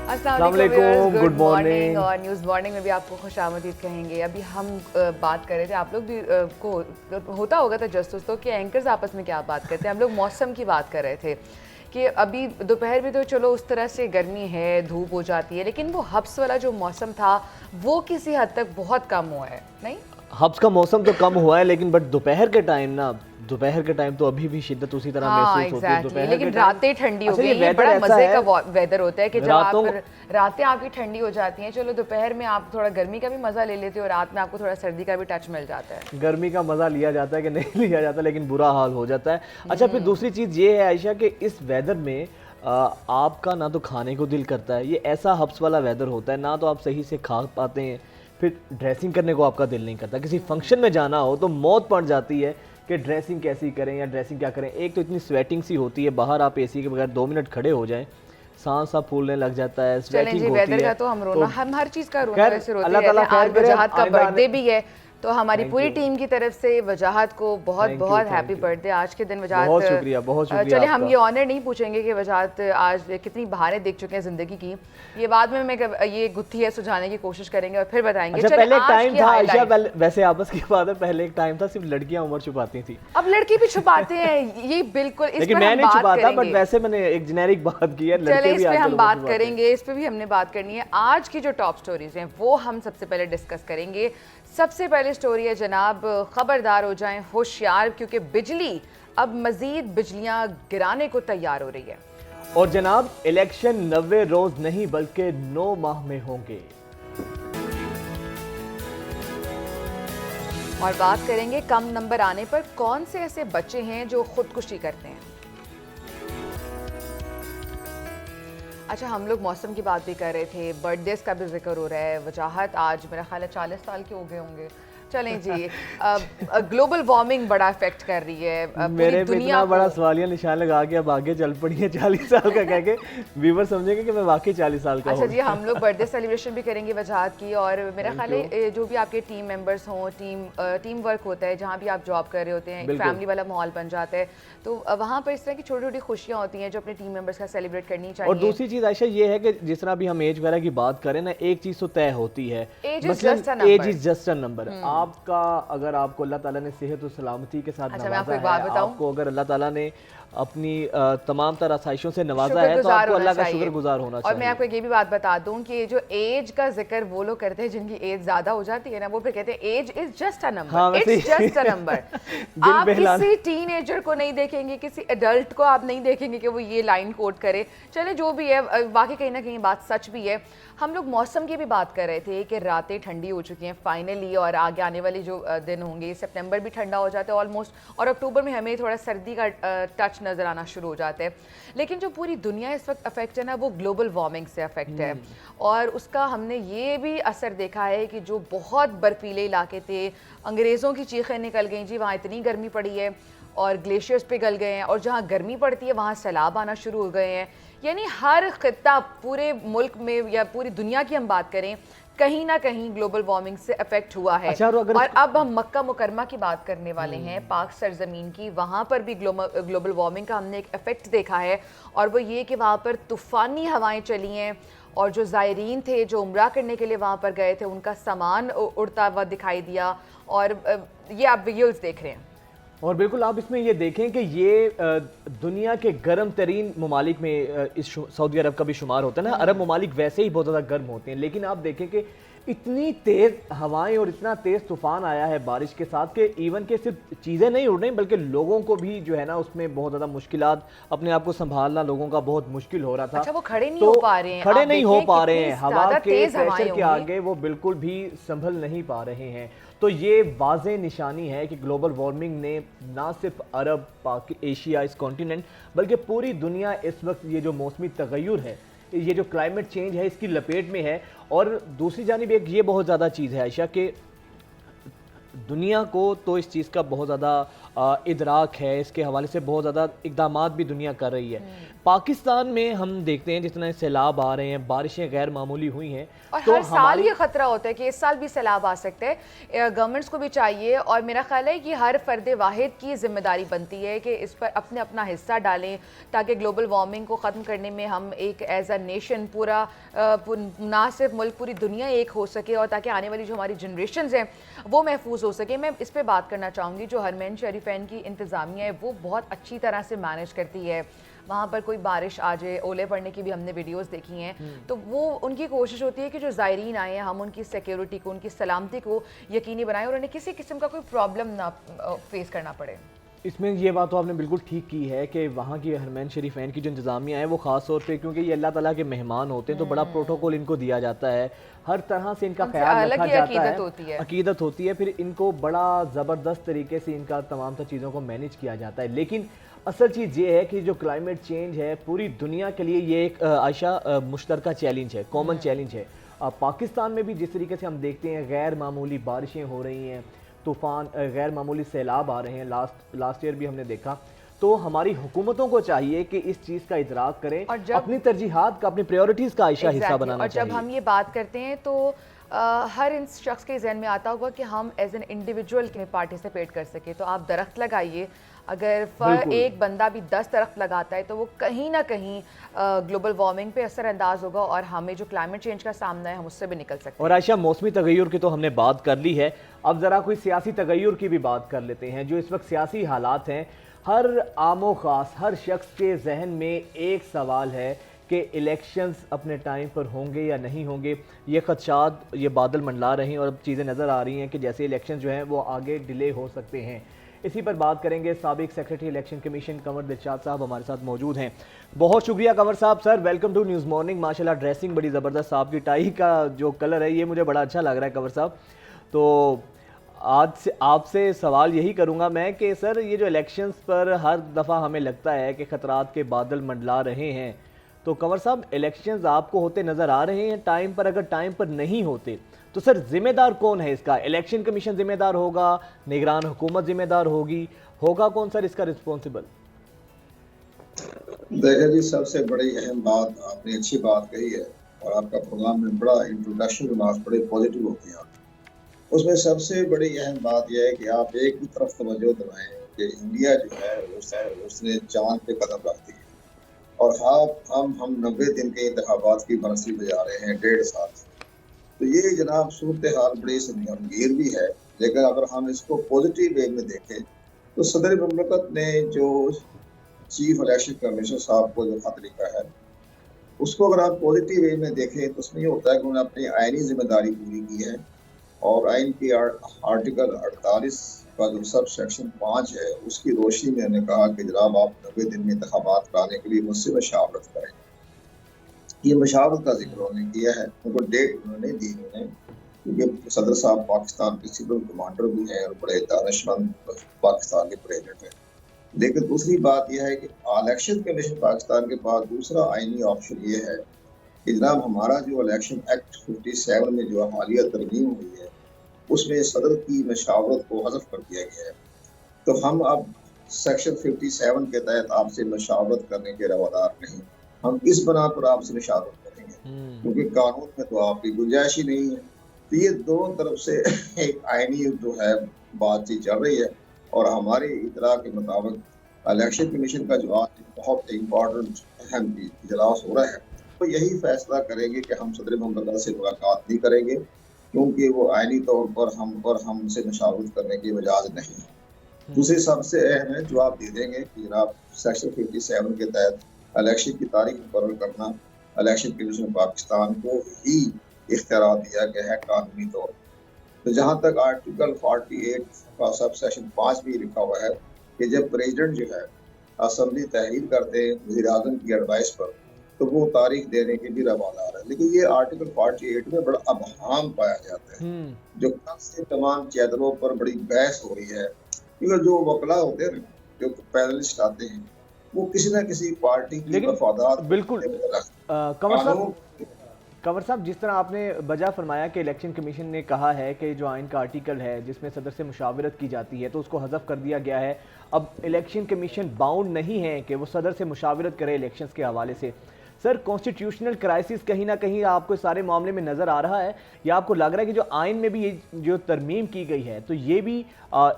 अस्सलाम वालेकुम, good morning. और न्यूज़ मॉर्निंग में भी आपको खुशामदीद कहेंगे। अभी हम बात कर रहे थे, आप लोग भी को होता होगा तजस्सुस तो कि एंकर्स आपस में क्या बात करते हैं। हम लोग मौसम की बात कर रहे थे कि अभी दोपहर में तो चलो उस तरह से गर्मी है, धूप हो जाती है, लेकिन वो हब्स वाला जो मौसम था वो किसी हद तक बहुत कम हुआ है, नहीं? हब्स का मौसम तो कम हुआ है, लेकिन बट दोपहर के टाइम तो अभी भी शिद्दत उसी तरह महसूस होती है। दोपहर लेकिन रातें ठंडी हो गई, ये बड़ा मजे का वेदर होता है कि जब आप रातें आपकी ठंडी हो जाती हैं, चलो दोपहर में आप थोड़ा गर्मी का भी मजा ले लेते हो, रात में आपको थोड़ा सर्दी का भी टच मिल जाता है। गर्मी का मजा लिया जाता है कि नहीं लिया जाता, लेकिन बुरा हाल हो जाता है। अच्छा, फिर दूसरी चीज ये है आयशा कि इस वेदर में आपका ना तो खाने को दिल करता है, ये ऐसा हब्स वाला वेदर होता है, ना तो आप सही से खा पाते हैं, फिर ड्रेसिंग करने को आपका दिल नहीं करता। किसी फंक्शन में जाना हो तो मौत पड़ जाती है कि ड्रेसिंग कैसी करें या ड्रेसिंग क्या करें। एक तो इतनी स्वेटिंग सी होती है, बाहर आप एसी के बगैर 2 मिनट खड़े हो जाएं, सांस सा फूलने लग जाता है, स्वेटिंग होती वेदर का तो हम रोना, हम हर चीज़ का रोना वैसे रोते हैं। आज वजाहत का बर्थडे भी है, तो हमारी पूरी टीम की तरफ से वजाहत को बहुत बहुत हैप्पी बर्थडे। आज के दिन वजाहत, बहुत शुक्रिया, बहुत शुक्रिया। चलिए हम ये ऑनर नहीं पूछेंगे कि वजाहत आज कितनी बहारें देख चुके हैं जिंदगी की, ये बाद में मैं ये गुत्थी है सुझाने की कोशिश करेंगे और फिर बताएंगे। अच्छा, पहले एक टाइम था आयशा, वैसे आपस की बात है, पहले एक टाइम था सिर्फ लड़कियां उम्र छुपाती थी, अब लड़की भी छुपाते हैं, ये बिल्कुल। लेकिन मैं नहीं छुपाता, बट वैसे मैंने एक जेनेरिक बात की है। चलिए इस पे हम बात करेंगे, इस पे भी हमने बात करनी है। आज की जो टॉप स्टोरीज हैं वो हम सबसे पहले डिस्कस करेंगे। सबसे पहले स्टोरी है जनाब, खबरदार हो जाएं, होशियार, क्योंकि बिजली अब मजीद बिजलियां गिराने को तैयार हो रही है। और जनाब, इलेक्शन 90 रोज नहीं बल्कि 9 माह में होंगे। और बात करेंगे कम नंबर आने पर कौन से ऐसे बच्चे हैं जो खुदकुशी करते हैं। अच्छा, हम लोग मौसम की बात भी कर रहे थे, बर्थडेज का भी जिक्र हो रहा है। वजाहत आज मेरा ख्याल है 40 साल के हो गए होंगे। चलें जी, ग्लोबल वार्मिंग बड़ा इफेक्ट कर रही है मेरे पे इतना बड़ा सवालिया निशान लगा के अब आगे चल पड़ी है 40 साल का कह के, व्यूअर समझेंगे कि मैं वाकई 40 साल का हूं। अच्छा जी, हम लोग बर्थडे सेलिब्रेशन भी करेंगे वजाहत की, और मेरा ख्याल है जो भी आपके टीम मेंबर्स हों, टीम वर्क होता है, जहाँ भी आप जॉब कर रहे होते हैं, एक फैमिली वाला माहौल बन जाता है, तो वहाँ पर इस तरह की छोटी छोटी खुशियाँ होती हैं जो अपने टीम मेंबर्स का सेलिब्रेट करनी चाहिए। और दूसरी चीज़ आयशा ये है कि जिस तरह भी हम एज वगैरह की बात करें ना, एक चीज़ तो तय होती है, age is just a number. आपका अगर आपको अल्लाह ताला ने सेहत और सलामती के साथ नवाजा है, आपको अगर अल्लाह ताला ने अपनी तमाम तरह आसाइशों से नवाजा है, तो आपको अल्लाह का शुक्रगुजार होना चाहिए। और मैं आपको ये भी बात बता दूं कि जो एज का जिक्र वो लोग करते हैं जिनकी एज ज्यादा हो जाती है ना, वो फिर कहते हैं age is just a number, it's just a number. आप किसी टीनेजर को नहीं देखेंगे, किसी एडल्ट को आप नहीं देखेंगे कि वो ये लाइन कोट करे। चले जो भी है, बाकी कहीं ना कहीं बात सच भी है। हम लोग मौसम की भी बात कर रहे थे कि रातें ठंडी हो चुकी हैं फाइनली, और आगे आने वाली जो दिन होंगे, सितंबर भी ठंडा हो जाता है ऑलमोस्ट, और अक्टूबर में हमें थोड़ा सर्दी का टच नज़र आना शुरू हो जाता है। लेकिन जो पूरी दुनिया इस वक्त अफेक्ट है ना, वो ग्लोबल वार्मिंग से अफेक्ट है, और उसका हमने ये भी असर देखा है कि जो बहुत बर्फीले इलाके थे, अंग्रेज़ों की चीखें निकल गई जी, वहाँ इतनी गर्मी पड़ी है और ग्लेशियर्स पिघल गए हैं, और जहाँ गर्मी पड़ती है वहाँ सैलाब आना शुरू हो गए हैं। यानी हर खित्ता पूरे मुल्क में या पूरी दुनिया की हम बात करें, कहीं ना कहीं ग्लोबल वार्मिंग से अफेक्ट हुआ है। अच्छा, और अब हम मक्का मुकरमा की बात करने वाले हैं, पाक सरजमीन की। वहाँ पर भी ग्लोबल वार्मिंग का हमने एक इफेक्ट देखा है, और वो ये कि वहाँ पर तूफ़ानी हवाएं चली हैं, और जो ज़ायरीन थे जो उम्रा करने के लिए वहाँ पर गए थे, उनका सामान उड़ता हुआ दिखाई दिया, और ये आप वीडियोज़ देख रहे हैं। और बिल्कुल आप इसमें ये देखें कि ये दुनिया के गर्म तरीन ममालिक में इस सऊदी अरब का भी शुमार होता है ना। अरब ममालिक वैसे ही बहुत ज़्यादा गर्म होते हैं, लेकिन आप देखें कि इतनी तेज़ हवाएं और इतना तेज़ तूफान आया है बारिश के साथ कि इवन के सिर्फ चीज़ें नहीं उड़ रही, बल्कि लोगों को भी जो है ना उसमें बहुत ज़्यादा मुश्किलात, अपने आप को संभालना लोगों का बहुत मुश्किल हो रहा था। अच्छा, वो खड़े नहीं हो पा रहे हैं, खड़े नहीं हो पा रहे हैं, हवा के प्रेशर के आगे वो बिल्कुल भी संभल नहीं पा रहे हैं। तो ये वाज़े निशानी है कि ग्लोबल वार्मिंग ने ना सिर्फ अरब, एशिया, इस कॉन्टिनेंट, बल्कि पूरी दुनिया इस वक्त ये जो मौसमी तगय्युर है, ये जो क्लाइमेट चेंज है, इसकी लपेट में है। और दूसरी जानिब एक ये बहुत ज़्यादा चीज़ है आयशा कि दुनिया को तो इस चीज़ का बहुत ज़्यादा इदराक है, इसके हवाले से बहुत ज़्यादा इक़दामात भी दुनिया कर रही है। पाकिस्तान में हम देखते हैं जितना सैलाब आ रहे हैं, बारिशें गैर मामूली हुई हैं, और तो हर साल ये खतरा होता है कि इस साल भी सैलाब आ सकते हैं। गवर्नमेंट्स को भी चाहिए, और मेरा ख्याल है कि हर फर्द वाहिद की जिम्मेदारी बनती है कि इस पर अपने अपना हिस्सा डालें, ताकि ग्लोबल वार्मिंग को ख़त्म करने में हम एक एज अ नेशन पूरा ना सिर्फ मुल्क, पूरी दुनिया एक हो सके, और ताकि आने वाली जो हमारी जनरेशन हैं वो महफूज हो सके। मैं इस पर बात करना चाहूँगी, जो हरमैन शरीफैन की इंतज़ामिया है वो बहुत अच्छी तरह से मैनेज करती है। वहाँ पर कोई बारिश आ जाए, ओले पड़ने की भी हमने वीडियोस देखी हैं, तो वो उनकी कोशिश होती है कि जो ज़ायरीन आए हैं हम उनकी सिक्योरिटी को, उनकी सलामती को यकीनी बनाएं और उन्हें किसी किस्म का कोई प्रॉब्लम ना फेस करना पड़े। इसमें ये बात तो आपने बिल्कुल ठीक की है कि वहाँ की हरमैन शरीफैन की जो इंतज़ामिया है वो ख़ास तौर पे, क्योंकि ये अल्लाह ताला के मेहमान होते हैं, तो बड़ा प्रोटोकॉल इनको दिया जाता है, हर तरह से इनका ख्याल रखा जाता है, अकीदत होती है, फिर इनको बड़ा ज़बरदस्त तरीके से इनका तमाम तर चीज़ों को मैनेज किया जाता है। लेकिन असल चीज़ ये है कि जो क्लाइमेट चेंज है पूरी दुनिया के लिए ये एक आयशा मुश्तरका चैलेंज है, कॉमन चैलेंज है। पाकिस्तान में भी जिस तरीके से हम देखते हैं गैर मामूली बारिशें हो रही हैं, तूफ़ान, गैर मामूली सैलाब आ रहे हैं, लास्ट ईयर भी हमने देखा, तो हमारी हुकूमतों को चाहिए कि इस चीज़ का इदराक करें और अपनी तरजीहात का, अपनी प्रायोरिटीज़ का आयशा हिस्सा बनाना चाहिए। और जब हम ये बात करते हैं तो हर इन शख्स के जहन में आता होगा कि हम एज एन इंडिविजुअल में पार्टिसिपेट कर सके, तो आप दरख्त लगाइए। अगर एक बंदा भी 10 दरख्त लगाता है तो वो कहीं ना कहीं ग्लोबल वार्मिंग पे असरअंदाज होगा, और हमें जो क्लाइमेट चेंज का सामना है हम उससे भी निकल सकते हैं। और आयशा, मौसमी तगय्युर की तो हमने बात कर ली है, अब ज़रा कोई सियासी तगय्युर की भी बात कर लेते हैं। जो इस वक्त सियासी हालात हैं, हर आमो ख़ास हर शख्स के जहन में एक सवाल है कि इलेक्शंस अपने टाइम पर होंगे या नहीं होंगे। ये खदशात, ये बादल मंडला रहे हैं और अब चीज़ें नज़र आ रही हैं कि जैसे इलेक्शन जो हैं वो आगे डिले हो सकते हैं। इसी पर बात करेंगे। साबिक secretary election commission Kanwar Dilshad साहब हमारे साथ मौजूद हैं। बहुत शुक्रिया कंवर साहब। Sir, welcome to news morning. माशाल्लाह ड्रेसिंग बड़ी ज़बरदस्त, आपकी टाई का जो कलर है ये मुझे बड़ा अच्छा लग रहा है कंवर साहब। तो आज से आपसे सवाल यही करूंगा मैं कि सर, ये जो इलेक्शंस पर हर दफ़ा हमें लगता है कि ख़तरात के बादल मंडला रहे हैं, तो कंवर साहब इलेक्शंस आपको होते नज़र आ रहे हैं टाइम पर? अगर टाइम पर नहीं होते तो सर जिम्मेदार कौन है इसका? इलेक्शन कमीशन जिम्मेदार होगा, निगरान हुकूमत जिम्मेदार होगा कौन सर इसका रिस्पॉन्सिबल? देखिए जी, सबसे बड़ी अहम बात आपने अच्छी बात कही है, और आपका प्रोग्राम में बड़ा इंट्रोडक्शन रिमार्क्स बड़े पॉजिटिव होते हैं। उसमें सबसे बड़ी अहम बात यह है कि आप एक ही तरफ तवज्जो दिलाएं कि इंडिया जो है उसने चांद पे कदम रख दी है, और हम 90 दिन के इंतखाबात की बरसी बजा रहे हैं 1.5 साल से। तो ये जनाब सूरत हाल बड़ी गंभीर भी है, लेकिन अगर हम इसको पॉजिटिव वे में देखें तो सदर मुमलकत ने जो चीफ इलेक्शन कमीशनर साहब को जो खत लिखा है, उसको अगर आप पॉजिटिव वे में देखें तो उसमें ये होता है कि उन्होंने अपनी आईनी जिम्मेदारी पूरी की है, और आइन की आर्टिकल 48 का जो सब सेक्शन 5 है उसकी रोशनी में उन्होंने कहा कि जनाब आप 90 दिन में इंतखाबात कराने के लिए मुझसे मशावरत करें। ये मशावरत का जिक्र उन्होंने किया है, उनको डेट उन्होंने दी है, क्योंकि सदर साहब पाकिस्तान के सिविल कमांडर भी हैं और बड़े दानिशमंद पाकिस्तान के प्रेसिडेंट हैं। लेकिन दूसरी बात यह है कि इलेक्शन कमीशन पाकिस्तान के पास दूसरा आईनी ऑप्शन ये है कि जनाब हमारा जो इलेक्शन एक्ट 57 में जो हालिया तरमीम हुई है उसमें सदर की मशावरत को हज़फ कर दिया गया है। तो हम अब सेक्शन 57 के तहत आपसे मशावरत करने के रवादार नहीं, हम इस बना पर आपसे मशावरत करेंगे, क्योंकि कानून में तो आपकी गुंजाइश ही नहीं है। तो ये दोनों तरफ से एक आईनी जो है बातचीत चल रही है, और हमारे इतला के मुताबिक इलेक्शन कमीशन का जो आज बहुत इम्पोर्टेंट अहम इजलास हो रहा है, तो यही फैसला करेंगे कि हम सदर मुमलकत से मुलाकात नहीं करेंगे, क्योंकि वो आईनी तौर पर हमसे मशावरत करने की इजाज़त नहीं है। दूसरी सबसे अहम है जो आप दे देंगे कि जनाब सेक्शन 57 के तहत इलेक्शन की तारीख मुकर्रर करना इलेक्शन कमीशन पाकिस्तान को ही इख्तियार दिया गया है कानूनी तौर पर। तो जहाँ तक आर्टिकल 48 का सब सेक्शन 5 भी लिखा हुआ है कि जब प्रेसिडेंट जो है असम्बली तहरीर करते हैं वज़ीर आज़म की एडवाइस पर, तो वो तारीख देने के भी रवादार है। लेकिन ये आर्टिकल 48 में बड़ा अबहाम पाया जाता है, जो कल से तमाम चैनलों पर बड़ी बहस हो रही है, क्योंकि जो वकला होते हैं, जो पैनलिस्ट आते हैं, वो किसी ना किसी पार्टी की वफादार बिल्कुल कंवर साहब, जिस तरह आपने बजा फरमाया कि इलेक्शन कमीशन ने कहा है कि जो आइन का आर्टिकल है जिसमें सदर से मुशावरत की जाती है तो उसको हज़फ कर दिया गया है। अब इलेक्शन कमीशन बाउंड नहीं है कि वो सदर से मुशावरत करे इलेक्शंस के हवाले से। सर, कॉन्स्टिट्यूशनल क्राइसिस कहीं ना कहीं आपको सारे मामले में नज़र आ रहा है, या आपको लग रहा है कि जो आइन में भी ये जो तरमीम की गई है तो ये भी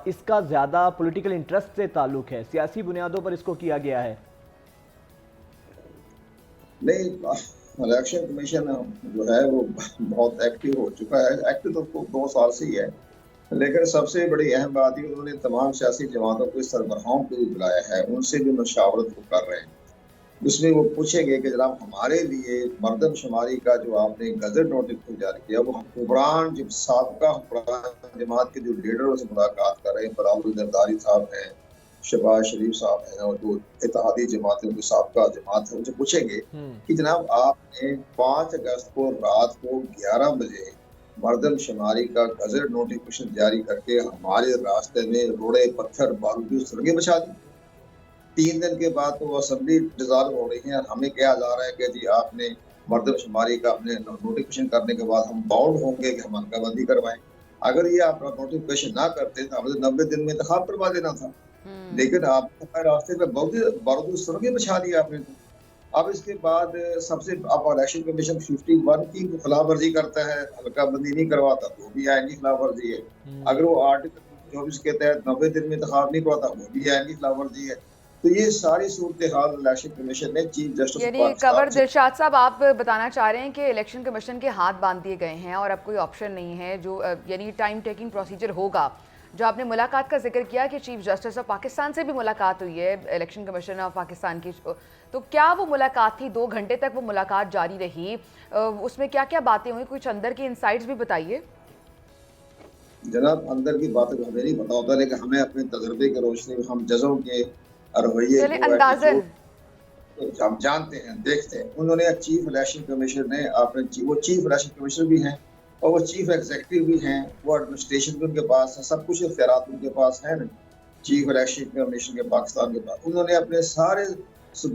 इसका ज़्यादा पॉलिटिकल इंटरेस्ट से ताल्लुक़ है, सियासी बुनियादों पर इसको किया गया है? नहीं, इलेक्शन कमीशन जो है वो बहुत एक्टिव हो चुका है। एक्टिव तो 2 साल से ही है, लेकिन सबसे बड़ी अहम बात ये उन्होंने तमाम सियासी जमातों के सरबराहों को भी बुलाया है, उनसे भी मशावरत वो कर रहे हैं। उसमें वो पूछेंगे कि जनाब हमारे लिए मरदमशुमारी का जो आपने गजट नोटिस जारी किया वो हुक्मरान जब साबका हुक्मरान जमात के जो लीडरों से मुलाकात कर रहे हैं, बराउल जरदारी साहब हैं, शहबाज शरीफ साहब हैं और जो इत्तेहादी जमातें की साबका जमात है, उनसे पूछेंगे कि जनाब आपने 5 अगस्त को रात को 11 बजे मरदमशुमारी का गजट नोटिफिकेशन जारी करके हमारे रास्ते में रोड़े पत्थर बारूद सड़कें बिछा दी। 3 दिन के बाद तो असेंबली डिसॉल्व हो रही है और हमें कहा जा रहा है कि जी आपने मरदमशुमारी का अपने नोटिफिकेशन करने के बाद हम बाउंड होंगे कि हम हल्काबंदी करवाएं। अगर ये आप नोटिफिकेशन ना करते तो हमें 90 दिन में इंतखाब करवा देना था, लेकिन आपको रास्ते में बारूद सड़कें बिछा दी आपने। अब इसके बाद सबसे अब इलेक्शन कमीशन 51 की खिलाफ वर्जी करता है, हल्काबंदी नहीं करवाता तो भी आईनी खिलाफ वर्जी है। अगर वो आर्टिकल 24 के तहत 90 दिन में इंतखाब नहीं करवाता वो भी आईनी खिलाफ वर्जी है। तो ये सारी सूरत हाल इलेक्शन कमीशन ने चीफ जस्टिस यानी कंवर दिलशाद साहब आप बताना चाह रहे हैं कि इलेक्शन कमीशन के हाथ बांध दिए गए हैं और अब कोई ऑप्शन नहीं है, जो यानी टाइम टेकिंग प्रोसीजर होगा। जो आपने मुलाकात का जिक्र किया कि चीफ जस्टिस ऑफ पाकिस्तान से भी मुलाकात हुई है इलेक्शन कमीशन ऑफ पाकिस्तान की, तो क्या वो मुलाकात थी? 2 घंटे तक वो मुलाकात जारी रही, उसमें क्या क्या बातें हुई? कुछ अंदर की इंसाइट्स भी बताइए। जनाब अंदर की बातें तो हमें नहीं पता होता, लेकिन हमें अपने तजर्बे की रोशनी में हम जजों के रवैये अंदाजन हम जानते हैं, देखते हैं। उन्होंने चीफ इलेक्शन कमीशन ने आपने वो चीफ इलेक्शन कमीशनर भी हैं और वो चीफ एग्जीक्यूटिव भी हैं, वो एडमिनिस्ट्रेशन भी उनके पास है, सब कुछ इख्तियारात उनके पास है ना, चीफ इलेक्शन कमीशन के पाकिस्तान के पास। उन्होंने अपने सारे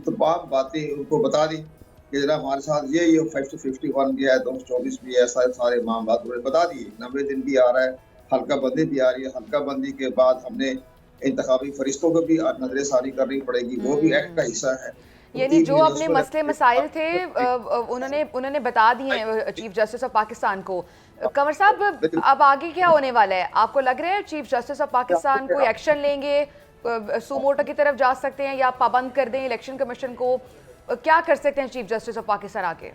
तमाम बातें उनको बता दी कि जरा हमारे साथ ये 51 भी है, 224 भी है, सारे मामला उन्होंने बता दिए। 90 दिन भी आ रहा है, हल्का बंदी भी आ रही है। हल्का बंदी के बाद हमने इंतखाबी फरिश्तों को भी नजरसानी करनी पड़ेगी, वो भी एक्ट का हिस्सा है। यानी जो अपने मसले मसाइल थे उन्होंने बता दिए हैं चीफ जस्टिस ऑफ पाकिस्तान को। कंवर साहब, अब आगे क्या होने वाला है? आपको लग रहा है चीफ जस्टिस ऑफ पाकिस्तान कोई एक्शन लेंगे, सुमोटो की तरफ जा सकते हैं या पाबंद कर दें इलेक्शन कमीशन को? क्या कर सकते हैं चीफ जस्टिस ऑफ पाकिस्तान आके?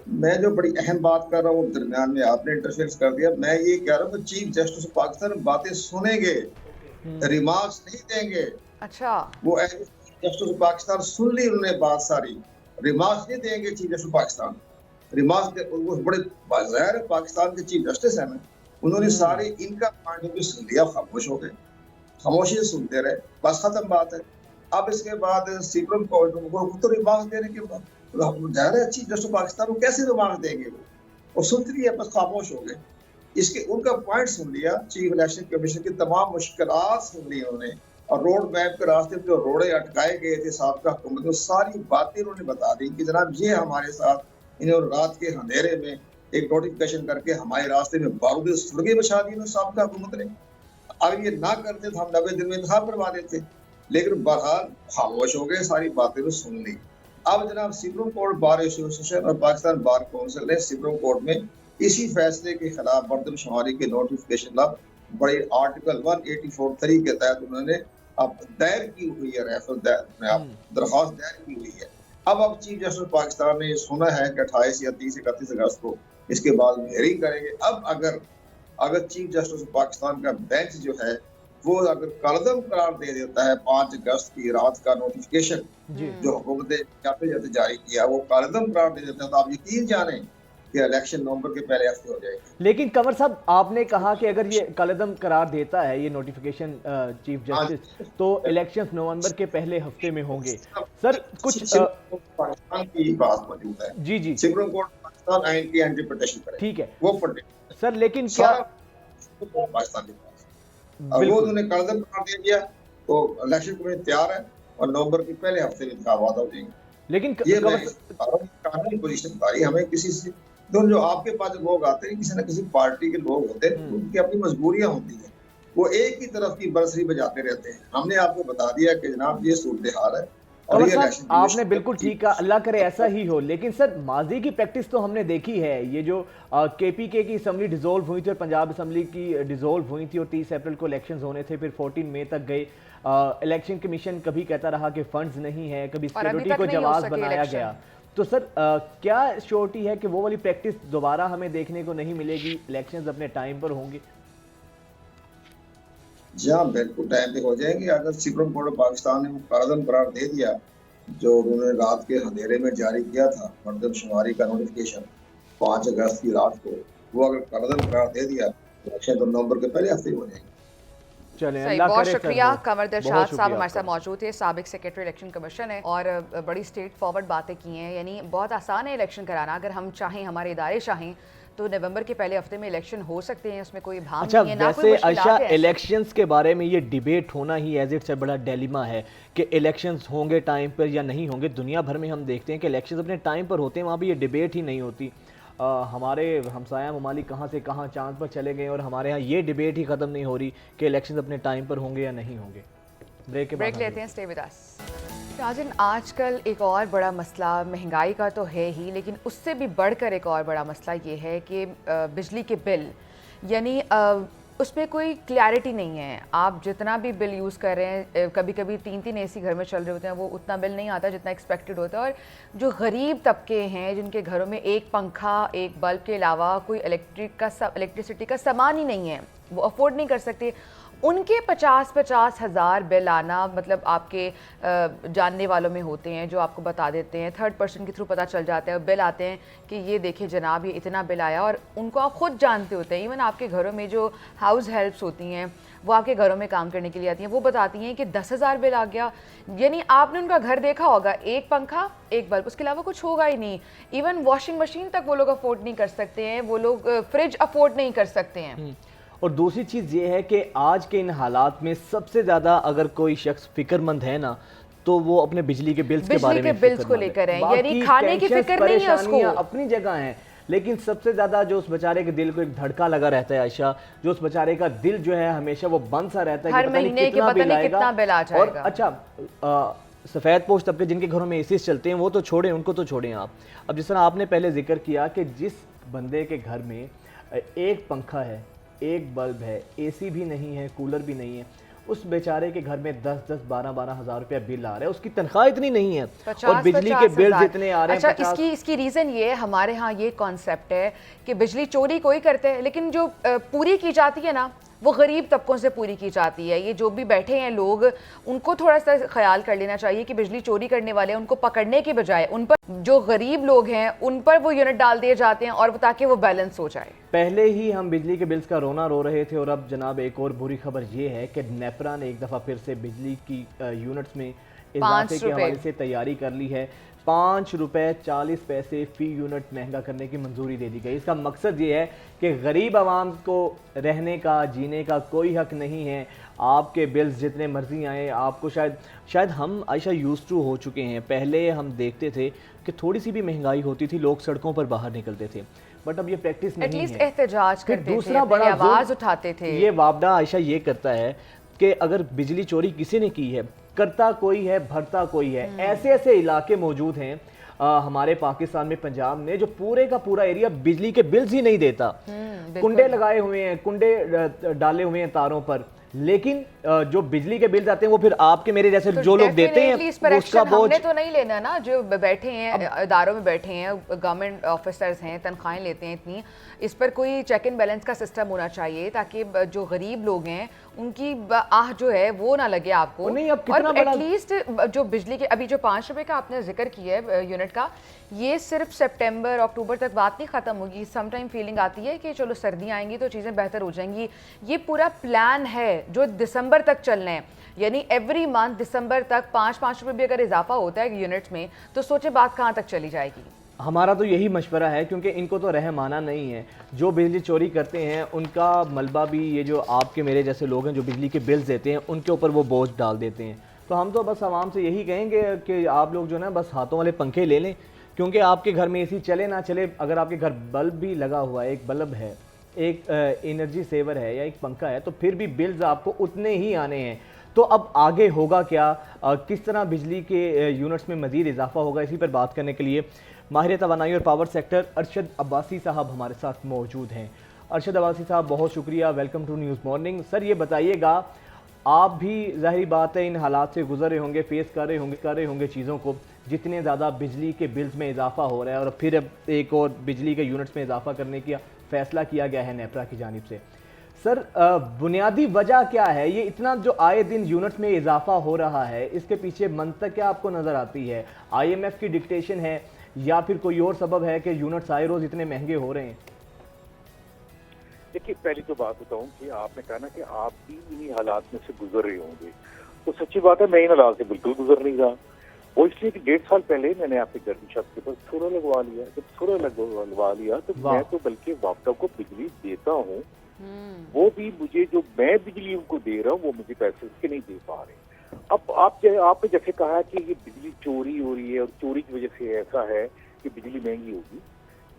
मैं जो बड़ी अहम बात कर रहा हूँ दरमियान में आपने इंटरफेयर कर दिया। मैं ये कह रहा हूँ चीफ जस्टिस ऑफ पाकिस्तान बातें सुनेंगे, रिमार्क्स नहीं देंगे। अच्छा, वो जस्टिस ऑफ पाकिस्तान सुन ली उन्होंने बात सारी, रिमार्क्स नहीं देंगे chief justice of Pakistan. Remarks वो बड़े बाज़ाहिर पाकिस्तान के चीफ जस्टिस हैं ना, उन्होंने सारे इनका पॉइंट ऑफ व्यू सुन लिया, खामोश हो गए, खामोशी से सुनते रहे, बस खत्म बात है। अब इसके बाद सुप्रीम कोर्ट को तो रिमार्क्स देने के बाद जाहिर है चीफ जस्टिस पाकिस्तान को कैसे रिमार्क देंगे वो सुनते रहिए, बस खामोश हो गए। इसके उनका पॉइंट सुन लिया, चीफ इलेक्शन कमीशन की तमाम मुश्किलात सुन ली उन्होंने, और रोड मैप के रास्ते में जो रोड़े अटकाए गए थे साबका हुकूमत में, सारी बातें उन्होंने बता दी कि जनाब ये हमारे साथ इन्होंने रात के अंधेरे में एक नोटिफिकेशन करके हमारे रास्ते में बारूद सड़कें बिछा दी साबका हुकूमत ने। अगर ये ना करते तो हम 90 दिन में इंतखाब करवा देते, लेकिन बहरहाल खामोश हो गए, सारी बातें तो सुन ली। अब जनाब सुप्रीम कोर्ट बार एसोसिएशन और पाकिस्तान बार काउंसिल ने सुप्रीम कोर्ट में इसी फैसले के खिलाफ मरदमशुमारी के नोटिफिकेशन बड़े आर्टिकल 184(3) के तहत उन्होंने अब दायर की हुई है, दरख्वास्त दायर की हुई है। अब चीफ जस्टिस पाकिस्तान ने सुना है कि 28 या 30 31 अगस्त को इसके बाद हियरिंग करेंगे। अब अगर चीफ जस्टिस पाकिस्तान का बेंच जो है वो अगर कलदम करार दे देता है 5 अगस्त की रात का नोटिफिकेशन जो हुकूमत ने जारी किया, वो कलदम करार दे देता है, तो आप यकीन जाने कि इलेक्शन नवंबर के पहले हफ्ते हो जाएगी। लेकिन कंवर साहब, आपने कहा कि अगर ये कलदम करार देता है ये नोटिफिकेशन चीफ जस्टिस, तो इलेक्शंस नवंबर के पहले हफ्ते में होंगे। सर कुछ पाकिस्तान की बात मौजूद है, जी जी, सुप्रीम कोर्ट पाकिस्तान आइन की इंटरप्रिटेशन करे, ठीक है वो पढ़े सर, लेकिन क्या पाकिस्तान के पास वो उन्होंने कलदम करार दे दिया तो इलेक्शन कमीशन तैयार है और नवंबर के पहले हफ्ते में इंतखाबात हो जाएंगे। लेकिन ये कानूनी पोजीशन बता रही है, हमें किसी से जो आपके पास जो लोग आते हैं किसी न किसी पार्टी के लोग होते हैं, उनकी अपनी मजबूरियां होती हैं, वो एक ही तरफ की बरसरी बजाते रहते हैं। हमने आपको बता दिया कि जनाब ये सूरत हाल है और ये इलेक्शन आपने बिल्कुल ठीक कहा, अल्लाह करे ऐसा ही हो। लेकिन सर माजी की प्रैक्टिस तो हमने देखी है, ये जो केपीके की असम्बली डिसोल्व हुई थी और पंजाब असम्बली की डिसोल्व हुई थी और 30 अप्रैल को इलेक्शंस होने थे, फिर 14 मई तक गए। इलेक्शन कमीशन कभी कहता रहा कि फंड्स नहीं है, कभी सिक्योरिटी को जवाब बनाया गया। तो सर क्या श्योरिटी है कि वो वाली प्रैक्टिस दोबारा हमें देखने को नहीं मिलेगी, इलेक्शंस अपने टाइम पर होंगे? जी हाँ, बिल्कुल टाइम पे हो जाएंगे। अगर सुप्रीम कोर्ट ऑफ पाकिस्तान ने वो करारदान करार दे दिया जो उन्होंने रात के अंधेरे में जारी किया था, मरदमशुमारी का नोटिफिकेशन 5 अगस्त की रात को, वो अगर करारदान करार दे दिया तो इलेक्शन तो नवंबर के पहले हफ्ते हो जाएंगे। सही, बहुत शुक्रिया। कमर दरशाद साहब हमारे साथ मौजूद थे, साबिक सेक्रेटरी इलेक्शन कमीशन है, और बड़ी स्ट्रेट फॉरवर्ड बातें की हैं। यानी बहुत आसान है इलेक्शन कराना, अगर हम चाहें, हमारे इदारे चाहें तो नवंबर के पहले हफ्ते में इलेक्शन हो सकते हैं, उसमें कोई भाव नहीं है, ना कोई मुश्किलात है। इलेक्शंस के बारे में ये डिबेट होना ही एज इट से बड़ा डिलेमा है कि इलेक्शंस होंगे टाइम पर या नहीं होंगे। दुनिया भर में हम देखते हैं कि इलेक्शंस अपने टाइम पर होते हैं, वहाँ भी ये डिबेट ही नहीं होती। हमारे हमसाया ममालिक कहाँ से कहाँ चांद पर चले गए और हमारे यहाँ ये डिबेट ही ख़त्म नहीं हो रही कि इलेक्शंस अपने टाइम पर होंगे या नहीं होंगे। ब्रेक लेते हैं, स्टे विद अस। राजन, आजकल एक और बड़ा मसला महंगाई का तो है ही, लेकिन उससे भी बढ़कर एक और बड़ा मसला ये है कि बिजली के बिल, यानी उसमें कोई क्लैरिटी नहीं है। आप जितना भी बिल यूज़ कर रहे हैं, कभी कभी 3-3 एसी घर में चल रहे होते हैं, वो उतना बिल नहीं आता जितना एक्सपेक्टेड होता है। और जो गरीब तबके हैं जिनके घरों में एक पंखा, एक बल्ब के अलावा कोई इलेक्ट्रिसिटी का सामान ही नहीं है, वो अफोर्ड नहीं कर सकते, उनके 50-50 हज़ार बिल आना, मतलब आपके जानने वालों में होते हैं जो आपको बता देते हैं, थर्ड पर्सन के थ्रू पता चल जाता है, बिल आते हैं कि ये देखिए जनाब ये इतना बिल आया, और उनको आप खुद जानते होते हैं। इवन आपके घरों में जो हाउस हेल्प्स होती हैं, वो आपके घरों में काम करने के लिए आती हैं, वो बताती हैं कि 10,000 बिल आ गया। यानी आपने उनका घर देखा होगा, एक पंखा, एक बल्ब, उसके अलावा कुछ होगा ही नहीं। इवन वॉशिंग मशीन तक वो लोग अफोर्ड नहीं कर सकते हैं, वो लोग फ्रिज अफोर्ड नहीं कर सकते हैं। और दूसरी चीज़ ये है कि आज के इन हालात में सबसे ज़्यादा अगर कोई शख्स फिक्रमंद है ना, तो वो अपने बिजली के बिल्स के बारे में बिल्स को लेकर है। यानी खाने की फिक्र नहीं है उसको, अपनी जगह है, लेकिन सबसे ज़्यादा जो उस बेचारे के दिल को एक धड़का लगा रहता है आयशा, जो उस बेचारे का दिल जो है हमेशा वो बंद सा रहता है हर महीने के पता नहीं कितना बिल आ जाएगा। और अच्छा, सफ़ेद पोश तबके जिनके घरों में एसी चलते हैं वो तो छोड़ें, उनको तो छोड़ें आप। अब जिस तरह आपने पहले जिक्र किया कि जिस बंदे के घर में एक पंखा है, एक बल्ब है, एसी भी नहीं है, कूलर भी नहीं है, उस बेचारे के घर में 10-10, 12-12 हज़ार रुपया बिल आ रहा है, उसकी तनख्वाह इतनी नहीं है और बिजली के बिल जितने आ रहे हैं। अच्छा, इसकी रीज़न ये है, हमारे यहाँ ये कॉन्सेप्ट है कि बिजली चोरी कोई करते हैं, लेकिन जो पूरी की जाती है ना, वो गरीब तबकों से पूरी की जाती है। ये जो भी बैठे हैं लोग, उनको थोड़ा सा ख्याल कर लेना चाहिए कि बिजली चोरी करने वाले हैं, उनको पकड़ने के बजाय उन पर, जो गरीब लोग हैं उन पर वो यूनिट डाल दिए जाते हैं, और ताकि वो बैलेंस हो जाए। पहले ही हम बिजली के बिल्स का रोना रो रहे थे, और अब जनाब एक और बुरी खबर ये है कि नेपरा ने एक दफ़ा फिर से बिजली की यूनिट्स में इजाफे के हवाले से तैयारी कर ली है। 5 रुपये 40 पैसे फ़ी यूनिट महंगा करने की मंजूरी दे दी गई। इसका मकसद ये है कि गरीब आवाम को रहने का, जीने का कोई हक नहीं है। आपके बिल्स जितने मर्जी आए, आपको शायद हम आयशा यूज़ टू हो चुके हैं। पहले हम देखते थे कि थोड़ी सी भी महंगाई होती थी, लोग सड़कों पर बाहर निकलते थे, बट अब ये प्रैक्टिस नहीं है। एहतजाज करते थे, दूसरा बड़ा आवाज़ उठाते थे। ये वापदा आयशा ये करता है कि अगर बिजली चोरी किसी ने की है, करता कोई है, भरता कोई है। ऐसे ऐसे इलाके मौजूद हैं हमारे पाकिस्तान में, पंजाब में, जो पूरे का पूरा एरिया बिजली के बिल्स ही नहीं देता। कुंडे लगाए हुए हैं, कुंडे डाले हुए हैं तारों पर, लेकिन जो बिजली के बिल्स आते हैं वो फिर आपके मेरे जैसे जो लोग देते हैं, उसका बोझ हमने तो नहीं लेना ना। जो बैठे हैं इदारों में, बैठे हैं, गवर्नमेंट ऑफिसर्स हैं, तनख्वाहें लेते हैं इतनी, इस पर कोई चेक एंड बैलेंस का सिस्टम होना चाहिए, ताकि जो गरीब लोग हैं उनकी आह जो है वो ना लगे आपको। नहीं, अब कितना और एटलीस्ट जो बिजली के अभी जो 5 रुपए का आपने जिक्र किया है यूनिट का, ये सिर्फ सितंबर अक्टूबर तक बात नहीं ख़त्म होगी। समटाइम फीलिंग आती है कि चलो सर्दी आएंगी तो चीज़ें बेहतर हो जाएंगी। ये पूरा प्लान है जो दिसंबर तक चलना है, यानी एवरी मंथ दिसंबर तक 5-5 रुपये भी अगर इजाफा होता है यूनिट्स में, तो सोचे बात कहाँ तक चली जाएगी। हमारा तो यही मशवरा है, क्योंकि इनको तो रहमाना नहीं है। जो बिजली चोरी करते हैं उनका मलबा भी ये जो आपके मेरे जैसे लोग हैं जो बिजली के बिल्स देते हैं, उनके ऊपर वो बोझ डाल देते हैं। तो हम तो बस आवाम से यही कहेंगे कि आप लोग जो ना बस हाथों वाले पंखे ले लें, क्योंकि आपके घर में एसी चले ना चले, अगर आपके घर बल्ब भी लगा हुआ है, एक बल्ब है, एक एनर्जी सेवर है या एक पंखा है, तो फिर भी बिल्स आपको उतने ही आने हैं। तो अब आगे होगा क्या, किस तरह बिजली के यूनिट्स में मज़ीद इजाफा होगा, इसी पर बात करने के लिए माहिर तवानाई और पावर सेक्टर अरशद अब्बासी साहब हमारे साथ मौजूद हैं। अरशद अब्बासी साहब, बहुत शुक्रिया, welcome to news morning. Sir ये बताइएगा, आप भी ज़ाहिर बात है इन हालात से गुजर रहे होंगे, फेस कर रहे होंगे चीज़ों को, जितने ज़्यादा बिजली के बिल्स में इजाफा हो रहा है और फिर अब एक और बिजली के यूनिट्स में इजाफा करने का फैसला किया गया है नेपरा की जानिब से। सर बुनियादी वजह क्या है, ये इतना जो आए दिन यूनिट्स में इजाफा हो रहा है, इसके पीछे मंतक क्या आपको नज़र आती है? IMF की डिक्टेशन है या फिर कोई और सबब है कि यूनिट्स आए रोज़ इतने महंगे हो रहे हैं? देखिए, पहली तो बात बताऊं कि आपने कहा ना कि आप भी इन्हीं हालात में से गुजर रहे होंगे, तो सच्ची बात है मैं इन हालात से बिल्कुल गुजर नहीं रहा। वो इसलिए कि 1.5 साल पहले मैंने आपके घर की छत के पास सोलर लगवा लिया। जब सोलर लगवा लिया तो मैं तो बल्कि वापडा को बिजली देता हूँ, वो भी मुझे जो मैं बिजली उनको दे रहा हूँ वो मुझे पैसे उसके नहीं दे पा रहे। अब आपने जैसे कहा कि ये बिजली चोरी हो रही है और चोरी की वजह से ऐसा है कि बिजली महंगी होगी,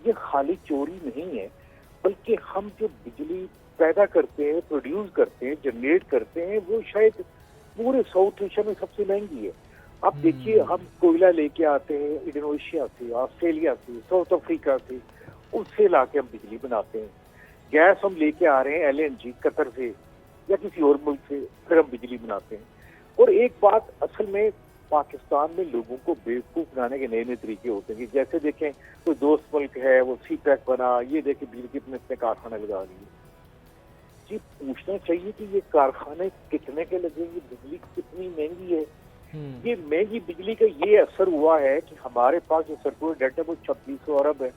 ये खाली चोरी नहीं है, बल्कि हम जो बिजली पैदा करते हैं, प्रोड्यूस करते हैं, जनरेट करते हैं, वो शायद पूरे साउथ एशिया में सबसे महंगी है। अब देखिए, हम कोयला लेके आते हैं इंडोनेशिया से, ऑस्ट्रेलिया से, साउथ अफ्रीका से, उससे लाके हम बिजली बनाते हैं। गैस हम लेके आ रहे हैं LNG कतर से या किसी और मुल्क से, फिर हम बिजली बनाते हैं। और एक बात, असल में पाकिस्तान में लोगों को बेवकूफ बनाने के नए नए तरीके होते हैं कि जैसे देखें कोई दोस्त मुल्क है, वो CPEC बना, ये देखे बिजली के इतने कारखाने लगा दिए। जी पूछना चाहिए कि ये कारखाने कितने के लगेंगे, बिजली कितनी महंगी है। ये महंगी बिजली का ये असर हुआ है कि हमारे पास जो सर्कुलर डेट है वो 2600 अरब है।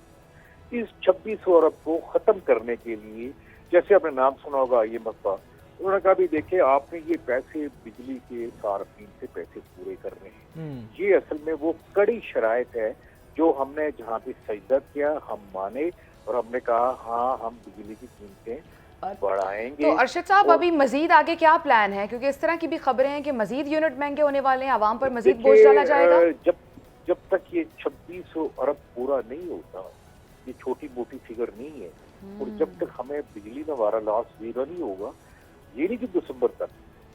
इस 2600 अरब को खत्म करने के लिए, जैसे आपने नाम सुना होगा ये मकबा, उन्होंने कहा भी देखे आपने ये पैसे बिजली के सार्फिन से पैसे पूरे करने हैं। ये असल में वो कड़ी शराइत है जो हमने जहाँ पे सजदा किया, हम माने और हमने कहा हाँ हम बिजली की कीमतें बढ़ाएंगे। तो अरशद साहब, अभी मजीद आगे क्या प्लान है, क्योंकि इस तरह की भी खबरें हैं कि मजीद यूनिट महंगे होने वाले हैं, आवाम पर मजीद बोझ डाला जाएगा। जब तक ये 2600 अरब पूरा नहीं होता, ये छोटी मोटी फिगर नहीं है, और जब तक हमें बिजली में हमारा लॉस जीरो नहीं होगा, ये नहीं कि दिसंबर तक,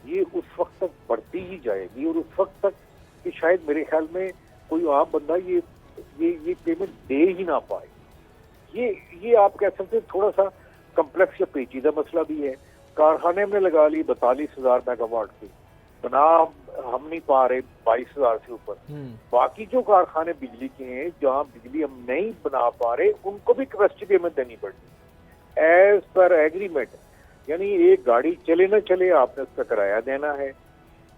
ये उस वक्त तक बढ़ती ही जाएगी। और उस वक्त तक कि शायद मेरे ख्याल में कोई आम बंदा ये पेमेंट दे ही ना पाए। ये आप कह सकते हैं थोड़ा सा कम्प्लेक्स या पेचीदा मसला भी है। कारखाने में लगा ली 42,000 मेगावाट की, बना हम नहीं पा रहे 22,000 से ऊपर। बाकी जो कारखाने बिजली के हैं जहाँ बिजली हम नहीं बना पा रहे, उनको भी कैपेसिटी पेमेंट देनी पड़ती एज पर एग्रीमेंट। यानी एक गाड़ी चले ना चले आपने उसका किराया देना है,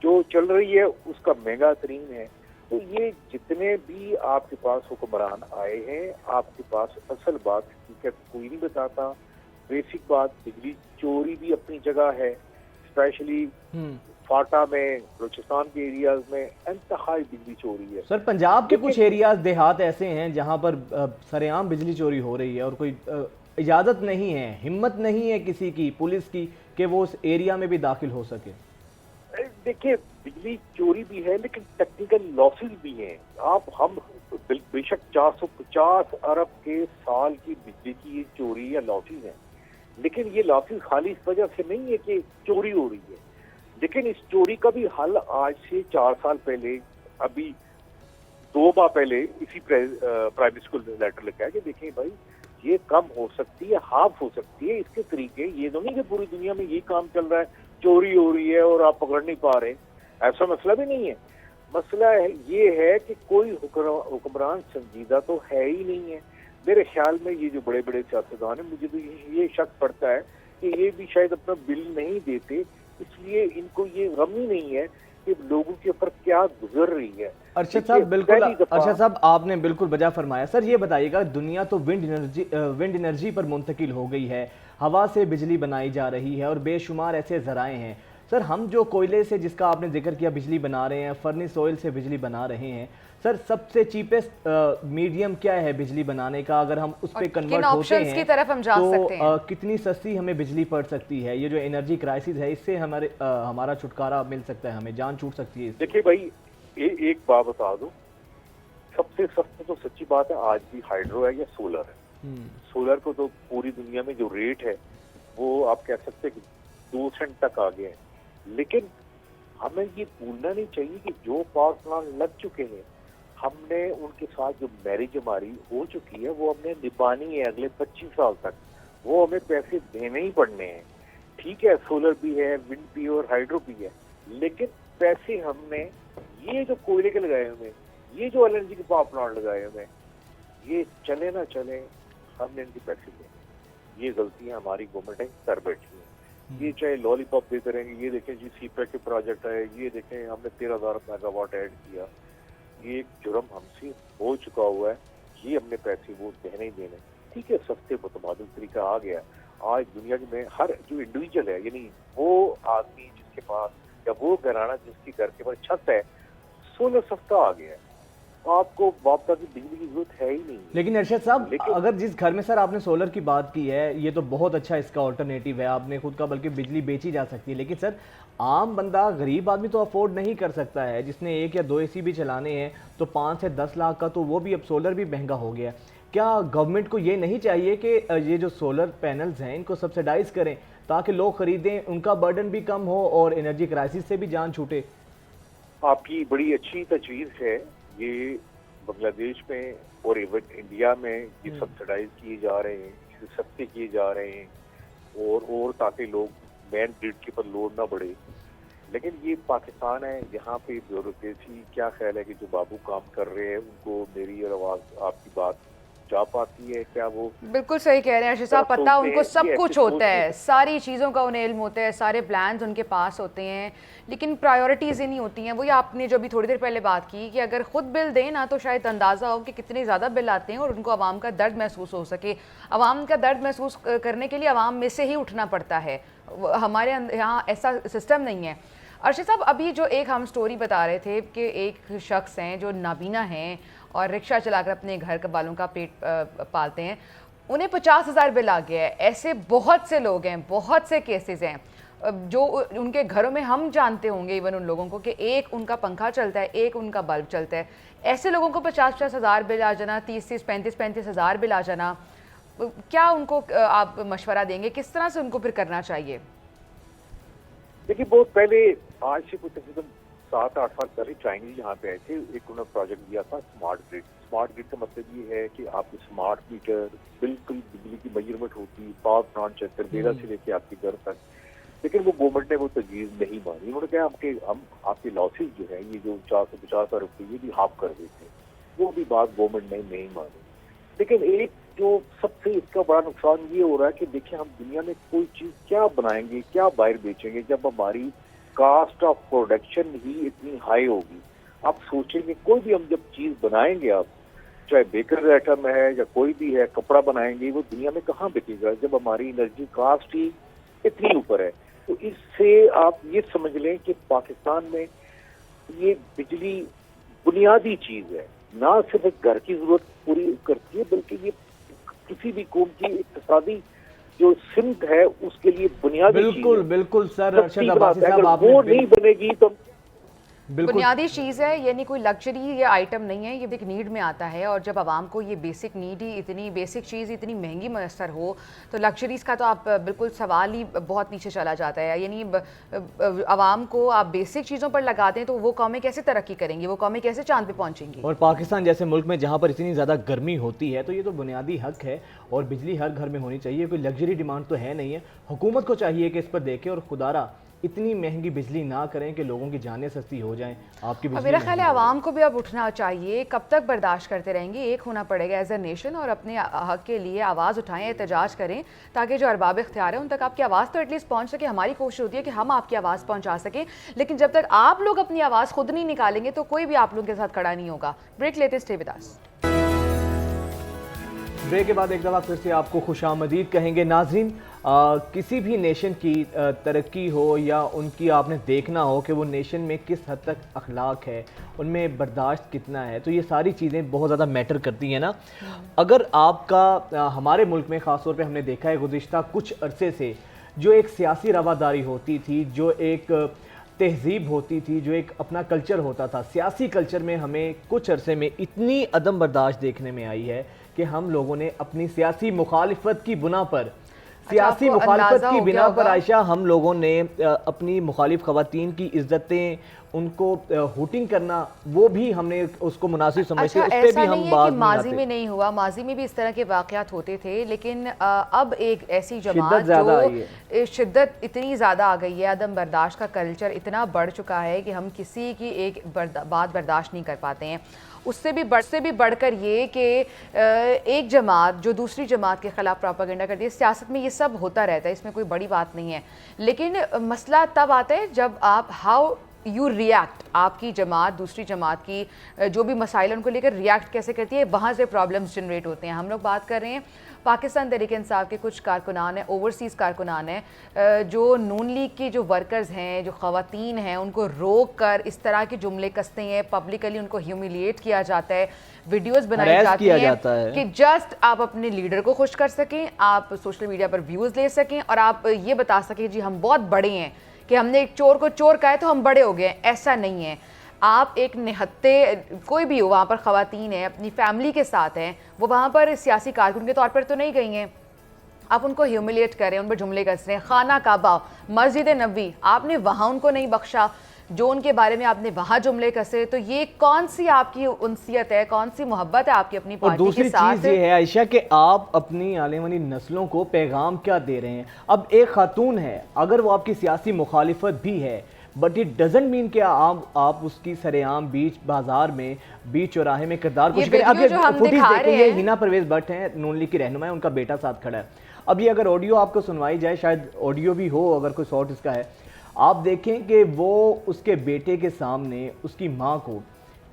जो चल रही है उसका महंगा तरीन है। तो ये जितने भी आपके पास हुक्मरान आए हैं, आपके पास असल बात हकीकत कोई नहीं बताता। बेसिक बात, बिजली चोरी भी अपनी जगह है, स्पेशली फाटा में, बलूचिस्तान के एरियाज में इंतहाई बिजली चोरी है। सर पंजाब के कुछ एरियाज देहात ऐसे हैं जहां पर सरेआम बिजली चोरी हो रही है और कोई इजाज़त नहीं है, हिम्मत नहीं है किसी की, पुलिस की, कि वो उस एरिया में भी दाखिल हो सके। देखिए, बिजली चोरी भी है लेकिन टेक्निकल लॉसेस भी हैं। हम बेशक 450 अरब के साल की बिजली की ये चोरी या लॉसेस हैं, लेकिन ये लॉसेस खाली इस वजह से नहीं है कि चोरी हो रही है, लेकिन इस चोरी का भी हल आज से 4 साल पहले, अभी 2 माह पहले इसी प्राइम मिनिस्टर को लेटर लिखा है कि देखिए भाई ये कम हो सकती है, हाफ हो सकती है। इसके तरीके ये तो नहीं कि पूरी दुनिया में ये काम चल रहा है, चोरी हो रही है और आप पकड़ नहीं पा रहे, ऐसा मसला भी नहीं है। मसला ये है कि कोई हुक्मरान संजीदा तो है ही नहीं है। मेरे ख्याल में ये जो बड़े बड़े सियासतदान हैं, मुझे तो ये शक पड़ता है कि ये भी शायद अपना बिल नहीं देते, इसलिए इनको ये गम ही नहीं है कि लोगों के ऊपर क्या गुजर रही है। अरशद साहब बिल्कुल, अरशद साहब आपने बिल्कुल बजा फरमाया। सर ये बताइएगा, दुनिया तो विंड एनर्जी पर मुंतकिल हो गई है, हवा से बिजली बनाई जा रही है और बेशुमार ऐसे ज़राए हैं। सर हम जो कोयले से, जिसका आपने जिक्र किया, बिजली बना रहे हैं, फर्नेस ऑयल से बिजली बना रहे हैं, सर सबसे चीपेस्ट मीडियम क्या है बिजली बनाने का? अगर हम उस पर कन्वर्ट होते हैं की तरफ हम जा सकते हैं, कितनी सस्ती हमें बिजली पड़ सकती है? ये जो एनर्जी क्राइसिस है, इससे हमारा छुटकारा मिल सकता है, हमें जान छूट सकती है। देखिए भाई, एक बात बता दो, सबसे सस्ता तो सच्ची बात है आज भी हाइड्रो है या सोलर है। सोलर को तो पूरी दुनिया में जो रेट है वो आप कह सकते हैं कि 2 सेंट तक आ गए हैं। लेकिन हमें ये भूलना नहीं चाहिए कि जो पावर प्लांट लग चुके हैं, हमने उनके साथ जो मैरिज हमारी हो चुकी है वो हमने निभानी है अगले 25 साल तक। वो हमें पैसे देने ही पड़ने हैं। ठीक है, सोलर भी है, विंड भी है और हाइड्रो भी है, लेकिन पैसे हमने ये जो कोयले के लगाए हुए, ये जो एलएनजी के पावर प्लांट लगाए हुए, ये चले ना चले हमने इनके पैसे देने। ये गलतियां हमारी गवर्नमेंट कर बैठी है। ये चाहे लॉलीपॉप देते रहेंगे, ये देखें जी सीपेक के प्रोजेक्ट है, ये देखें हमने 13,000 मेगावाट ऐड किया। ये एक जुर्म हमसे हो चुका हुआ है, ये हमने पैसे वो देने ही देने। ठीक है, सस्ते मुतबादिल तरीका आ गया। आज दुनिया में हर जो इंडिविजुअल है, यानी वो आदमी जिसके पास या वो घराना जिसकी घर के पास छत है, सोलर सस्ता आ गया है। आपको वापस की बिजली की जरूरत है ही नहीं। लेकिन अरशद साहब, अगर जिस घर में सर आपने सोलर की बात की है, ये तो बहुत अच्छा इसका ऑल्टरनेटिव है, आपने खुद का बल्कि बिजली बेची जा सकती है। लेकिन सर आम बंदा, गरीब आदमी तो अफोर्ड नहीं कर सकता है, जिसने 1 या 2 एसी भी चलाने हैं तो 5 से 10 लाख का तो वो भी, अब सोलर भी महंगा हो गया। क्या गवर्नमेंट को ये नहीं चाहिए कि ये जो सोलर पैनल्स हैं इनको सब्सिडाइज करें ताकि लोग खरीदें, उनका बर्डन भी कम हो और एनर्जी क्राइसिस से भी जान छूटे? आपकी बड़ी अच्छी तजवीज़ है। ये बांग्लादेश में और इवन इंडिया में ये सब्सिडाइज किए जा रहे हैं, सस्ते किए जा रहे हैं और ताकि लोग मेन ग्रिड के ऊपर लोड ना बढ़े। लेकिन ये पाकिस्तान है, यहाँ पे ब्यूरोक्रेसी, क्या ख्याल है कि जो बाबू काम कर रहे हैं उनको मेरी और आवाज आपकी बात जा पाती है? क्या वो बिल्कुल सही कह रहे हैं अर्शद साहब, पता उनको सब कुछ होता है, सारी चीज़ों का उन्हें इल्म होता है, सारे प्लान्स उनके पास होते हैं, लेकिन प्रायोरिटीज़ ही नहीं होती हैं। वही आपने जो अभी थोड़ी देर पहले बात की कि अगर खुद बिल दें ना तो शायद अंदाज़ा हो कि कितने ज़्यादा बिल आते हैं और उनको आवाम का दर्द महसूस हो सके। आवाम का दर्द महसूस करने के लिए आवाम में से ही उठना पड़ता है। हमारे यहाँ ऐसा सिस्टम नहीं है। अर्शद साहब, अभी जो एक हम स्टोरी बता रहे थे कि एक शख्स हैं जो नाबीना हैं और रिक्शा चलाकर अपने घर के बालों का पेट पालते हैं, उन्हें 50,000 बिल आ गया है। ऐसे बहुत से लोग हैं, बहुत से केसेस हैं जो उनके घरों में हम जानते होंगे इवन उन लोगों को कि एक उनका पंखा चलता है, एक उनका बल्ब चलता है। ऐसे लोगों को 50,000 बिल आ जाना, 30,000, 35,000 बिल आ जाना, क्या उनको आप मशवरा देंगे, किस तरह से उनको फिर करना चाहिए? देखिए, बहुत पहले, आज से कुछ तकरीबन 7-8 साल पहले चाइनीज यहाँ पे आए थे। एक उन्होंने प्रोजेक्ट दिया था स्मार्ट ग्रिड। स्मार्ट ग्रिड का मतलब ये है कि आपकी स्मार्ट मीटर, बिल्कुल बिजली की मेजरमेंट होती, पावर प्लांट चलकर बेरा से लेके आपके घर तक। लेकिन वो गवर्नमेंट ने वो तजवीज़ नहीं मानी। उन्होंने कहा हम आपके लॉसेज जो है, ये जो 450 रुपये ये भी हाफ कर देते हैं। वो भी बात गवर्नमेंट ने नहीं मानी। लेकिन एक जो सबसे इसका बड़ा नुकसान ये हो रहा है कि देखिए, हम दुनिया में कोई चीज़ क्या बनाएंगे, क्या बाहर बेचेंगे जब हमारी कास्ट ऑफ प्रोडक्शन ही इतनी हाई होगी। आप सोचेंगे, कोई भी हम जब चीज़ बनाएंगे, आप चाहे बेकर आइटम है या कोई भी है, कपड़ा बनाएंगे, वो दुनिया में कहाँ बिकेगा जब हमारी एनर्जी कास्ट ही इतनी ऊपर है। तो इससे आप ये समझ लें कि पाकिस्तान में ये बिजली बुनियादी चीज़ है, ना सिर्फ एक घर की जरूरत पूरी करती है, बल्कि ये किसी भी कौम की इक्तिसादी जो सिमत है उसके लिए बुनियादी बिल्कुल बिल्कुल सर, अरशद अब्बासी साहब, आपने वो नहीं बनेगी तो बुनियादी चीज़ है, ये नहीं कोई लग्जरी ये आइटम नहीं है, ये एक नीड में आता है। और जब आवाम को ये बेसिक नीड ही, इतनी बेसिक चीज़ इतनी महंगी मैसर हो तो लग्जरीज़ का तो आप बिल्कुल सवाल ही बहुत नीचे चला जाता है। यानी आवाम को आप बेसिक चीज़ों पर लगा दें तो वो कौमें कैसे तरक्की करेंगी, वो कौमें कैसे चांद पे पहुँचेंगी। और पाकिस्तान जैसे मुल्क में जहाँ पर इतनी ज़्यादा गर्मी होती है तो ये तो बुनियादी हक है और बिजली हर घर में होनी चाहिए, कोई लग्जरी डिमांड तो है नहीं है। हुकूमत को चाहिए कि इस पर देखें और खुदारा इतनी महंगी बिजली ना करें कि लोगों की जानें सस्ती हो जाएं। आपकी बिजली, मेरा ख्याल है आवाम को भी अब उठना चाहिए। कब तक बर्दाश्त करते रहेंगे, एक होना पड़ेगा एज ए नेशन और अपने हक के लिए आवाज़ उठाएं, एहतजाज करें, ताकि जो अरबाब इख्तियार है उन तक आपकी आवाज़ तो एटलीस्ट पहुंच सके। हमारी कोशिश होती है कि हम आपकी आवाज़ पहुंचा सकें, लेकिन जब तक आप लोग अपनी आवाज़ खुद नहीं निकालेंगे तो कोई भी आप लोगों के साथ खड़ा नहीं होगा। ब्रेक लेते, स्टे विद अस। ब्रेक के बाद एक दफ़ा फिर से आपको खुशामदीद कहेंगे। नाज़रीन, किसी भी नेशन की तरक्की हो या उनकी आपने देखना हो कि वो नेशन में किस हद तक अखलाक है, उनमें बर्दाश्त कितना है, तो ये सारी चीज़ें बहुत ज़्यादा मैटर करती हैं ना। अगर आपका हमारे मुल्क में ख़ास तौर पे हमने देखा है गुज़िश्ता कुछ अरसे से जो एक सियासी रवादारी होती थी, जो एक तहजीब होती थी, जो एक अपना कल्चर होता था, सियासी कल्चर में हमें कुछ अरसे में इतनी अदम बर्दाश्त देखने में आई है कि हम लोगों ने अपनी सियासी मुखालिफत की बुना पर सियासी मुखालिफत की बिना पर आयशा हम लोगों ने अपनी मुखालिफ खवातीन की इज्जतें, उनको हुटिंग करना, वो भी हमने उसको मुनासिब समझते, उस पे भी हम बात नहीं माजी में नहीं हुआ, माजी में भी इस तरह के वाक़यात होते थे, लेकिन अब एक ऐसी जमात जो शिद्दत इतनी ज़्यादा आ गई है, अदम बर्दाश्त का कल्चर इतना बढ़ चुका है कि हम किसी की एक बात बर्दाश्त नहीं कर पाते हैं। उससे भी बढ़कर ये कि एक जमात जो दूसरी जमात के ख़िलाफ़ प्रोपेगेंडा करती है, सियासत में ये सब होता रहता है, इसमें कोई बड़ी बात नहीं है। लेकिन मसला तब आता है जब आप हाउ यू रिएक्ट, आपकी जमात दूसरी जमात की जो भी मसाइल उनको लेकर रिएक्ट कैसे करती है, वहाँ से प्रॉब्लम्स जनरेट होते हैं। हम लोग बात कर रहे हैं पाकिस्तान तहरीक इंसाफ के कुछ कारकुनान हैं, ओवरसीज़ कारकुनान हैं, जो नून लीग के जो वर्कर्स हैं, जो ख़वातीन हैं, उनको रोक कर इस तरह के जुमले कसते हैं, पब्लिकली उनको ह्यूमिलिएट किया जाता है, वीडियोस बनाई जाती हैं कि जस्ट आप अपने लीडर को खुश कर सकें, आप सोशल मीडिया पर व्यूज़ ले सकें और आप ये बता सकें जी हम बहुत बड़े हैं, कि हमने एक चोर को चोर कहा है तो हम बड़े हो गए। ऐसा नहीं है। आप एक निहत्ते, कोई भी हो, वहाँ पर ख़वातीन हैं, अपनी फैमिली के साथ हैं, वो वहाँ पर सियासी कारकुन के तौर पर तो नहीं गई हैं। आप उनको ह्यूमिलिएट करें, उन पर जुमले कस रहे हैं। खाना काबा, मस्जिद नबी, आपने वहाँ उनको नहीं बख्शा, जो उनके बारे में आपने वहाँ जुमले कसे, तो ये कौन सी आपकी उनसियत है, कौन सी मोहब्बत है आपकी अपनी पार्टी के साथ? दूसरी चीज़ ये है आयशा कि आप अपनी आने वाली नस्लों को पैगाम क्या दे रहे हैं। अब एक खातून है, अगर वो आपकी सियासी मुखालिफत भी है, बट इट डजंट मीन कि आप उसकी सरेआम बीच बाजार में, बीच चौराहे में किरदार कुछ करें। अब ये फुटेज देखें, ये हिना परवेज भट्ट हैं, नून लीग की रहनुमा है, उनका बेटा साथ खड़ा है। अब ये अगर ऑडियो आपको सुनवाई जाए, शायद ऑडियो भी हो, अगर कोई शॉर्ट इसका है, आप देखें कि वो उसके बेटे के सामने उसकी माँ को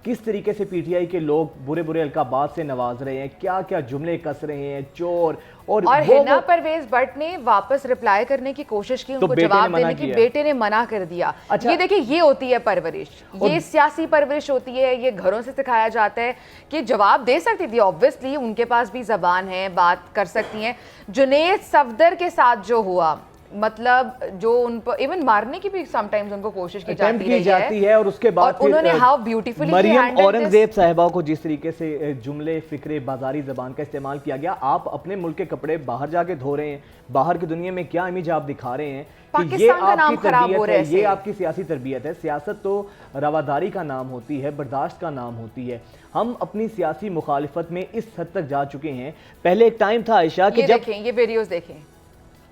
किस तरीके से पीटीआई के लोग बुरे बुरे अलकाबात से नवाज रहे हैं, क्या क्या जुमले कस रहे हैं, चोर। और हिना परवेज भट्ट ने वापस रिप्लाई करने की कोशिश की, उनको जवाब देने की, बेटे ने मना कर दिया। अच्छा, ये देखिए, ये होती है परवरिश, ये सियासी परवरिश होती है, ये घरों से सिखाया जाता है कि जवाब दे सकती थी, ऑब्वियसली उनके पास भी जबान है, बात कर सकती हैं। जुनेद सफदर के साथ जो हुआ, मतलब जो उन पर इवन मारने की भी समटाइम्स उनको कोशिश की जाती है और उसके बाद और उन्होंने हाउ ब्यूटीफुली मरियम औरंगजेब साहिबा को जिस तरीके से जुमले, फिक्रे, बाजारी जबान का इस्तेमाल किया गया। आप अपने मुल्क के कपड़े बाहर जाके धो रहे हैं, बाहर की दुनिया में क्या इमेज आप दिखा रहे हैं कि ये आपकी तरबियत है, ये आपकी सियासी तरबियत है। सियासत तो रवादारी का नाम होती है, बर्दाश्त का नाम होती है। हम अपनी सियासी मुखालिफत में इस हद तक जा चुके हैं। पहले एक टाइम था आयशा कि जब ये वीडियोस देखें,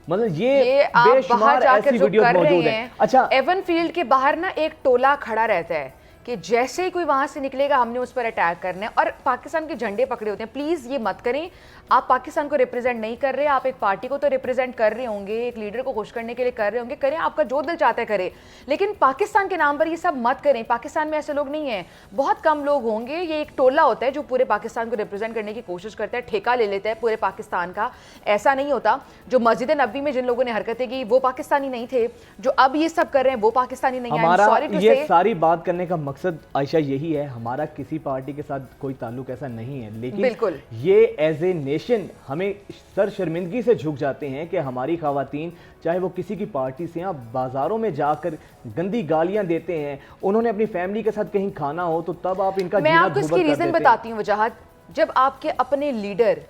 मतलब ये आप बाहर जाकर जो कर रहे हैं। अच्छा, एवन फील्ड के बाहर ना एक टोला खड़ा रहता है कि जैसे ही कोई वहां से निकलेगा हमने उस पर अटैक करना है, और पाकिस्तान के झंडे पकड़े होते हैं। प्लीज ये मत करें, आप पाकिस्तान को रिप्रेजेंट नहीं कर रहे, आप एक पार्टी को तो रिप्रेजेंट कर रहे होंगे, एक लीडर को खुश करने के लिए कर रहे होंगे, करें, आपका जो दिल चाहता है करें, लेकिन पाकिस्तान के नाम पर ये सब मत करें। पाकिस्तान में ऐसे लोग नहीं हैं, बहुत कम लोग होंगे। ये एक टोला होता है जो पूरे पाकिस्तान को रिप्रेजेंट करने की कोशिश करता है, ठेका ले लेता है पूरे पाकिस्तान का। ऐसा नहीं होता। जो मस्जिद नबी में जिन लोगों ने हरकतें की वो पाकिस्तानी नहीं थे, जो अब ये सब कर रहे हैं वो पाकिस्तानी नहीं है। हमारा ये सारी बात करने का मकसद आयशा यही है, हमारा किसी पार्टी के साथ कोई ताल्लुक ऐसा नहीं है, लेकिन बिल्कुल ये एज ए नेशन हमें सर शर्मिंदगी से झुक जाते हैं कि हमारी खवातीन, चाहे वो किसी की पार्टी से हैं, बाजारों में जाकर गंदी गालियां देते हैं। उन्होंने अपनी फैमिली के साथ कहीं खाना हो तो तब आप इनका मैं आपको इसकी रीजन बताती हूँ वजाहत। जब आपके अपने लीडर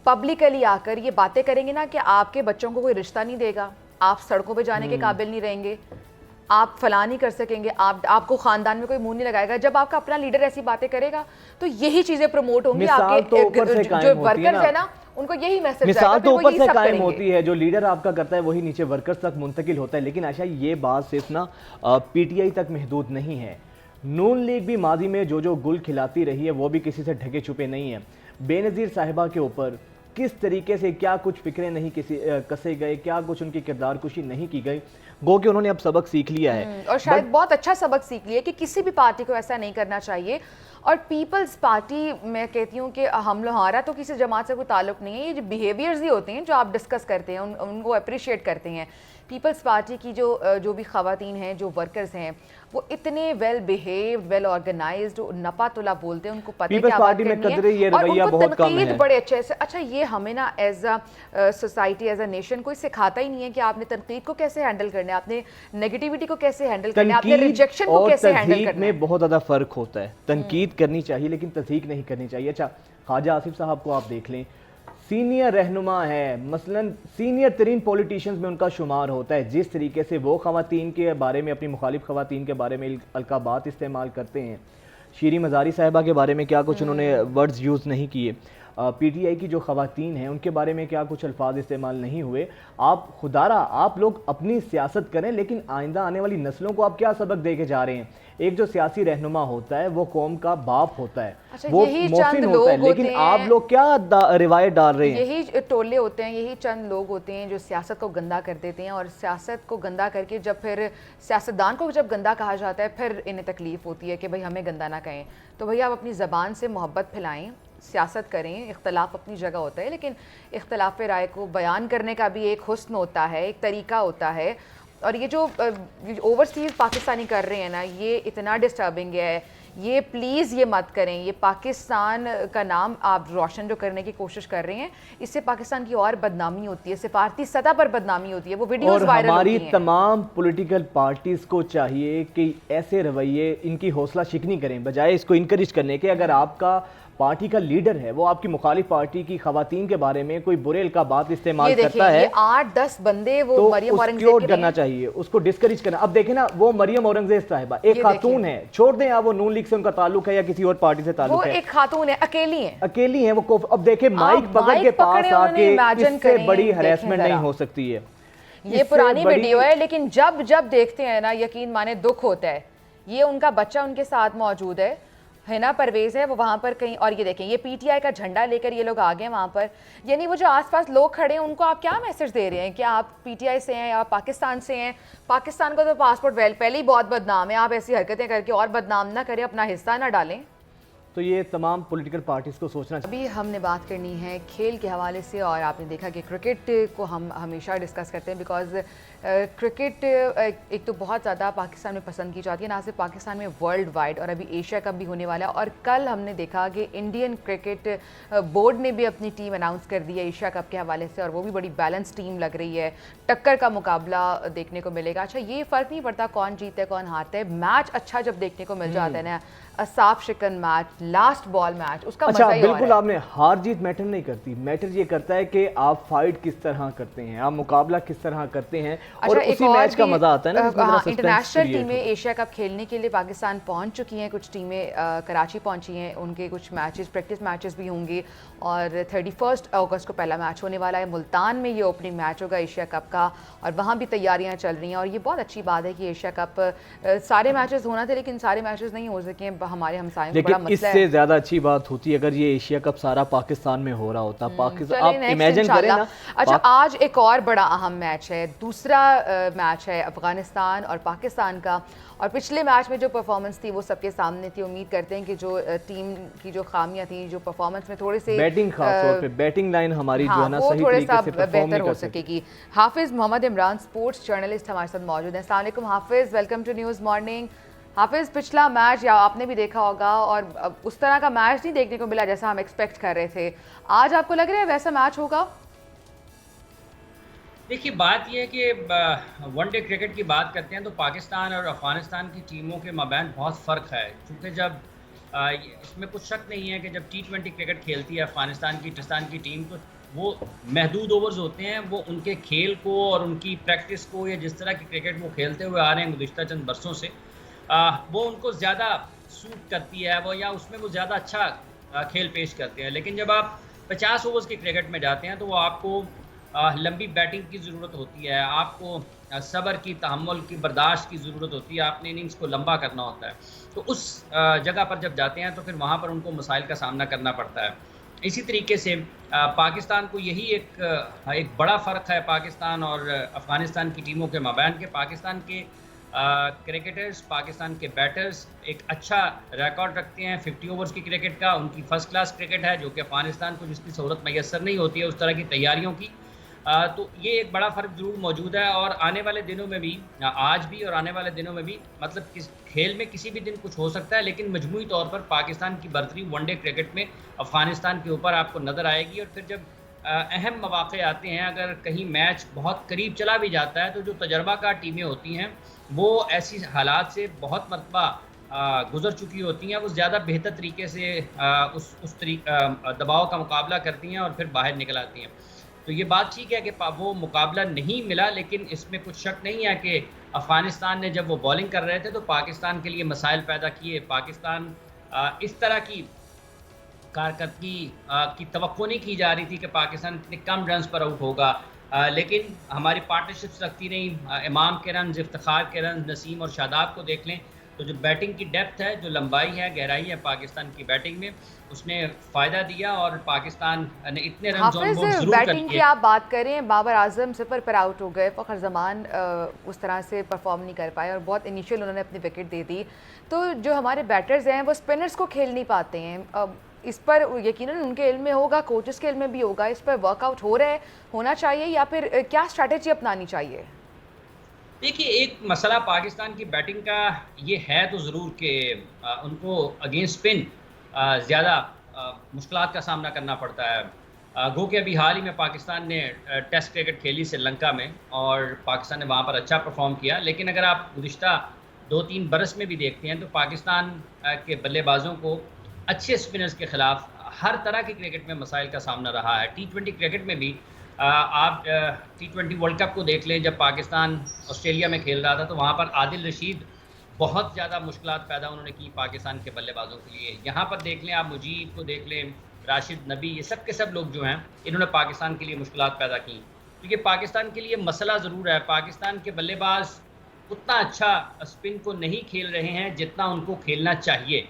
पब्लिकली आकर ये बातें करेंगे ना कि आपके बच्चों को कोई रिश्ता नहीं देगा, आप सड़कों पे जाने के काबिल नहीं रहेंगे, आप फलां नहीं कर सकेंगे, आपको खानदान में कोई मुंह नहीं लगाएगा, जब आपका अपना लीडर ऐसी बातें करेगा तो यही चीजें प्रमोट होंगी। आपके जो वर्कर्स है ना, उनको यही मैसेज मिसाल तो ऊपर से कायम होती है, जो लीडर आपका करता है वही नीचे वर्कर्स तक मुंतकिल होता है। लेकिन आशा, ये बात सिर्फ ना पीटीआई तक महदूद नहीं है। नून लीग भी माजी में जो गुल खिलाती रही है वो भी किसी से ढके छुपे नहीं है। बेनज़ीर साहिबा के ऊपर किस तरीके से क्या कुछ फिक्रे नहीं कसे गए, क्या कुछ उनकी किरदार कुशी नहीं की गई, गो कि उन्होंने अब सबक सीख लिया है, और शायद बहुत अच्छा सबक सीख लिया कि किसी भी पार्टी को ऐसा नहीं करना चाहिए। और पीपल्स पार्टी, मैं कहती हूँ कि हमारा तो किसी जमात से कोई ताल्लुक नहीं है, ये जो बिहेवियर्स ही होते हैं जो आप डिस्कस करते हैं उनको अप्रिशिएट करते हैं पीपल्स पार्टी की जो भी ख़वातीन हैं, जो वर्कर्स हैं, वो इतने वेल बिहेव्ड, वेल ऑर्गेनाइज्ड, नपा तुला बोलते हैं, उनको पता है क्या बात करनी है और उनको तनकीद बड़े अच्छे से। अच्छा, ये हमें ना as a society, as a nation कोई सिखाता ही नहीं है कि आपने तनकीद को कैसे हैंडल करना है, आपने नेगेटिविटी को कैसे हैंडल करना है, आपने रिजेक्शन को कैसे हैंडल करना है। में बहुत ज़्यादा फ़र्क होता है। तनकीद करनी चाहिए लेकिन तस्दीक नहीं करनी चाहिए। अच्छा, ख्वाजा आसिफ साहब को आप देख लें, सीनियर रहनुमा है, मसलन सीनियर तरीन पॉलिटिशियंस में उनका शुमार होता है। जिस तरीके से वो ख़वातीन के बारे में, अपनी मुखालिफ ख़वातीन के बारे में अलकाबात इस्तेमाल करते हैं, शीरी मज़ारी साहिबा के बारे में क्या कुछ उन्होंने वर्ड्स यूज़ नहीं किए, पीटीआई की जो ख़वातीन हैं उनके बारे में क्या कुछ अल्फाज इस्तेमाल नहीं हुए। आप खुदारा आप लोग अपनी सियासत करें, लेकिन आइंदा आने वाली नस्लों को आप क्या सबक दे के जा रहे हैं? एक जो सियासी रहनुमा होता है वो कौम का बाप होता है, अच्छा, वो मोहसिन होता है, लेकिन आप लोग क्या रिवायत डाल रहे हैं? यही टोले होते हैं, यही चंद लोग होते हैं जो सियासत को गंदा कर देते हैं, और सियासत को गंदा करके जब फिर सियासतदान को जब गंदा कहा जाता है फिर इन्हें तकलीफ होती है कि भाई हमें गंदा ना कहें। तो भैया आप अपनी ज़बान से मोहब्बत फैलाएं, सियासत करें, इख्तलाफ अपनी जगह होता है, लेकिन इख्तलाफ राय को बयान करने का भी एक हुस्न होता है, एक तरीका होता है। और ये जो ओवरसीज़ पाकिस्तानी कर रहे हैं ना, ये इतना डिस्टर्बिंग है। ये प्लीज़ ये मत करें, ये पाकिस्तान का नाम आप रोशन जो करने की कोशिश कर रहे हैं, इससे पाकिस्तान की और बदनामी होती है, सिफारती सतह पर बदनामी होती है, वो वीडियोस वायरल होती हैं। हमारी तमाम पॉलिटिकल पार्टीज़ को चाहिए कि ऐसे रवैये इनकी हौसला शिकनी करें, बजाय इसको इनकरेज करने के। अगर आपका पार्टी का लीडर है वो आपकी मुखालिफ पार्टी की खवातीन के बारे में कोई बुरे अलकाबात इस्तेमाल करता है, ये 8-10 बंदे वो तो मरियम औरंगजेब करना चाहिए, उसको डिस्करेज करना। अब देखें ना, वो मरियम औरंगजेब साहिबा एक खातून है, छोड़ दें आप वो नून लीग से उनका ताल्लुक है या किसी और पार्टी से ताल्लुक है, वो एक खातून है, अकेली है वो। अब देखें माइक पकड़ के पास आके इससे बड़ी हैरेसमेंट नहीं हो सकती है। ये पुरानी वीडियो है, लेकिन जब जब देखते हैं ना, यकीन माने दुख होता है। ये उनका बच्चा उनके साथ मौजूद है ना, परवेज है वो वहाँ पर कहीं, और ये देखें ये पीटीआई का झंडा लेकर ये लोग आ गए वहाँ पर। यानी वो जो आसपास लोग खड़े हैं उनको आप क्या मैसेज दे रहे हैं कि आप पीटीआई से हैं या पाकिस्तान से हैं? पाकिस्तान का तो पासपोर्ट पहले ही बहुत बदनाम है, आप ऐसी हरकतें करके और बदनाम ना करें, अपना हिस्सा ना डालें। तो ये तमाम पॉलिटिकल पार्टीज़ को सोचना चाहिए। अभी हमने बात करनी है खेल के हवाले से, और आपने देखा कि क्रिकेट को हम हमेशा डिस्कस करते हैं, बिकॉज क्रिकेट एक तो बहुत ज़्यादा पाकिस्तान में पसंद की जाती है, ना सिर्फ पाकिस्तान में, वर्ल्ड वाइड। और अभी एशिया कप भी होने वाला है, और कल हमने देखा कि इंडियन क्रिकेट बोर्ड ने भी अपनी टीम अनाउंस कर दी है एशिया कप के हवाले से, और वो भी बड़ी बैलेंस टीम लग रही है, टक्कर का मुकाबला देखने को मिलेगा। अच्छा, ये फ़र्क नहीं पड़ता कौन जीते कौन हारता है, मैच अच्छा जब देखने को मिल जाता है ना, साफ शिकन मैच, लास्ट बॉल मैच, उसका अच्छा, मजा ही बिल्कुल और है। आपने हार जीत मैटर नहीं करती, मैटर ये करता है कि आप फाइट किस तरह करते हैं, आप मुकाबला किस तरह करते हैं, और उसी मैच का मजा आता है ना। इंटरनेशनल टीमें एशिया कप खेलने के लिए पाकिस्तान पहुंच चुकी हैं, कुछ टीमें कराची पहुंची हैं, उनके कुछ मैचेस, प्रैक्टिस मैचेस भी होंगे, और 31 अगस्त को पहला मैच होने वाला है। मुल्तान में ये ओपनिंग मैच होगा एशिया कप का, और वहाँ भी तैयारियाँ चल रही हैं। और ये बहुत अच्छी बात है कि एशिया कप सारे मैचेस होना थे, लेकिन सारे मैचेस नहीं हो सके, हमारे हमसायों को बड़ा मसला है। इससे ज्यादा अच्छी बात होती अगर ये एशिया कप सारा पाकिस्तान में हो रहा होता। पाकिस्तान, आप इमेजिन करें ना। अच्छा, आज एक और बड़ा अहम मैच है, दूसरा मैच है अफगानिस्तान और पाकिस्तान का, और पिछले मैच में जो परफॉर्मेंस थी वो सबके सामने थी। उम्मीद करते हैं कि जो टीम की जो खामियां थी, जो परफॉर्मेंस में थोड़े से बैटिंग, खास तौर पे बैटिंग लाइन हमारी जो है ना सही तरीके से बेहतर हो सकेगी। हाफिज मोहम्मद इमरान स्पोर्ट्स जर्नलिस्ट हमारे साथ मौजूद हैं। अस्सलाम वालेकुम हाफिज, वेलकम टू न्यूज़ मॉर्निंग। हाफिज, पिछला मैच या आपने भी देखा होगा, और उस तरह का मैच नहीं देखने को मिला जैसा हम एक्सपेक्ट कर रहे थे। आज आपको लग रहा है वैसा मैच होगा? देखिए, बात यह है कि वनडे क्रिकेट की बात करते हैं तो पाकिस्तान और अफ़गानिस्तान की टीमों के माबैन बहुत फ़र्क है, क्योंकि जब इसमें कुछ शक नहीं है कि जब T20 क्रिकेट खेलती है अफ़गानिस्तान की टीम, तो वो महदूद ओवर्स होते हैं। वो उनके खेल को और उनकी प्रैक्टिस को, या जिस तरह की क्रिकेट वो खेलते हुए आ रहे हैं गुज़िश्ता चंद बरसों से, वो उनको ज़्यादा सूट करती है, वो या उसमें वो ज़्यादा अच्छा खेल पेश करते हैं। लेकिन जब आप 50 ओवर्स की क्रिकेट में जाते हैं तो वो आपको लंबी बैटिंग की ज़रूरत होती है, आपको सब्र की, तहम्मुल की, बर्दाश्त की ज़रूरत होती है, आपने इनिंग्स को लंबा करना होता है। तो उस जगह पर जब जाते हैं तो फिर वहाँ पर उनको मसाइल का सामना करना पड़ता है। इसी तरीके से पाकिस्तान को यही एक बड़ा फ़र्क है पाकिस्तान और अफ़गानिस्तान की टीमों के माबैन के। पाकिस्तान के क्रिकेटर्स, पाकिस्तान के बैटर्स एक अच्छा रिकॉर्ड रखते हैं 50 ओवर्स की क्रिकेट का। उनकी फ़र्स्ट क्लास क्रिकेट है, जो कि अफ़गानिस्तान को जिसकी सहूलत मैसर नहीं होती है उस तरह की तैयारियों की। तो ये एक बड़ा फ़र्क ज़रूर मौजूद है और आने वाले दिनों में भी आज भी और आने वाले दिनों में भी मतलब किस खेल में किसी भी दिन कुछ हो सकता है, लेकिन मजमूई तौर पर पाकिस्तान की बर्तरी वनडे क्रिकेट में अफ़गानिस्तान के ऊपर आपको नज़र आएगी। और फिर जब अहम मौक़े आते हैं, अगर कहीं मैच बहुत करीब चला भी जाता है, तो जो तजर्बाकार टीमें होती हैं वो ऐसी हालात से बहुत मरतबा गुज़र चुकी होती हैं, वो ज़्यादा बेहतर तरीके से उस दबाव का मुकाबला करती हैं और फिर बाहर निकल आती हैं। तो ये बात ठीक है कि वो मुकाबला नहीं मिला, लेकिन इसमें कुछ शक नहीं है कि अफ़गानिस्तान ने जब वो बॉलिंग कर रहे थे तो पाकिस्तान के लिए मसाइल पैदा किए। पाकिस्तान इस तरह की कारकर्दगी की तवक्को नहीं की जा रही थी कि पाकिस्तान इतने कम रन्स पर आउट होगा, लेकिन हमारी पार्टनरशिप्स लगती रहीं। इमाम के रन, इफ्तिखार के रन, नसीम और शादाब को देख लें तो जो बैटिंग की डेप्थ है, जो लंबाई है, गहराई है पाकिस्तान की बैटिंग में, उसने फ़ायदा दिया और पाकिस्तान ने इतने रन हाफिज बैटिंग की आप बात करें, बाबर आजम सिफर पर आउट हो गए, फ़खर जमान उस तरह से परफॉर्म नहीं कर पाए और बहुत इनिशियल उन्होंने अपनी विकेट दे दी। तो जो हमारे बैटर्स हैं वो स्पिनर्स को खेल नहीं पाते हैं। इस पर यकीनन उनके इल्म में होगा, कोचेस के इल्म में भी होगा, इस पर वर्कआउट हो रहा है, होना चाहिए या फिर क्या स्ट्रैटेजी अपनानी चाहिए? देखिए, एक मसला पाकिस्तान की बैटिंग का ये है तो ज़रूर कि उनको अगेंस्ट स्पिन ज़्यादा मुश्किलात का सामना करना पड़ता है। गो कि अभी हाल ही में पाकिस्तान ने टेस्ट क्रिकेट खेली श्रीलंका में और पाकिस्तान ने वहाँ पर अच्छा परफॉर्म किया, लेकिन अगर आप गुज़िश्ता 2-3 बरस में भी देखते हैं तो पाकिस्तान के बल्लेबाजों को अच्छे स्पिनर्स के ख़िलाफ़ हर तरह के क्रिकेट में मसाइल का सामना रहा है। T20 क्रिकेट में भी आप T20 वर्ल्ड कप को देख लें, जब पाकिस्तान ऑस्ट्रेलिया में खेल रहा था तो वहाँ पर आदिल रशीद बहुत ज़्यादा मुश्किलात पैदा उन्होंने की पाकिस्तान के बल्लेबाजों के लिए। यहाँ पर देख लें, आप मुजीब को देख लें, राशिद नबी, ये सब के सब लोग जो हैं इन्होंने पाकिस्तान के लिए मुश्किलात पैदा की। क्योंकि पाकिस्तान के लिए मसला ज़रूर है, पाकिस्तान के बल्लेबाज उतना अच्छा स्पिन को नहीं खेल रहे हैं जितना उनको खेलना चाहिए।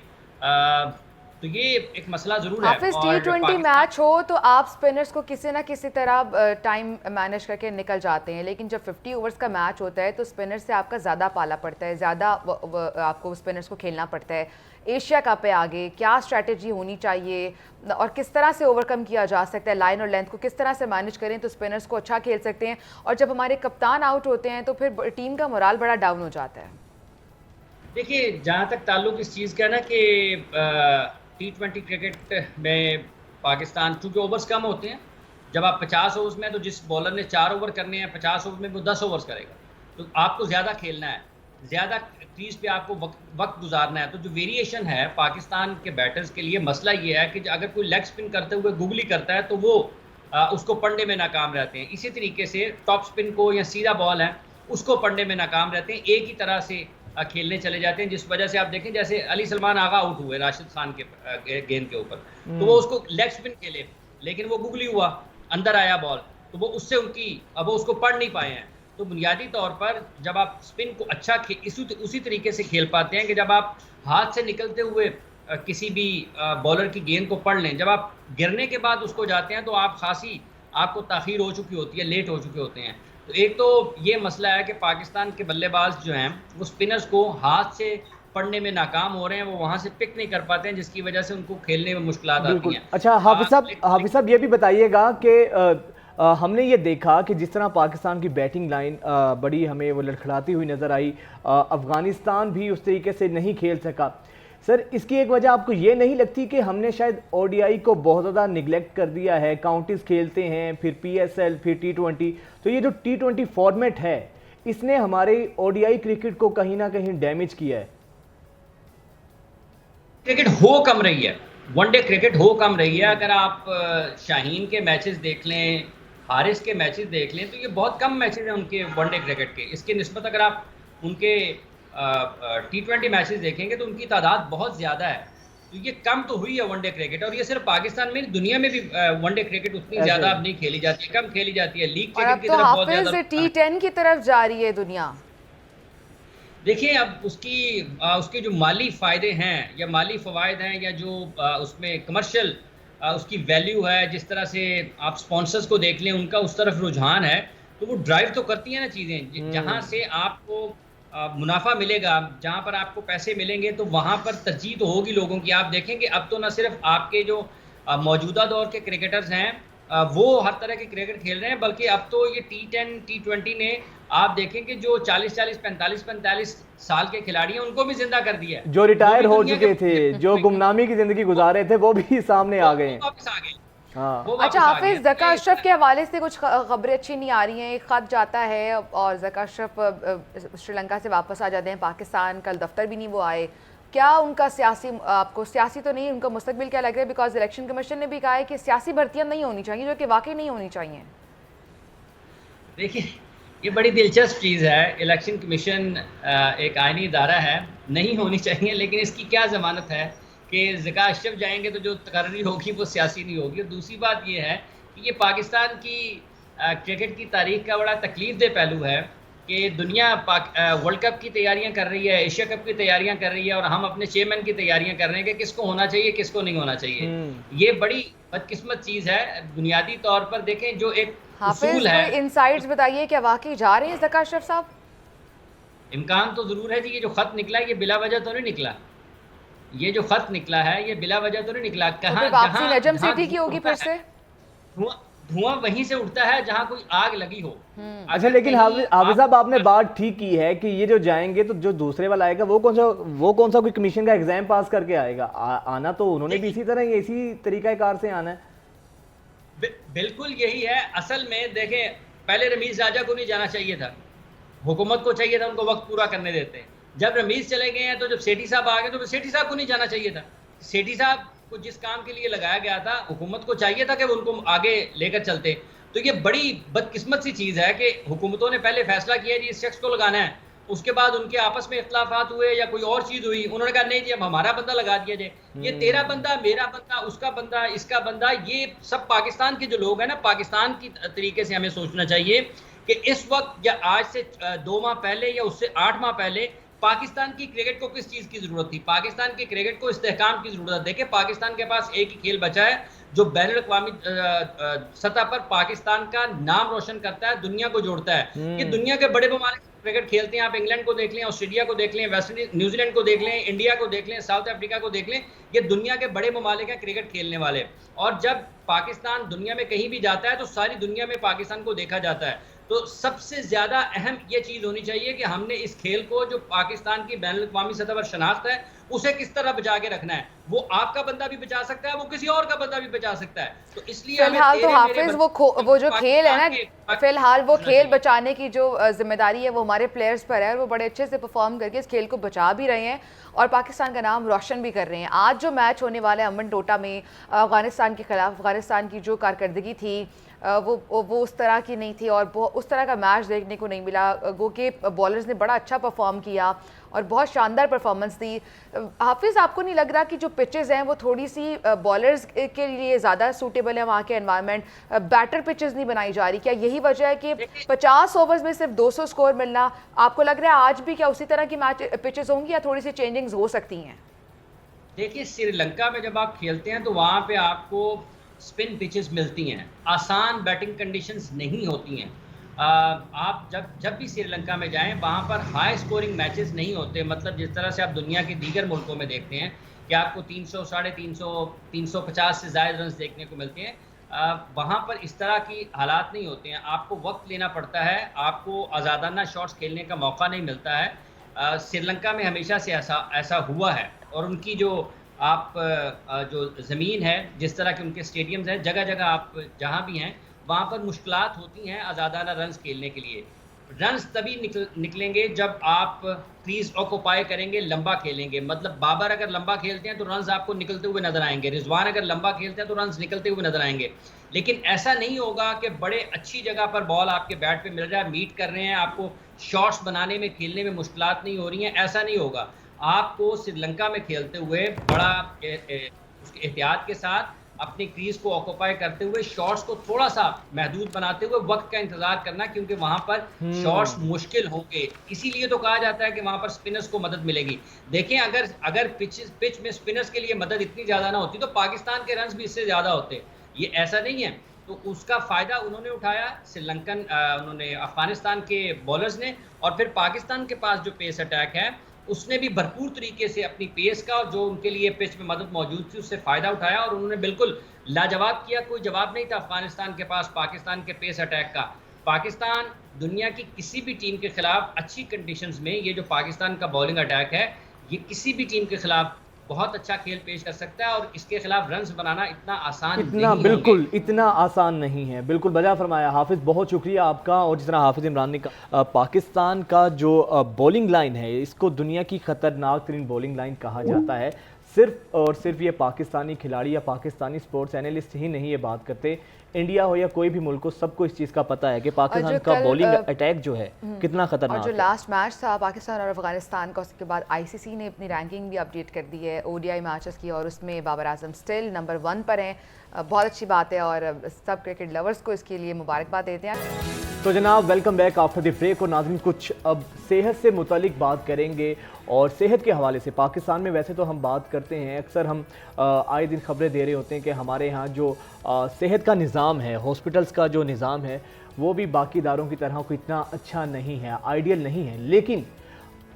तो ये एक मसला ज़रूर है। हाफिज, T20 मैच हो तो आप स्पिनर्स को किसी ना किसी तरह टाइम मैनेज करके निकल जाते हैं, लेकिन जब 50 ओवर्स का मैच होता है तो स्पिनर से आपका ज़्यादा पाला पड़ता है, ज़्यादा आपको स्पिनर्स को खेलना पड़ता है। एशिया कप पे आगे क्या स्ट्रैटेजी होनी चाहिए और किस तरह से ओवरकम किया जा सकता है, लाइन और लेंथ को किस तरह से मैनेज करें तो स्पिनर्स को अच्छा खेल सकते हैं? और जब हमारे कप्तान आउट होते हैं तो फिर टीम का मोराल बड़ा डाउन हो जाता है। देखिए, जहाँ तक ताल्लुक इस चीज़ का ना कि T20 क्रिकेट में पाकिस्तान, चूँकि ओवर्स कम होते हैं, जब आप 50 ओवर्स में, तो जिस बॉलर ने 4 ओवर करने हैं 50 ओवर में वो 10 ओवर्स करेगा, तो आपको ज़्यादा खेलना है, ज़्यादा क्रीज पे आपको वक्त गुजारना है। तो जो वेरिएशन है पाकिस्तान के बैटर्स के लिए, मसला ये है कि अगर कोई लेग स्पिन करते हुए गुगली करता है तो वो उसको पढ़ने में नाकाम रहते हैं। इसी तरीके से टॉप स्पिन को या सीधा बॉल है उसको पढ़ने में नाकाम रहते हैं, एक ही तरह से खेलने चले जाते हैं, जिस वजह से आप देखें जैसे अली सलमान आगा आउट हुए राशिद खान के गेंद के ऊपर, तो वो उसको लेग स्पिन खेले लेकिन वो गुगली हुआ, अंदर आया बॉल, तो वो उससे अब वो उसको पढ़ नहीं पाए हैं। तो बुनियादी तौर पर जब आप स्पिन को अच्छा उसी तरीके से खेल पाते हैं कि जब आप हाथ से निकलते हुए किसी भी बॉलर की गेंद को पढ़ लें, जब आप गिरने के बाद उसको जाते हैं तो आप खासी आपको ताख़ीर हो चुकी होती है, लेट हो चुके होते हैं। तो एक तो ये मसला है कि पाकिस्तान के बल्लेबाज जो हैं वो स्पिनर्स को हाथ से पढ़ने में नाकाम हो रहे हैं, वो वहाँ से पिक नहीं कर पाते हैं, जिसकी वजह से उनको खेलने में मुश्किलात आती हैं। अच्छा हाफिज साहब ये भी बताइएगा कि हमने ये देखा कि जिस तरह पाकिस्तान की बैटिंग लाइन बड़ी हमें वो लड़खड़ाती हुई नज़र आई, अफ़गानिस्तान भी उस तरीके से नहीं खेल सका। सर, इसकी एक वजह आपको ये नहीं लगती कि हमने शायद ODI को बहुत ज़्यादा निगलेक्ट कर दिया है? काउंटीज़ खेलते हैं, फिर PSL, फिर T20, तो ये जो T20 फॉर्मेट है इसने हमारे ODI क्रिकेट को कहीं ना कहीं डैमेज किया है। क्रिकेट हो कम रही है, वनडे क्रिकेट हो कम रही है। अगर आप शाहीन के मैचेस देख लें, हारिस के मैचेस देख लें, तो ये बहुत कम मैचेस हैं उनके वनडे क्रिकेट के। इसके निस्बत अगर आप उनके T20 मैचेस देखेंगे तो उनकी तादाद बहुत ज़्यादा है। तो ये कम तो हुई है वनडे क्रिकेट, और ये सिर्फ पाकिस्तान में, दुनिया में भी वनडे क्रिकेट उतनी ज़्यादा अब नहीं खेली जाती है, कम खेली जाती है। लीग क्रिकेट की तरफ बहुत ज़्यादा, T10 की तरफ जा रही है दुनिया। देखिए, अब उसके जो माली फ़ायदे हैं या माली फ़वाइद हैं या जो उसमें कमर्शियल उसकी वैल्यू है, जिस तरह से आप स्पॉन्सर्स को देख लें, उनका उस तरफ रुझान है, तो वो ड्राइव तो करती हैं ना चीज़ें। जहाँ से आपको मुनाफा मिलेगा, जहाँ पर आपको पैसे मिलेंगे, तो वहाँ पर तरजीह तो होगी लोगों की। आप देखेंगे अब तो न सिर्फ आपके जो मौजूदा दौर के क्रिकेटर्स हैं वो हर तरह के क्रिकेट खेल रहे हैं, बल्कि अब तो ये T10 T20 ने आप देखें कि जो 40-40 45-45 साल के खिलाड़ी हैं उनको भी जिंदा कर दिया है, जो रिटायर हो दुनिया चुके थे, जो गुमनामी की जिंदगी गुजारे थे, वो भी सामने आ गए हैं। वापस आ गए। हाँ अच्छा हाफिज, ज़का अशरफ के हवाले से कुछ खबरें अच्छी नहीं आ रही हैं। एक ख़त जाता है और ज़का अशरफ श्रीलंका से वापस आ जाते हैं पाकिस्तान, कल दफ्तर भी नहीं वो आए। क्या उनका सियासी, आपको सियासी तो नहीं, उनका मुस्तकबिल क्या लग रहा है? बिकॉज इलेक्शन कमीशन ने भी कहा है कि सियासी भर्तियाँ नहीं होनी चाहिए, जो कि वाकई नहीं होनी चाहिए। देखिए, ये बड़ी दिलचस्प चीज़ है। इलेक्शन कमीशन एक आईनी इदारा है, नहीं होनी चाहिए, लेकिन इसकी क्या ज़मानत है कि ज़का अशरफ जाएंगे तो जो तकर्री होगी वो सियासी नहीं होगी। और दूसरी बात ये है कि ये पाकिस्तान की क्रिकेट की तारीख का बड़ा तकलीफ दे पहलू है कि दुनिया वर्ल्ड कप की तैयारियां कर रही है, एशिया कप की तैयारियां कर रही है, और हम अपने चेयरमैन की तैयारियां कर रहे हैं कि किसको होना चाहिए किसको नहीं होना चाहिए। ये बड़ी बदकिस्मत चीज़ है। बुनियादी तौर पर देखें, जो एक उसूल है, इनसाइट्स बताइए, क्या वाकई जा रहे हैं ज़का अशरफ साहब? इम्कान तो ज़रूर है जी। ये जो ख़त निकला है ये बिला वजह तो नहीं निकला। ये जो ख़त निकला है ये बिला वजह तो नहीं निकला। कहाँ वापसी नजम सिटी की होगी फिर से? धुआं वहीं से उठता है जहां कोई आग लगी हो। अच्छा, लेकिन हाफिज साहब आपने बात ठीक की है कि ये जो जाएंगे तो जो दूसरे वाला आएगा वो कौन सा कोई कमीशन का एग्जाम पास करके आएगा? आना तो उन्होंने भी इसी तरह, इसी तरीका कार से आना है। बिल्कुल यही है। असल में देखें, पहले रमीज राजा को नहीं जाना चाहिए था, हुकूमत को चाहिए था उनको वक्त पूरा करने देते। जब रमीज चले गए हैं तो जब सेठी साहब आ गए तो सेठी साहब को नहीं जाना चाहिए था। सेठी साहब को जिस काम के लिए लगाया गया था, हुकूमत को चाहिए था कि वो उनको आगे लेकर चलते। तो ये बड़ी बदकिस्मत सी चीज़ है कि हुकूमतों ने पहले फैसला किया जी इस शख्स को लगाना है, उसके बाद उनके आपस में इख्तलाफात हुए या कोई और चीज़ हुई, उन्होंने कहा नहीं जी अब हमारा बंदा लगा दिया जाए। ये तेरा बंदा, मेरा बंदा, उसका बंदा, इसका बंदा, ये सब पाकिस्तान के जो लोग हैं ना, पाकिस्तान की तरीके से हमें सोचना चाहिए कि इस वक्त या आज से 2 माह पहले या उससे 8 माह पहले पाकिस्तान की क्रिकेट को किस चीज़ की ज़रूरत थी? पाकिस्तान की क्रिकेट को इस्तेहकाम की ज़रूरत है। देखिए, पाकिस्तान के पास एक ही खेल बचा है जो बैनुल-अक़वामी सतह पर पाकिस्तान का नाम रोशन करता है, दुनिया को जोड़ता है। ये दुनिया के बड़े ममालिक क्रिकेट खेलते हैं। आप इंग्लैंड को देख लें, ऑस्ट्रेलिया को देख लें, वेस्ट इंडीज, न्यूजीलैंड को देख लें, इंडिया को देख लें, साउथ अफ्रीका को देख लें। ये दुनिया के बड़े ममालिक हैं क्रिकेट खेलने वाले। और जब पाकिस्तान दुनिया में कहीं भी जाता है तो सारी दुनिया में पाकिस्तान को देखा जाता है। तो सबसे ज़्यादा अहम ये चीज़ होनी चाहिए कि हमने इस खेल को, जो पाकिस्तान की बैनुल-अक़वामी सतह पर शनाख्त है, उसे किस तरह बचा के रखना है। वो आपका बंदा भी बचा सकता है, वो किसी और का बंदा भी बचा सकता है। तो इसलिए फिलहाल तो हाफिज वो जो खेल है ना, फिलहाल वो खेल बचाने की जो जिम्मेदारी है वो हमारे प्लेयर्स पर है, और वो बड़े अच्छे से परफॉर्म करके इस खेल को बचा भी रहे हैं और पाकिस्तान का नाम रोशन भी कर रहे हैं। आज जो मैच होने वाला है अमन टोटा में अफगानिस्तान के खिलाफ, अफगानिस्तान की जो कारकर्दगी थी वो उस तरह की नहीं थी और उस तरह का मैच देखने को नहीं मिला। गो के बॉलर्स ने बड़ा अच्छा परफॉर्म किया और बहुत शानदार परफॉर्मेंस दी। हाफिज़, आपको नहीं लग रहा कि जो पिचेस हैं वो थोड़ी सी बॉलर्स के लिए ज़्यादा सूटेबल है? वहाँ के एनवायरनमेंट, बैटर पिचेस नहीं बनाई जा रही, क्या यही वजह है कि 50 ओवर्स में सिर्फ 200 स्कोर मिलना? आपको लग रहा है आज भी क्या उसी तरह की मैच पिचेस होंगी या थोड़ी सी चेंजिंग्स हो सकती हैं? देखिए, श्रीलंका में जब आप खेलते हैं तो वहाँ पे आपको स्पिन पिचेस मिलती हैं, आसान बैटिंग कंडीशंस नहीं होती हैं। आप जब भी श्रीलंका में जाएं, वहाँ पर हाई स्कोरिंग मैचेस नहीं होते। मतलब जिस तरह से आप दुनिया के दीगर मुल्कों में देखते हैं कि आपको 300, 350, 350 से ज़्यादा रन देखने को मिलते हैं, वहाँ पर इस तरह की हालात नहीं होते हैं। आपको वक्त लेना पड़ता है, आपको आज़ादाना शॉट्स खेलने का मौका नहीं मिलता है। श्रीलंका में हमेशा से ऐसा हुआ है। और उनकी जो ज़मीन है, जिस तरह के उनके स्टेडियम्स हैं, जगह जगह आप जहाँ भी हैं वहाँ पर मुश्किलात होती हैं आज़ादाना रन्स खेलने के लिए। रन्स तभी निकलेंगे जब आप क्रीज ऑक्यूपाई करेंगे, लंबा खेलेंगे। मतलब बाबर अगर लंबा खेलते हैं तो रन्स आपको निकलते हुए नजर आएंगे, रिजवान अगर लंबा खेलते हैं तो रन्स निकलते हुए नजर आएंगे। लेकिन ऐसा नहीं होगा कि बड़े अच्छी जगह पर बॉल आपके बैट पे मिल रहा है, मीट कर रहे हैं, आपको शॉट्स बनाने में, खेलने में मुश्किलात नहीं हो रही हैं, ऐसा नहीं होगा। आपको श्रीलंका में खेलते हुए बड़ा एहतियात के साथ अपनी क्रीज को ऑक्यूपाई करते हुए शॉट्स को थोड़ा सा महदूद बनाते हुए वक्त का इंतजार करना, क्योंकि वहां पर शॉट्स मुश्किल होंगे। इसीलिए तो कहा जाता है कि वहां पर स्पिनर्स को मदद मिलेगी। देखें, अगर पिच में स्पिनर्स के लिए मदद इतनी ज्यादा ना होती तो पाकिस्तान के रन्स भी इससे ज्यादा होते। ये ऐसा नहीं है, तो उसका फायदा उन्होंने उठाया उन्होंने अफगानिस्तान के बॉलर्स ने। और फिर पाकिस्तान के पास जो पेस अटैक है उसने भी भरपूर तरीके से अपनी पेस का और जो उनके लिए पिच में मदद मौजूद थी उससे फ़ायदा उठाया और उन्होंने बिल्कुल लाजवाब किया। कोई जवाब नहीं था अफगानिस्तान के पास पाकिस्तान के पेस अटैक का। पाकिस्तान दुनिया की किसी भी टीम के खिलाफ अच्छी कंडीशंस में ये जो पाकिस्तान का बॉलिंग अटैक है ये किसी भी टीम के खिलाफ बहुत अच्छा खेल पेश कर सकता है और इसके खिलाफ रन्स बनाना इतना आसान इतना नहीं बिल्कुल इतना आसान नहीं है। बिल्कुल बजा फरमाया हाफिज़, बहुत शुक्रिया आपका। और जिस तरह हाफिज़ इमरान ने कहा, पाकिस्तान का जो बॉलिंग लाइन है इसको दुनिया की ख़तरनाक तरीन बॉलिंग लाइन कहा जाता है। सिर्फ और सिर्फ ये पाकिस्तानी खिलाड़ी या पाकिस्तानी स्पोर्ट्स एनालिस्ट ही नहीं ये बात करते, इंडिया हो या कोई भी मुल्क हो सबको इस चीज़ का पता है कि पाकिस्तान का बॉलिंग अटैक जो है कितना खतरनाक है। और जो लास्ट मैच था पाकिस्तान और अफगानिस्तान का, उसके बाद आईसीसी ने अपनी रैंकिंग भी अपडेट कर दी है ओडीआई मैचेस की और उसमें बाबर आजम स्टिल नंबर 1 पर हैं। बहुत अच्छी बात है और सब क्रिकेट लवर्स को इसके लिए मुबारकबाद देते हैं। तो जनाब welcome back after the break. और नाज़रीन कुछ अब सेहत से मुतालिक बात करेंगे और सेहत के हवाले से पाकिस्तान में वैसे तो हम बात करते हैं, अक्सर हम आए दिन खबरें दे रहे होते हैं कि हमारे यहाँ जो सेहत का निज़ाम है, हॉस्पिटल्स का जो निज़ाम है वो भी बाकी इदारों की तरह कोई इतना अच्छा नहीं है, आइडियल नहीं है। लेकिन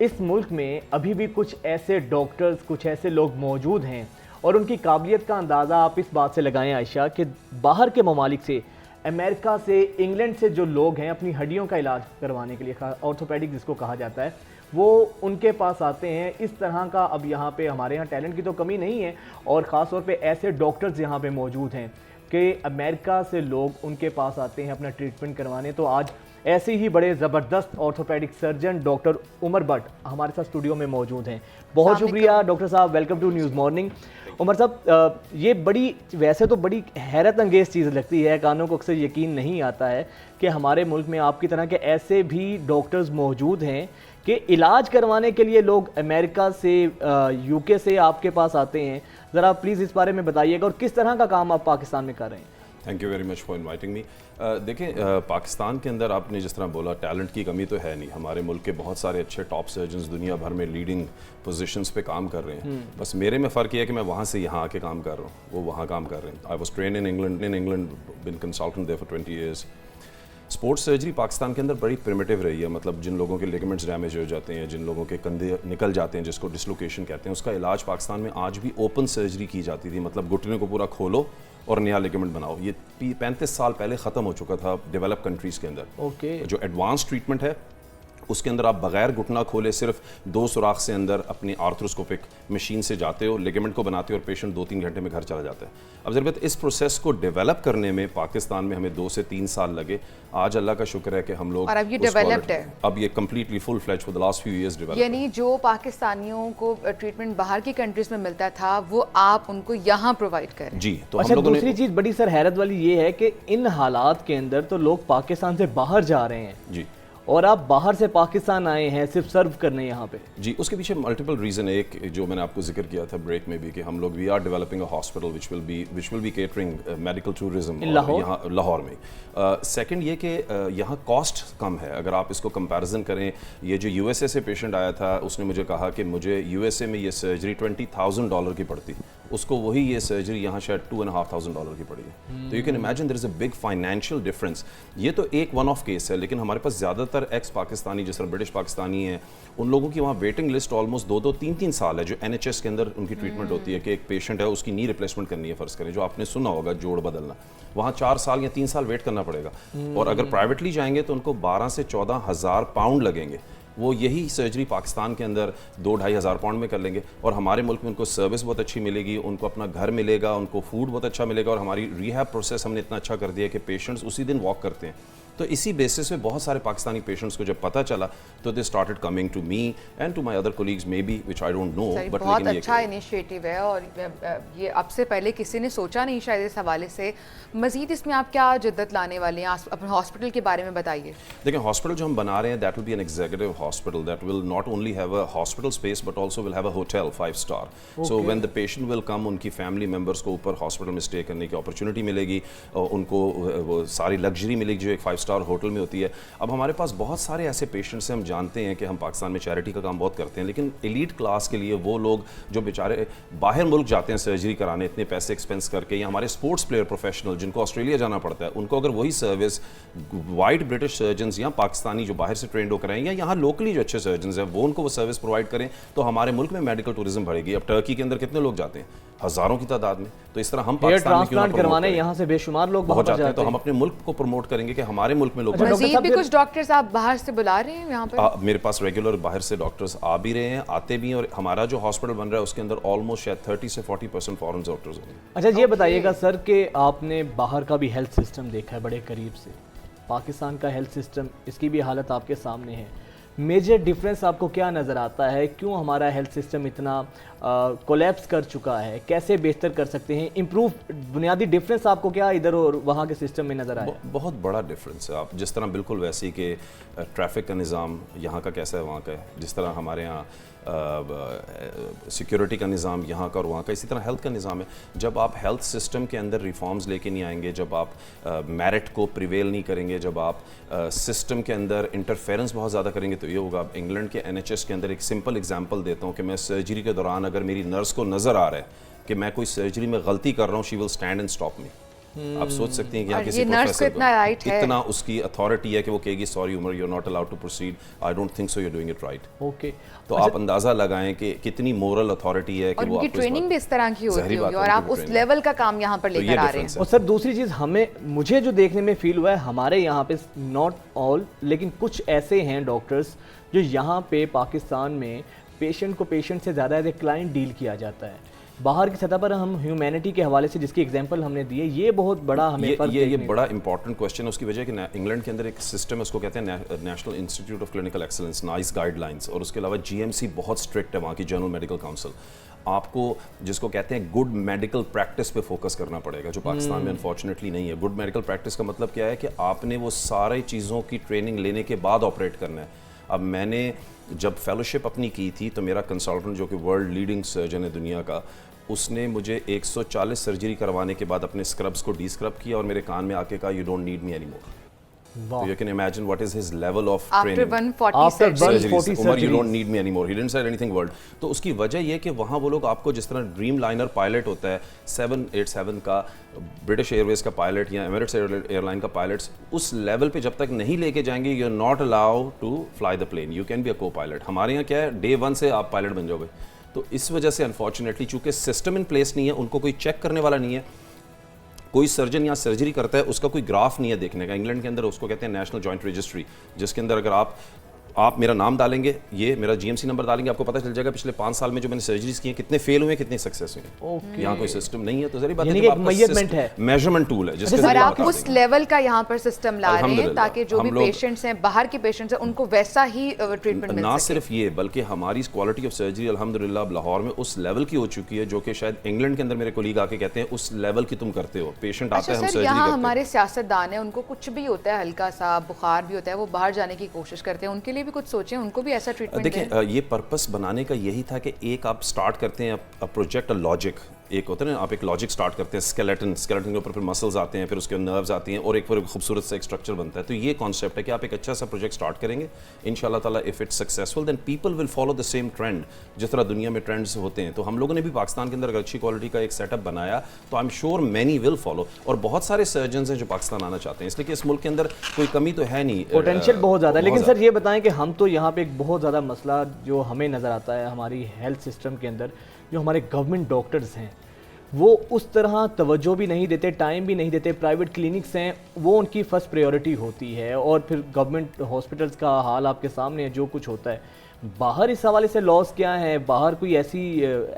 इस मुल्क में अभी भी कुछ ऐसे डॉक्टर्स, कुछ ऐसे लोग मौजूद हैं और उनकी काबिलियत का अंदाज़ा आप इस बात से लगाएं आयशा कि बाहर के ममालिक से, अमेरिका से, इंग्लैंड से जो लोग हैं अपनी हड्डियों का इलाज करवाने के लिए, ऑर्थोपेडिक जिसको कहा जाता है, वो उनके पास आते हैं। इस तरह का अब यहाँ पे हमारे यहाँ टैलेंट की तो कमी नहीं है और ख़ास तौर पे ऐसे डॉक्टर्स यहाँ पे मौजूद हैं कि अमेरिका से लोग उनके पास आते हैं अपना ट्रीटमेंट करवाने। तो आज ऐसे ही बड़े ज़बरदस्त orthopedic surgeon doctor Umar Bhatt हमारे साथ स्टूडियो में मौजूद हैं। बहुत शुक्रिया डॉक्टर साहब, welcome to news morning. Umar साहब, ये बड़ी वैसे तो बड़ी हैरत अंगेज़ चीज़ लगती है, कानों को अक्सर यकीन नहीं आता है कि हमारे मुल्क में आपकी तरह के ऐसे भी डॉक्टर्स मौजूद हैं कि इलाज करवाने के लिए लोग अमेरिका से, यूके से आपके पास आते हैं। ज़रा प्लीज़ इस बारे में बताइएगा और किस तरह का काम आप पाकिस्तान में कर रहे हैं। Thank you very much for inviting me. देखें, पाकिस्तान के अंदर आपने जिस तरह बोला टैलेंट की कमी तो है नहीं। हमारे मुल्क के बहुत सारे अच्छे टॉप सर्जन्स दुनिया भर में लीडिंग पोजीशंस पे काम कर रहे हैं। बस मेरे में फ़र्क ये है कि मैं वहाँ से यहाँ आके काम कर रहा हूँ, वो वहाँ काम कर रहे हैं। I was train in England been consultant there for 20 years. Sports surgery Pakistan के अंदर बड़ी प्रिमिटिव रही है, मतलब जिन लोगों के लिगामेंट्स डैमेज हो जाते हैं, जिन लोगों के कंधे निकल जाते हैं जिसको डिसलोकेशन कहते हैं, उसका इलाज पाकिस्तान में आज भी ओपन सर्जरी की जाती थी। मतलब घुटने को पूरा खोलो और नया लिगामेंट बनाओ। ये 35 साल पहले ख़त्म हो चुका था डेवलप कंट्रीज़ के अंदर। जो एडवांस ट्रीटमेंट है उसके अंदर आप बगैर घुटना खोले सिर्फ 2 सुराख से अंदर अपनी आर्थ्रोस्कोपिक मशीन से जाते हो, लिगामेंट को बनाते हो और पेशेंट 2-3 घंटे में घर चला जाता है। अब ज़रूरत इस प्रोसेस को डेवलप करने में पाकिस्तान में हमें 2 से 3 साल लगे। आज अल्लाह का शुक्र है कि हम लोग और अब ये डेवलप्ड है, अब ये completely full fledge for the last few years develop. यानी जो पाकिस्तानियों को ट्रीटमेंट बाहर की कंट्रीज में मिलता था वो आप उनको यहाँ प्रोवाइड करें। जी, तो अच्छा, हम लोगों दूसरी चीज़ बड़ी सर हैरत वाली ये है कि इन हालात के अंदर तो लोग पाकिस्तान से बाहर जा रहे हैं जी, और आप बाहर से पाकिस्तान आए हैं सिर्फ सर्व करने यहाँ पे। जी, उसके पीछे मल्टीपल रीज़न है। एक जो मैंने आपको जिक्र किया था ब्रेक में भी कि हम लोग we are developing a hospital which will be catering medical tourism यहाँ लाहौर में। सेकंड ये कि यहाँ कॉस्ट कम है। अगर आप इसको कंपैरिजन करें, ये जो यूएसए से पेशेंट आया था उसने मुझे कहा कि मुझे यूएसए में ये सर्जरी $20,000 की पड़ती, उसको वही ये सर्जरी यहाँ शायद $2,500 की पड़ी है। तो you can imagine there is a big financial difference. ये तो एक वन ऑफ केस है, लेकिन हमारे पास ज़्यादातर एक्स पाकिस्तानी जिस तरह ब्रिटिश पाकिस्तानी हैं, उन लोगों की वहाँ वेटिंग लिस्ट ऑलमोस्ट 2-3 साल है। जो NHS के अंदर उनकी ट्रीटमेंट होती है कि एक पेशेंट है उसकी नी रिप्लेसमेंट करनी है, फ़र्ज़ करें, जो आपने सुना होगा जोड़ बदलना, वहाँ 4 साल या 3 साल वेट करना पड़ेगा। और अगर प्राइवेटली जाएंगे तो उनको 12 से 14 हज़ार पाउंड लगेंगे। वो यही सर्जरी पाकिस्तान के अंदर 2-2.5 हज़ार पाउंड में कर लेंगे और हमारे मुल्क में उनको सर्विस बहुत अच्छी मिलेगी, उनको अपना घर मिलेगा, उनको फूड बहुत अच्छा मिलेगा और हमारी रिहैब प्रोसेस हमने इतना अच्छा कर दिया कि पेशेंट्स उसी दिन वॉक करते हैं। तो इसी बेसिस पे बहुत सारे पाकिस्तानी पेशेंट्स को जब पता चला तो they started coming to me and to my other colleagues may be which I don't know, but बहुत अच्छा इनिशिएटिव है और ये अब से पहले किसी ने सोचा नहीं शायद इस हवाले से। मजीद इसमें आप क्या जिद्दत लाने वाले हैं? अपने हॉस्पिटल के बारे में बताइए। देखिए, हॉस्पिटल जो हम बना रहे हैं that will be an executive hospital that will not only have a hospital space but also will have a hotel 5 star. So when the patient will come, उनकी फैमिली मेंबर्स को ऊपर हॉस्पिटल में stay करने की opportunity मिलेगी, उनको वो सारी लग्जरी मिलेगी जो एक 5 स्टार होटल में होती है। अब हमारे पास बहुत सारे ऐसे पेशेंट्स हैं, हम जानते हैं कि हम पाकिस्तान में चैरिटी का काम बहुत करते हैं, लेकिन एलीट क्लास के लिए वो लोग जो बेचारे बाहर मुल्क जाते हैं सर्जरी कराने इतने पैसे एक्सपेंस करके, या हमारे स्पोर्ट्स प्लेयर प्रोफेशनल जिनको ऑस्ट्रेलिया जाना पड़ता है, उनको अगर वही सर्विस वाइट ब्रिटिश सर्जन्स या पाकिस्तानी जो बाहर से ट्रेंड होकर आए या यहाँ लोकली जो अच्छे सर्जन्स हैं वो उनको वो सर्विस प्रोवाइड करें, तो हमारे मुल्क में मेडिकल टूरिज्म बढ़ेगी। अब टर्की के अंदर कितने लोग जाते हैं, हज़ारों की तादाद में, तो इस तरह हम पाकिस्तान में क्यों करवाने यहाँ से बेशुमार लोग बहुत जाते हैं, तो हम अपने मुल्क को प्रमोट करेंगे कि हमारे मुल्क में लोग। मज़ीद भी कुछ डॉक्टर्स आप बाहर से बुला रहे हैं यहाँ पर? मेरे पास रेगुलर बाहर से डॉक्टर्स आ भी रहे हैं, आते भी हैं, और हमारा जो हॉस्पिटल बन रहा है उसके अंदर ऑलमोस्ट शायद 30 से 40% फॉरेन डॉक्टर्स हैं। अच्छा ये बताइएगा सर कि आपने बाहर का भी हेल्थ सिस्टम देखा है बड़े करीब से, पाकिस्तान का हेल्थ सिस्टम, इसकी भी हालत आपके सामने है। मेजर डिफरेंस आपको क्या नज़र आता है, क्यों हमारा हेल्थ सिस्टम इतना कोलैप्स कर चुका है, कैसे बेहतर कर सकते हैं, इम्प्रूव, बुनियादी डिफरेंस आपको क्या इधर और वहाँ के सिस्टम में नज़र आया? बहुत बड़ा डिफरेंस है। आप जिस तरह बिल्कुल वैसे ही कि ट्रैफिक का निज़ाम यहाँ का कैसा है वहाँ का है, जिस तरह हमारे यहाँ सिक्योरिटी का निज़ाम यहाँ का और वहाँ का, इसी तरह हेल्थ का निज़ाम है। जब आप हेल्थ सिस्टम के अंदर रिफॉर्म्स लेके नहीं आएंगे, जब आप मेरिट को प्रिवेल नहीं करेंगे, जब आप सिस्टम के अंदर इंटरफेरेंस बहुत ज़्यादा करेंगे, तो ये होगा। आप इंग्लैंड के NHS के अंदर एक सिंपल एग्जांपल देता हूँ कि मैं सर्जरी के दौरान अगर मेरी नर्स को नज़र आ रहा है कि मैं कोई सर्जरी में गलती कर रहा हूँ, she will stand and stop me. आप सोच सकते हैं कि यहाँ किसी प्रोफेसर को इतना उसकी अथॉरिटी है कि वो कहेगी sorry Umar, you are not allowed to proceed, I don't think so, you are doing it right. Okay, तो आप अंदाजा लगाएं कि कितनी मोरल अथॉरिटी है कि और वो उनकी ट्रेनिंग भी इस तरह की होती है और आप उस ट्रेनिंग लेवल का काम यहाँ पर लेकर आ रहे हैं। और सर दूसरी चीज़ मुझे जो देखने में फील हुआ है, हमारे यहाँ पे नॉट ऑल लेकिन कुछ ऐसे हैं डॉक्टर्स जो यहाँ पे पाकिस्तान में पेशेंट को पेशेंट से ज़्यादा एज ए क्लाइंट डील किया जाता है। बाहर की सतह पर हम ह्यूमैनिटी के हवाले से जिसकी एग्जांपल हमने दिए, ये बहुत बड़ा हमें ये बड़ा इंपॉर्टेंट क्वेश्चन है। उसकी वजह कि इंग्लैंड के अंदर एक सिस्टम है, उसको कहते हैं national institute of clinical excellence, nice guidelines, और उसके अलावा GMC बहुत स्ट्रिक्ट है, वहाँ की जनरल मेडिकल काउंसिल। आपको जिसको कहते हैं गुड मेडिकल प्रैक्टिस पे फोकस करना पड़ेगा, जो पाकिस्तान में अनफॉर्चुनेटली नहीं है। गुड मेडिकल प्रैक्टिस का मतलब क्या है कि आपने वो सारी चीज़ों की ट्रेनिंग लेने के बाद ऑपरेट करना है। अब मैंने जब फेलोशिप अपनी की थी तो मेरा कंसल्टेंट जो कि वर्ल्ड लीडिंग सर्जन है दुनिया का, उसने मुझे 140 सर्जरी करवाने के बाद अपने स्क्रब्स को डी-स्क्रब किया और मेरे कान में आके कहा, you don't need me any more. So you can imagine what is his level of training. After 140 Umar, you don't need me anymore. He didn't say anything word. तो उसकी वजह ये कि वहाँ वो लोग आपको जिस तरह ड्रीम लाइनर पायलट होता है 787 का, ब्रिटिश एयरवेज का पायलट या एमिरेट्स एयरलाइन का पायलट्स, उस लेवल पे जब तक नहीं लेके जाएंगे, you are not allowed to fly the plane, you can be a co pilot. हमारे यहाँ क्या है, डे 1 से आप पायलट बन जाओगे। तो इस वजह से अनफॉर्चुनेटली चूंकि सिस्टम इन प्लेस नहीं है, उनको कोई चेक करने वाला नहीं है, कोई सर्जन यहाँ सर्जरी करता है उसका कोई ग्राफ नहीं है देखने का। इंग्लैंड के अंदर उसको कहते हैं नेशनल जॉइंट रजिस्ट्री, जिसके अंदर अगर आप मेरा नाम डालेंगे, ये मेरा GMC नंबर डालेंगे, आपको पता चल जाएगा पिछले 5 साल में जो मैंने सर्जरीज की हैं कितने फेल हुए, कितने सक्सेस हुए। यहाँ कोई सिस्टम नहीं है, तो जरी बात है मेजरमेंट टूल है जिसके और आप उस लेवल का यहाँ पर सिस्टम ला रहे हैं ताकि जो भी पेशेंट्स हैं, बाहर के पेशेंट्स हैं, उनको वैसा ही ट्रीटमेंट मिल सके। ना सिर्फ ये बल्कि हमारी क्वालिटी ऑफ सर्जरी अल्हम्दुलिल्लाह अब लाहौर में उस लेवल की हो चुकी है जो कि शायद इंग्लैंड के अंदर मेरे कोलीग आके कहते हैं उस लेवल की तुम करते हो। पेशेंट आता है, हम सर्जरी करते हैं। हमारे सियासतदान है, उनको कुछ भी होता है, हल्का सा बुखार भी होता है, वो बाहर जाने की कोशिश करते हैं, उनके लिए भी कुछ सोचें, उनको भी ऐसा ट्रीटमेंट। देखिए ये पर्पस बनाने का यही था कि एक आप स्टार्ट करते हैं प्रोजेक्ट लॉजिक, एक होता है ना, आप एक लॉजिक स्टार्ट करते हैं, स्केलेटन के ऊपर फिर मसल्स आते हैं, फिर उसके नर्व्स आती हैं और एक फिर खूबसूरत सा एक स्ट्रक्चर बनता है। तो ये कॉन्सेप्ट है कि आप एक अच्छा सा प्रोजेक्ट स्टार्ट करेंगे, इंशाल्लाह ताला if it's successful then people will follow the same trend, जिस तरह दुनिया में ट्रेंड्स होते हैं। तो हम लोगों ने भी पाकिस्तान के अंदर अगर अच्छी क्वालिटी का एक सेटअप बनाया तो I am sure many will follow, और बहुत सारे सर्जन्स हैं जो पाकिस्तान आना चाहते हैं, इसलिए कि इस मुल्क के अंदर कोई कमी तो है नहीं, पोटेंशियल बहुत ज़्यादा। लेकिन सर ये बताएं कि हम तो यहाँ पे एक बहुत ज़्यादा मसला जो हमें नज़र आता है हमारी हेल्थ सिस्टम के अंदर, जो हमारे गवर्नमेंट डॉक्टर्स हैं वो उस तरह तवज्जो भी नहीं देते, टाइम भी नहीं देते। प्राइवेट क्लिनिक्स हैं वो उनकी फ़र्स्ट प्रायोरिटी होती है, और फिर गवर्नमेंट हॉस्पिटल्स का हाल आपके सामने है जो कुछ होता है। बाहर इस हवाले से लॉस क्या है, बाहर कोई ऐसी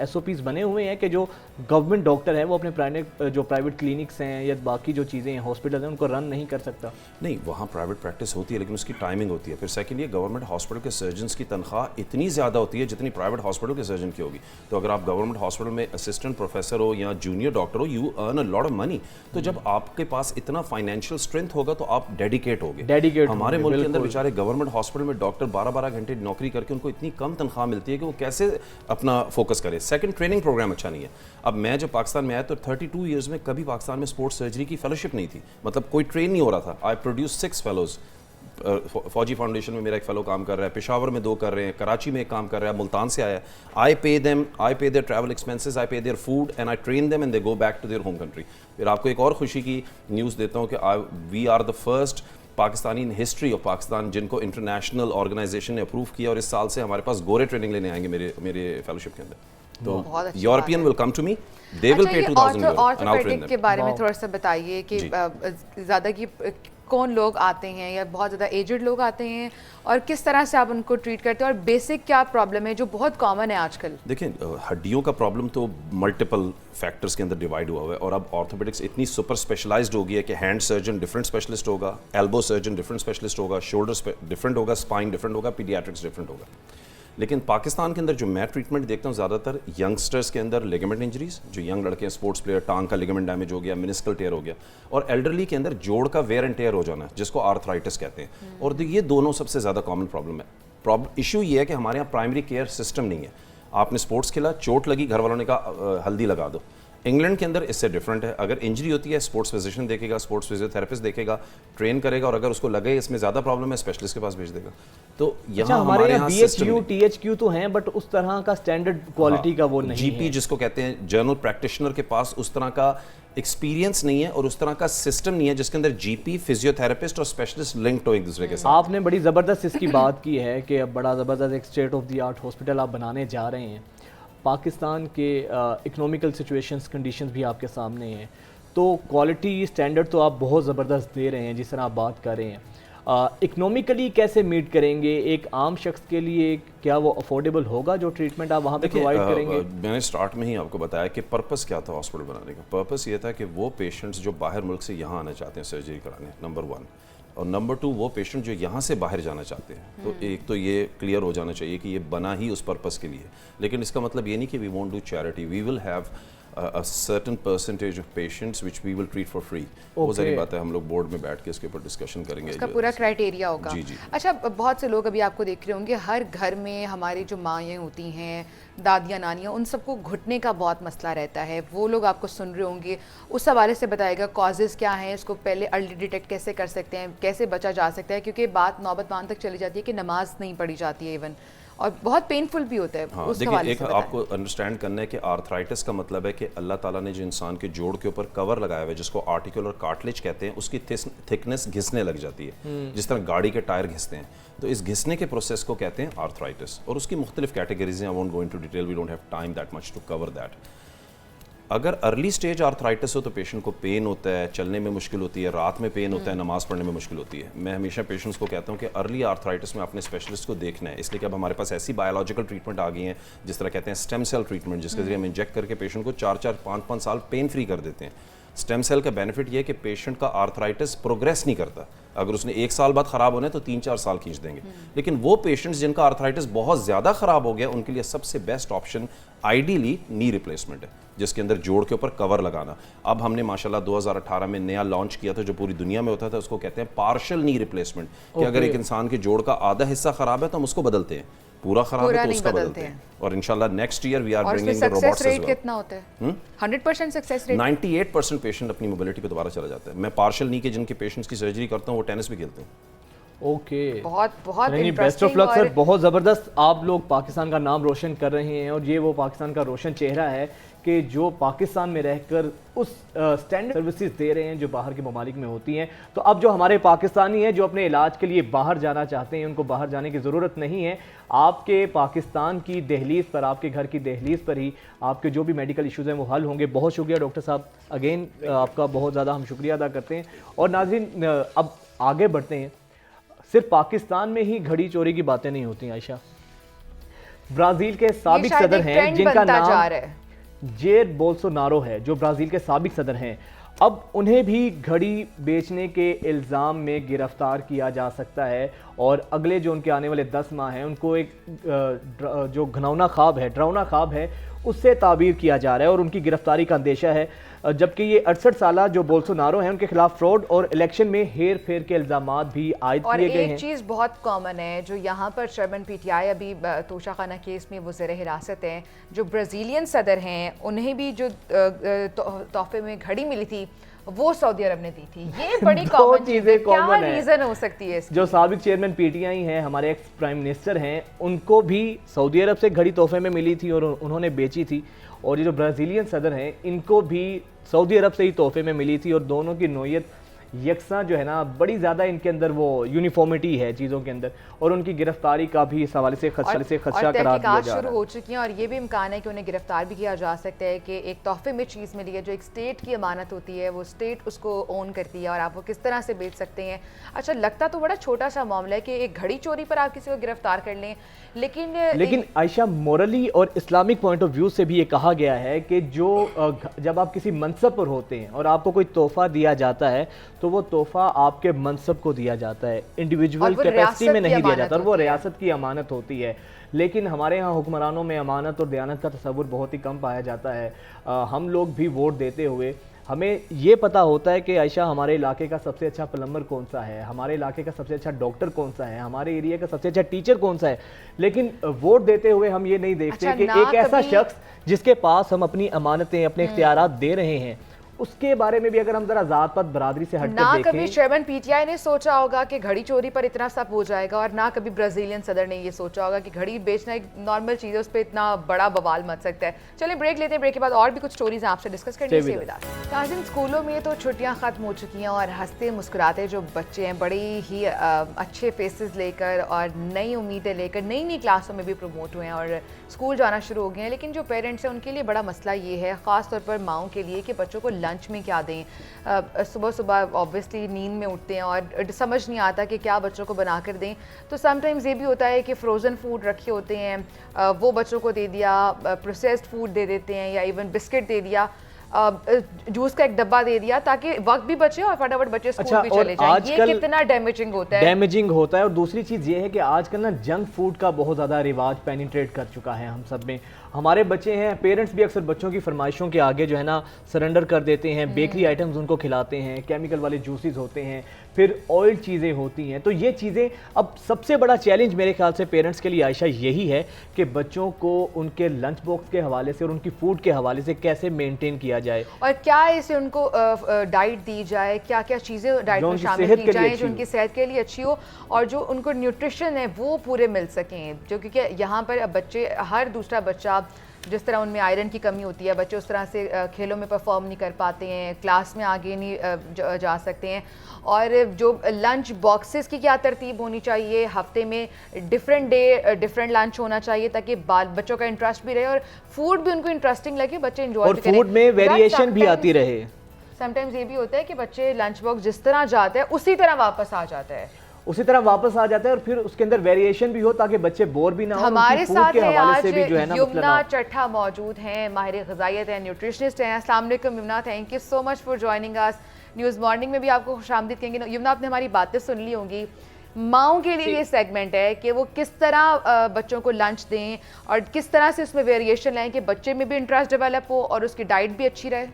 SOPs बने हुए हैं कि जो गवर्नमेंट डॉक्टर है वो अपने प्राइवेट क्लिनिक्स हैं या बाकी जो चीज़ें हैं, हॉस्पिटल हैं, उनको रन नहीं कर सकता? नहीं, वहाँ प्राइवेट प्रैक्टिस होती है लेकिन उसकी टाइमिंग होती है। फिर सेकेंड, ये गवर्नमेंट हॉस्पिटल के सर्जन्स की तनख्वाह इतनी ज़्यादा होती है जितनी प्राइवेट हॉस्पिटल के सर्जन की होगी। तो अगर आप गवर्नमेंट हॉस्पिटल में असिस्टेंट प्रोफेसर हो या जूनियर डॉक्टर हो, you earn a lot of money. तो जब आपके पास इतना फाइनेंशियल स्ट्रेंथ होगा तो आप डेडिकेट होगे। हमारे मुल्क के अंदर बेचारे गवर्नमेंट हॉस्पिटल में डॉक्टर 12-12 घंटे नौकरी करके उनको इतनी कम तनख्वाह मिलती है कि वो कैसे अपना फोकस करे। सेकंड, ट्रेनिंग प्रोग्राम अच्छा नहीं है। अब मैं जब पाकिस्तान में आया तो 32 ईयर्स में कभी पाकिस्तान में स्पोर्ट्स सर्जरी की फेलोशिप नहीं थी, मतलब कोई ट्रेन नहीं हो रहा था। I produce 6 fellows. फौजी फाउंडेशन में मेरा एक फेलो काम कर रहा है, पेशावर में 2 कर रहे हैं, कराची में एक काम कर रहा है, मुल्तान से आया। आई pay there travel expenses, I pay their food and I train them and they go back to their home country. फिर आपको एक और खुशी की न्यूज़ देता हूँ कि we are the first Pakistani in history of Pakistan जिनको इंटरनेशनल ऑर्गेनाइजेशन ने अप्रूव किया, और इस साल से हमारे पास गोरे ट्रेनिंग लेने आएंगे मेरे फेलोशिप के अंदर। तो European will come to me, they will pay 2000 euro and I train them. के बारे में थोड़ा सा बताइए कि ज़्यादा की कौन लोग आते हैं या बहुत ज़्यादा एजड लोग आते हैं और किस तरह से आप उनको ट्रीट करते हैं, और बेसिक क्या प्रॉब्लम है जो बहुत कॉमन है आजकल? देखिए, हड्डियों का प्रॉब्लम तो मल्टीपल फैक्टर्स के अंदर डिवाइड हुआ हुआ है, और अब ऑर्थोपेडिक्स इतनी सुपर स्पेशलाइज्ड हो गई है कि हैंड सर्जन डिफरेंट स्पेशलिस्ट होगा, एल्बो सर्जन डिफरेंट स्पेशलिस्ट होगा, शोल्डर डिफरेंट होगा, स्पाइन डिफरेंट होगा, पीडियाट्रिक्स डिफरेंट होगा। लेकिन पाकिस्तान के अंदर जो मैं ट्रीटमेंट देखता हूँ ज़्यादातर यंगस्टर्स के अंदर लिगामेंट इंजरीज, जो यंग लड़के हैं, स्पोर्ट्स प्लेयर, टांग का लिगामेंट डैमेज हो गया, मिनिस्कल टेयर हो गया, और एल्डरली के अंदर जोड़ का वेयर एंड टेयर हो जाना, जिसको आर्थराइटिस कहते हैं। और ये दोनों सबसे ज़्यादा कॉमन प्रॉब्लम है। इशू ये है कि हमारे यहाँ प्राइमरी केयर सिस्टम नहीं है। आपने स्पोर्ट्स खेला, चोट लगी, घर वालों ने कहा हल्दी लगा दो। इंग्लैंड के अंदर इससे डिफरेंट है। अगर इंजरी होती है, स्पोर्ट्स फिजिशियन देखेगा, स्पोर्ट्स फिजियोथेरेपिस्ट देखेगा, ट्रेन करेगा, और अगर उसको लगे इसमें ज़्यादा प्रॉब्लम है, स्पेशलिस्ट के पास भेज देगा। तो यहाँ हमारे यहाँ BHQ THQ तो हैं, बट उस तरह का स्टैंडर्ड क्वालिटी का वो नहीं है। GP जिसको कहते हैं, जर्नल प्रैक्टिशनर के पास उस तरह का एक्सपीरियंस नहीं है और उस तरह का सिस्टम नहीं है जिसके अंदर GP, फिजियोथेरेपिस्ट और स्पेशलिस्ट लिंक्ड हो एक दूसरे के साथ। आपने बड़ी ज़बरदस्त इसकी बात की है कि अब बड़ा ज़बरदस्त एक state of the art hospital आप बनाने जा रहे हैं। पाकिस्तान के इकोनॉमिकल सिचुएशंस, कंडीशंस भी आपके सामने हैं, तो क्वालिटी स्टैंडर्ड तो आप बहुत ज़बरदस्त दे रहे हैं जिस तरह आप बात कर रहे हैं। इकोनॉमिकली कैसे मीट करेंगे एक आम शख्स के लिए? क्या वो अफोर्डेबल होगा जो ट्रीटमेंट आप वहाँ पे प्रोवाइड करेंगे? मैंने स्टार्ट में ही आपको बताया कि पर्पस क्या था हॉस्पिटल बनाने का। पर्पस ये था कि वो पेशेंट्स जो बाहर मुल्क से यहाँ आना चाहते हैं सर्जरी कराने, नंबर 1, और नंबर 2 वो पेशेंट जो यहाँ से बाहर जाना चाहते हैं। तो एक तो ये क्लियर हो जाना चाहिए कि ये बना ही उस पर्पस के लिए। लेकिन इसका मतलब ये नहीं कि we won't do charity, we will have a certain percentage of patients which we will treat for free। वो सारी बात है, हम लोग बोर्ड में बैठ के इसके ऊपर डिस्कशन करेंगे, उसका पूरा क्राइटेरिया होगा। जी जी। अच्छा, बहुत से लोग अभी आपको देख रहे होंगे, हर घर में हमारी जो माएँ होती हैं, दादियाँ, नानियाँ, उन सबको घुटने का बहुत मसला रहता है। वो लोग आपको सुन रहे होंगे, उस हवाले से बताएगा कॉजेज़ क्या हैं, इसको पहले अर्ली डिटेक्ट कैसे कर सकते हैं, कैसे बचा जा सकता है, क्योंकि बात नौबत वहाँ तक चली जाती है कि नमाज नहीं पढ़ी जाती है इवन, और बहुत पेनफुल भी होता है। हाँ, उस देखिए, हवाले एक से आपको अंडरस्टैंड करना है कि आर्थराइटिस का मतलब है कि अल्लाह ताला ने जो इंसान के जोड़ के ऊपर कवर लगाया हुआ है, जिसको आर्टिकुलर कार्टिलेज कहते हैं, उसकी थिकनेस घिसने लग जाती है, जिस तरह गाड़ी के टायर घिसते हैं। तो इस घिसने के प्रोसेस को कहते हैं आर्थराइटिस, और उसकी मुख्तलिफ कैटेगरीज हैं। I won't go into detail, we don't have time that much to cover that. अगर अर्ली स्टेज आर्थराइटिस हो तो पेशेंट को पेन होता है, चलने में मुश्किल होती है, रात में पेन होता है, नमाज पढ़ने में मुश्किल होती है। मैं हमेशा पेशेंट्स को कहता हूँ कि अर्ली आर्थराइटिस में अपने स्पेशलिस्ट को देखना है, इसलिए कि अब हमारे पास ऐसी बायोलॉजिकल ट्रीटमेंट आ गई हैं, जिस तरह कहते हैं स्टेम सेल ट्रीटमेंट, जिसके जरिए हम इंजेक्ट करके पेशेंट को 4-4, 5-5 साल पेन फ्री कर देते हैं। स्टेम सेल का बेनिफिट ये है कि पेशेंट का आर्थराइटिस प्रोग्रेस नहीं करता। अगर उसने 1 साल बाद ख़राब होना है तो 3-4 साल खींच देंगे। लेकिन वो पेशेंट्स जिनका आर्थराइटिस बहुत ज़्यादा ख़राब हो गया, उनके लिए सबसे best option ideally knee replacement है, जिसके अंदर जोड़ के ऊपर कवर लगाना। अब हमने माशाल्लाह 2018 में नया लॉन्च किया था जो पूरी दुनिया में होता था, उसको कहते हैं पार्शियल नी रिप्लेसमेंट, कि अगर एक इंसान के जोड़ का आधा हिस्सा ख़राब है तो हम उसको बदलते हैं, पूरा खराब है तो उसका बदलते हैं। और इंशाल्लाह next year we are bringing the robots as well. कितना होता है? 100% सक्सेस रेट? 98% पेशेंट अपनी मोबिलिटी पे दोबारा चला जाता है। मैं पार्शियल नी के जिनके पेशेंट्स की सर्जरी करता हूँ वो टेनिस भी खेलते हैं। ओके, बहुत बहुत बेस्ट ऑफ लक सर, बहुत ज़बरदस्त। आप लोग पाकिस्तान का नाम रोशन कर रहे हैं, और ये वो पाकिस्तान का रोशन चेहरा है कि जो पाकिस्तान में रहकर उस स्टैंडर्ड सर्विसेज दे रहे हैं जो बाहर के ममालिक में होती हैं। तो अब जो हमारे पाकिस्तानी हैं जो अपने इलाज के लिए बाहर जाना चाहते हैं, उनको बाहर जाने की ज़रूरत नहीं है। आपके पाकिस्तान की दहलीज़ पर, आपके घर की दहलीज़ पर ही आपके जो भी मेडिकल इश्यूज़ हैं वो हल होंगे। बहुत शुक्रिया डॉक्टर साहब, अगेन आपका बहुत ज़्यादा हम शुक्रिया अदा करते हैं। और नाज़रीन, अब आगे बढ़ते हैं। सिर्फ पाकिस्तान में ही घड़ी चोरी की बातें नहीं होती आयशा। ब्राज़ील के साबिक सदर हैं जिनका नाम जेर बोल्सोनारो है, जो ब्राज़ील के साबिक सदर हैं, अब उन्हें भी घड़ी बेचने के इल्ज़ाम में गिरफ्तार किया जा सकता है। और अगले जो उनके आने वाले 10 माह हैं, उनको एक जो घिनौना ख्वाब है, डरावना ख्वाब है, उससे ताबीर किया जा रहा है और उनकी गिरफ्तारी का अंदेशा है, जबकि ये 68 साल जो बोल्सोनारो हैं उनके खिलाफ फ्रॉड और इलेक्शन में हेर फेर के इल्जामात भी आयद किए गए हैं। और एक चीज़ बहुत कॉमन है जो यहाँ पर चेयरमैन पीटीआई अभी तोशाखाना केस में वज़ीर हिरासत हैं, जो ब्राज़ीलियन सदर हैं उन्हें भी जो तोहफे में घड़ी मिली थी वो सऊदी अरब ने दी थी। ये बड़ी कॉमन चीज़ है, क्या रीज़न हो सकती है इसकी? जो साबिक चेयरमैन पीटीआई हैं, हमारे एक्स प्राइम मिनिस्टर हैं, उनको भी सऊदी अरब से घड़ी तोहफे में मिली थी और उन्होंने बेची थी, और ये जो ब्राज़ीलियन सदर हैं इनको भी सऊदी अरब से ही तोहफे में मिली थी, और दोनों की नोयत यकसा जो है ना, बड़ी ज़्यादा इनके अंदर वो यूनिफॉर्मिटी है चीज़ों के अंदर, और उनकी गिरफ्तारी का भी इस हवाले से खदशा करार दिया जा रहा है। शुरू हो चुकी हैं और ये भी इम्कान है कि उन्हें गिरफ्तार भी किया जा सकता है कि एक तोहफे में चीज़ मिली है जो एक स्टेट की अमानत होती है, वो स्टेट उसको ओन करती है और आप वो किस तरह से बेच सकते हैं। अच्छा, लगता तो बड़ा छोटा सा मामला है कि एक घड़ी चोरी पर आप किसी को गिरफ्तार कर लें, लेकिन आयशा, मोरली और इस्लामिक पॉइंट ऑफ व्यू से भी ये कहा गया है कि जब आप किसी मनसब पर होते हैं और आपको कोई तोहफा दिया जाता है तो वो तोहफा आपके मनसब को दिया जाता है, इंडिविजुअल कैपेसिटी में नहीं दिया जाता, और वो रियासत की अमानत होती है। लेकिन हमारे यहाँ हुक्मरानों में अमानत और दयानत का तसव्वुर बहुत ही कम पाया जाता है। हम लोग भी वोट देते हुए हमें ये पता होता है कि आयशा हमारे इलाके का सबसे अच्छा प्लम्बर कौन सा है, हमारे इलाके का सबसे अच्छा डॉक्टर कौन सा है, हमारे एरिया का सबसे अच्छा टीचर कौन सा है, लेकिन वोट देते हुए हम ये नहीं देखते कि एक ऐसा शख्स जिसके पास हम अपनी अमानतें, अपने इख्तियारात दे रहे हैं, उसके बारे में भी अगर हम जरा जात पात बरादरी से हटकर देखें। ना कभी चेयरमैन पीटीआई ने सोचा होगा कि घड़ी चोरी पर इतना सब हो जाएगा, और ना कभी ब्राजीलियन सदर ने ये सोचा होगा कि घड़ी बेचना एक नॉर्मल चीज़ है, उस पर इतना बड़ा बवाल मच सकता है। चलिए ब्रेक लेते हैं, ब्रेक के बाद और भी कुछ स्टोरीज आपसे डिस्कस करने से विदा। काजिन, स्कूलों में तो छुट्टियां खत्म हो चुकी हैं और हंसते मुस्कुराते जो बच्चे हैं बड़ी ही अच्छे फेसेस लेकर और नई उम्मीदें लेकर नई नई क्लासों में भी प्रमोट हुए हैं और स्कूल जाना शुरू हो गए हैं। लेकिन जो पेरेंट्स हैं उनके लिए बड़ा मसला ये है, ख़ास तौर पर माओं के लिए, कि बच्चों को लंच में क्या दें। सुबह सुबह ऑब्वियसली नींद में उठते हैं और समझ नहीं आता कि क्या बच्चों को बना कर दें। तो समटाइम्स ये भी होता है कि फ्रोज़न फूड रखे होते हैं, वो बच्चों को दे दिया, प्रोसेस्ड फूड दे देते हैं या इवन बिस्किट दे दिया, जूस का एक डब्बा दे दिया ताकि वक्त भी बचे और फटाफट बच्चे स्कूल भी चले जाएं। ये कितना डैमेजिंग होता है। और दूसरी चीज़ ये है कि आजकल ना जंक फूड का बहुत ज़्यादा रिवाज पेनिट्रेट कर चुका है हम सब में। हमारे बच्चे हैं, पेरेंट्स भी अक्सर बच्चों की फरमाइशों के आगे जो है ना सरेंडर कर देते हैं, बेकरी आइटम्स उनको खिलाते हैं, केमिकल वाले जूसेस होते हैं, फिर ऑयल चीज़ें होती हैं। तो ये चीज़ें, अब सबसे बड़ा चैलेंज मेरे ख्याल से पेरेंट्स के लिए आयशा यही है कि बच्चों को उनके लंच बॉक्स के हवाले से और उनकी फूड के हवाले से कैसे मेंटेन किया जाए, और क्या इसे उनको डाइट दी जाए, क्या क्या चीज़ें डाइट में शामिल की जाए जो उनकी सेहत के लिए अच्छी हो और जो उनको न्यूट्रिशन है वो पूरे मिल सकें। जो क्योंकि यहाँ पर बच्चे, हर दूसरा बच्चा, जिस तरह उनमें आयरन की कमी होती है, बच्चे उस तरह से खेलों में परफॉर्म नहीं कर पाते हैं, क्लास में आगे नहीं जा सकते हैं। और जो लंच बॉक्सेस की क्या तरतीब होनी चाहिए, हफ्ते में डिफरेंट डे डिफरेंट लंच होना चाहिए ताकि बच्चों का इंटरेस्ट भी रहे और फूड भी उनको इंटरेस्टिंग लगे, बच्चे एंजॉय भी करें, फूड में वेरिएशन भी आती रहे। समटाइम्स ये भी होता है कि बच्चे लंच बॉक्स जिस तरह जाते हैं उसी तरह वापस आ जाता है और फिर उसके अंदर वेरिएशन भी हो ताकि बच्चे बोर भी ना हो। हमारे साथ है आज युमना चट्ठा मौजूद हैं, माहिर ग़िज़ाइयत हैं, न्यूट्रिशनिस्ट हैं। अस्सलाम वालेकुम Yumna, thank you so much for joining us. News morning में भी आपको खुशामदीद कहेंगे। युमना, आपने हमारी बातें सुन ली होंगी। माओं के लिए ये सेगमेंट है कि वो किस तरह बच्चों को लंच दें और किस तरह से उसमें वेरिएशन लाएं कि बच्चे में भी इंटरेस्ट डेवलप हो और उसकी डाइट भी अच्छी रहे।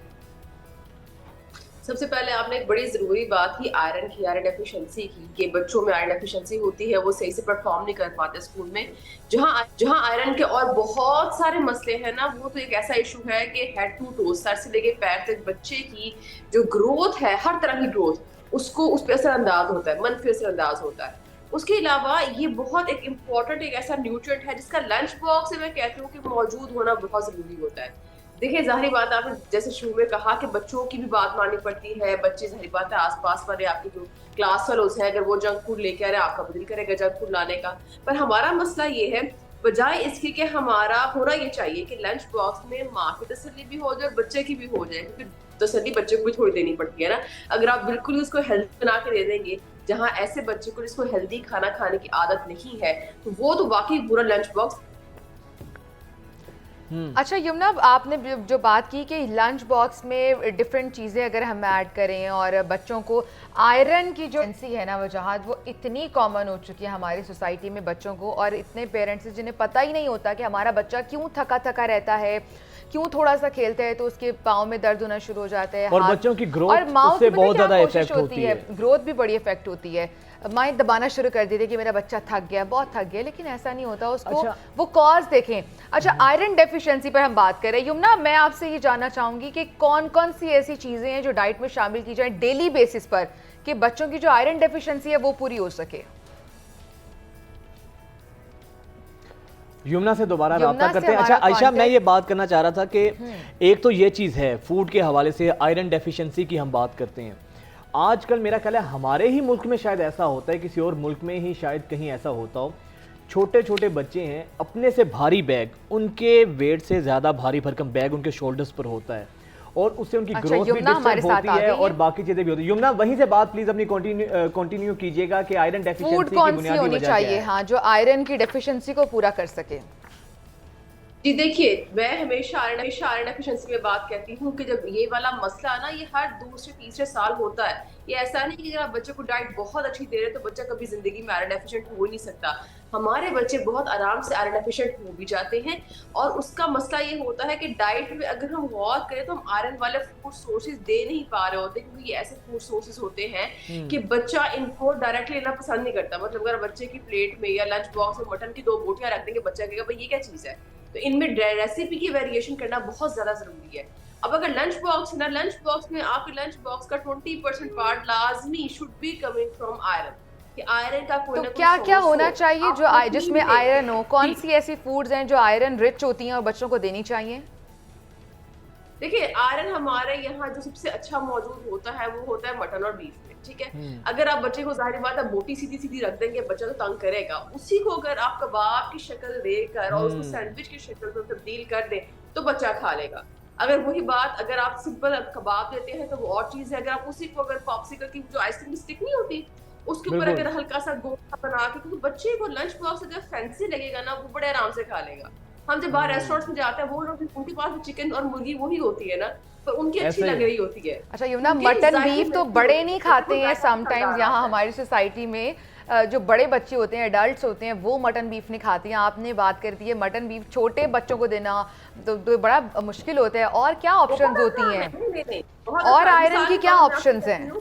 सबसे पहले आपने एक बड़ी ज़रूरी बात की आयरन की, आयरन डेफिशिएंसी की, कि बच्चों में आयरन डेफिशिएंसी होती है, वो सही से परफॉर्म नहीं कर पाते स्कूल में। जहां आयरन के और बहुत सारे मसले हैं ना, वो तो एक ऐसा इशू है कि हेड टू टो, सर से लेके पैर तक बच्चे की जो ग्रोथ है, हर तरह की ग्रोथ, उसको उस पर असरअंदाज होता है, मनफी असरअंदाज होता है। उसके अलावा ये बहुत एक इम्पॉर्टेंट एक ऐसा न्यूट्रिएंट है जिसका लंच बॉक्स से मैं कहती हूँ कि मौजूद होना बहुत ज़रूरी होता है। देखिए, जाहिर बात है, आपने जैसे शुरू में कहा कि बच्चों की भी बात माननी पड़ती है। बच्चे, जाहिर बात है, आसपास वाले आपके जो क्लास फेलोज हैं, अगर वो जंक फूड लेके आ रहे हैं, आपका बदल करेगा जंक फूड लाने का। पर हमारा मसला ये है, बजाय इसके कि हमारा होना ये चाहिए कि लंच बॉक्स में माँ की तसल्ली भी हो जाए और बच्चे की भी हो जाए, क्योंकि तसल्ली बच्चे को भी थोड़ी देनी पड़ती है ना। अगर आप बिल्कुल उसको हेल्दी बना के दे देंगे, जहाँ ऐसे बच्चे को जिसको हेल्दी खाना खाने की आदत नहीं है, तो वो तो वाकई पूरा लंच बॉक्स। अच्छा यमुना, आपने जो बात की कि लंच बॉक्स में डिफरेंट चीज़ें अगर हम ऐड करें और बच्चों को आयरन की जो एजेंसी है ना वजहात, वो इतनी कॉमन हो चुकी है हमारी सोसाइटी में बच्चों को, और इतने पेरेंट्स जिन्हें पता ही नहीं होता कि हमारा बच्चा क्यों थका थका रहता है, क्यों थोड़ा सा खेलते हैं तो उसके पाँव में दर्द होना शुरू हो जाता है, और बच्चों की ग्रोथ उससे बहुत ज़्यादा इफेक्ट होती है, ग्रोथ भी बड़ी इफेक्ट होती है। माएँ दबाना शुरू कर देती है कि मेरा बच्चा थक गया, बहुत थक गया, लेकिन ऐसा नहीं होता उसको। अच्छा, वो कॉज देखें। अच्छा, आयरन डेफिशिएंसी पर हम बात करें, यमुना मैं आपसे ये जानना चाहूंगी कि कौन कौन सी ऐसी चीज़ें हैं जो डाइट में शामिल की जाए डेली बेसिस पर कि बच्चों की जो आयरन डेफिशिएंसी है वो पूरी हो सके। यमुना से दोबारा राब्ता करते हैं। अच्छा आयशा, मैं ये बात करना चाह रहा था कि एक तो ये चीज़ है फूड के हवाले से आयरन डेफिशिएंसी की हम बात करते हैं, आजकल मेरा ख्याल है हमारे ही मुल्क में शायद ऐसा होता है, किसी और मुल्क में ही शायद कहीं ऐसा होता हो, छोटे छोटे बच्चे हैं, अपने से भारी बैग, उनके वेट से ज़्यादा भारी भरकम बैग उनके शोल्डर्स पर होता है और उससे उनकी ग्रोथ भी डिस्टर्ब होती है और बाकी चीज़ें भी होती है। यमुना वहीं से बात प्लीज अपनी कंटिन्यू कीजिएगा कि आयरन डेफिशिएंसी की बुनियादी वजह क्या है? हाँ, जो आयरन की डेफिशिएंसी को पूरा कर सके। जी देखिए, मैं हमेशा आयरन डेफिशिएंसी में बात कहती हूँ कि जब ये वाला मसला ना ये हर दूसरे तीसरे साल होता है। ये ऐसा नहीं कि अगर आप बच्चे को डाइट बहुत अच्छी दे रहे तो बच्चा कभी जिंदगी में आयरन डेफिशिएंट हो ही नहीं सकता। हमारे बच्चे बहुत आराम से आयरन डेफिशिएंट हो भी जाते हैं और उसका मसला ये होता है कि डाइट में अगर हम गौर करें तो हम आयरन वाले फूड सोर्सेज दे नहीं पा रहे होते, क्योंकि ये ऐसे फूड सोर्सेज होते हैं कि बच्चा इनको डायरेक्टली लेना पसंद नहीं करता। मतलब अगर बच्चे की प्लेट में या लंच बॉक्स में मटन की 2 बोटियां रख देंगे, बच्चा कहेगा भाई ये क्या चीज है। तो इनमें रेसिपी की वेरिएशन करना बहुत ज्यादा जरूरी है। अब अगर लंच बॉक्स है ना, लंच बॉक्स में आपके लंच बॉक्स का 20% पार्ट लाजमी should be coming from iron. कि आयरन का कोई तो क्या क्या होना चाहिए जो जिसमें आयरन हो? कौन सी ऐसी फूड्स हैं जो आयरन रिच होती हैं और बच्चों को देनी चाहिए? देखिए, आयरन हमारे यहाँ जो सबसे अच्छा मौजूद होता है वो होता है मटन और बीफ में, ठीक है। अगर आप बच्चे को जाहिर बात है बोटी सीधी सीधी रख देंगे, बच्चा तो तंग करेगा। उसी को अगर आप कबाब की शक्ल देकर और उसको सैंडविच की शक्ल में तब्दील कर दें तो बच्चा खा लेगा। अगर वही बात अगर आप सिंपल कबाब देते हैं तो वो और चीज है। अगर आप उसी को अगर पॉप्सिकल की जो आइसक्रीम स्टिक नहीं होती उसके ऊपर अगर हल्का सा गोला बना के, क्योंकि बच्चे को लंच बॉक्स अगर फैंसी लगेगा ना वो बड़े आराम से खा लेगा। हम जब बाहर रेस्टोरेंट्स में जाते हैं वो लोग उनके पास चिकन और मुर्गी वही होती है ना, तो उनकी अच्छी लग रही होती है। अच्छा यमुना, मटन बीफ तो बड़े नहीं खाते हैं समटाइम्स यहाँ हमारी सोसाइटी में, जो बड़े बच्चे होते हैं, एडल्ट्स होते हैं, वो मटन बीफ नहीं खाते हैं। आपने बात कर दी है मटन बीफ छोटे बच्चों को देना तो बड़ा मुश्किल होता है। और क्या ऑप्शंस होती हैं और आयरन की क्या ऑप्शंस हैं?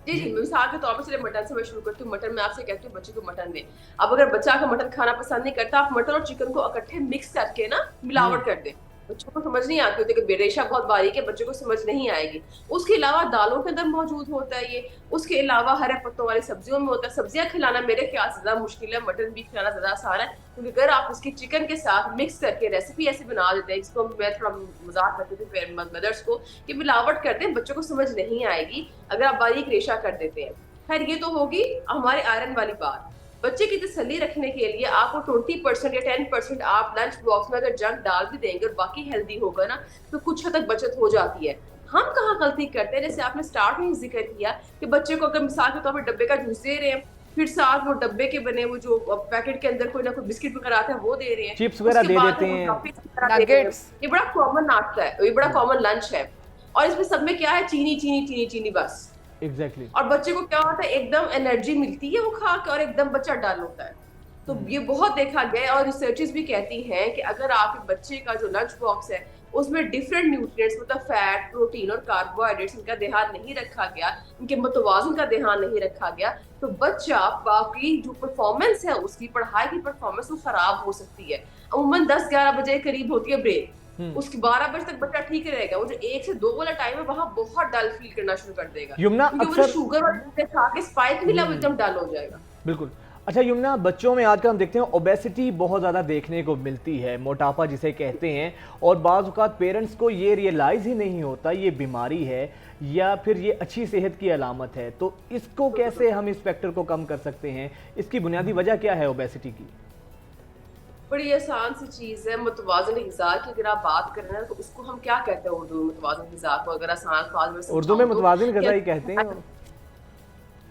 जी जी, मिसाल के तौर पर चलिए मटन से मैं शुरू करती हूँ। मटन में आपसे कहती हूँ बच्चे को मटन दें। अब अगर बच्चा का मटन खाना पसंद नहीं करता, आप मटन और चिकन को इकट्ठे मिक्स करके ना मिलावट कर दें। बच्चों को समझ नहीं आती होती कि बेरेशा बहुत बारीक है, बच्चों को समझ नहीं आएगी। उसके अलावा दालों के अंदर मौजूद होता है ये, उसके अलावा हरे पत्तों वाली सब्जियों में होता है। सब्जियां खिलाना मेरे ख्याल से ज्यादा मुश्किल है, मटन भी खिलाना ज्यादा आसान है, क्योंकि अगर आप उसकी चिकन के साथ मिक्स करके रेसिपी ऐसे बना देते हैं, जिसको मैं थोड़ा मजाक करती थी मदर्स को कि मिलावट करते हैं, बच्चों को समझ नहीं आएगी अगर आप बारीक रेशा कर देते हैं। खैर ये तो होगी हमारे आयरन वाली बात। बच्चे की तसल्ली रखने के लिए आपको 20% या 10% आप लंच बॉक्स में अगर जंक डाल भी देंगे और बाकी हेल्दी होगा ना तो कुछ हद तक बचत हो जाती है। हम कहाँ गलती करते हैं, जैसे आपने स्टार्ट में ही जिक्र किया कि बच्चे को अगर मिसाल के तौर पर डब्बे का जूस दे रहे हैं, फिर साथ वो डब्बे के बने वो जो पैकेट के अंदर कोई ना कोई बिस्किट वगैरह आते हैं वो दे रहे हैं, चिप्स वगैरह दे देते हैं। ये बड़ा कॉमन नाश्ता है, ये बड़ा कॉमन लंच है और इसमें सब में क्या है, चीनी चीनी चीनी चीनी बस। एग्जैक्टली और बच्चे को क्या होता है, एकदम एनर्जी मिलती है वो खा के और एकदम बच्चा डल होता है। तो ये बहुत देखा गया है और रिसर्चेस भी कहती हैं कि अगर आपके बच्चे का जो लंच बॉक्स है उसमें डिफरेंट न्यूट्रिएंट्स मतलब फैट, प्रोटीन और कार्बोहाइड्रेट्स इनका ध्यान नहीं रखा गया, इनके मतवाज़न का ध्यान नहीं रखा गया, तो बच्चा बाकी जो परफॉर्मेंस है उसकी पढ़ाई की परफॉर्मेंस वो खराब हो सकती है। अमूमन 10-11 बजे करीब होती है ब्रेक, उसके 12 बजे तक बच्चा ठीक रहेगा। वो जो 1 से 2 वाला टाइम है वहाँ बहुत डल फील करना शुरू कर देगा, क्योंकि शुगर और खा के स्पाइक मिला वो एकदम डल हो जाएगा। बिल्कुल। अच्छा यमुना, बच्चों में आजकल हम देखते हैं ओबेसिटी बहुत ज़्यादा देखने को मिलती है, मोटापा जिसे कहते हैं, और बाज़ औक़ात पेरेंट्स को ये रियलाइज़ ही नहीं होता ये बीमारी है या फिर ये अच्छी सेहत की अलामत है। तो इसको कैसे हम इस फैक्टर को कम कर सकते हैं? इसकी बुनियादी वजह क्या है ओबेसिटी की? बड़ी आसान सी चीज है, मुतवाज़िन ग़िज़ा की अगर आप बात करें ना तो उसको हम क्या कहते हैं उर्दू में? मुतवाज़िन ग़िज़ा को अगर आसान अल्फाज में उर्दू में मुतवाज़िन ग़िज़ा ही कहते हैं।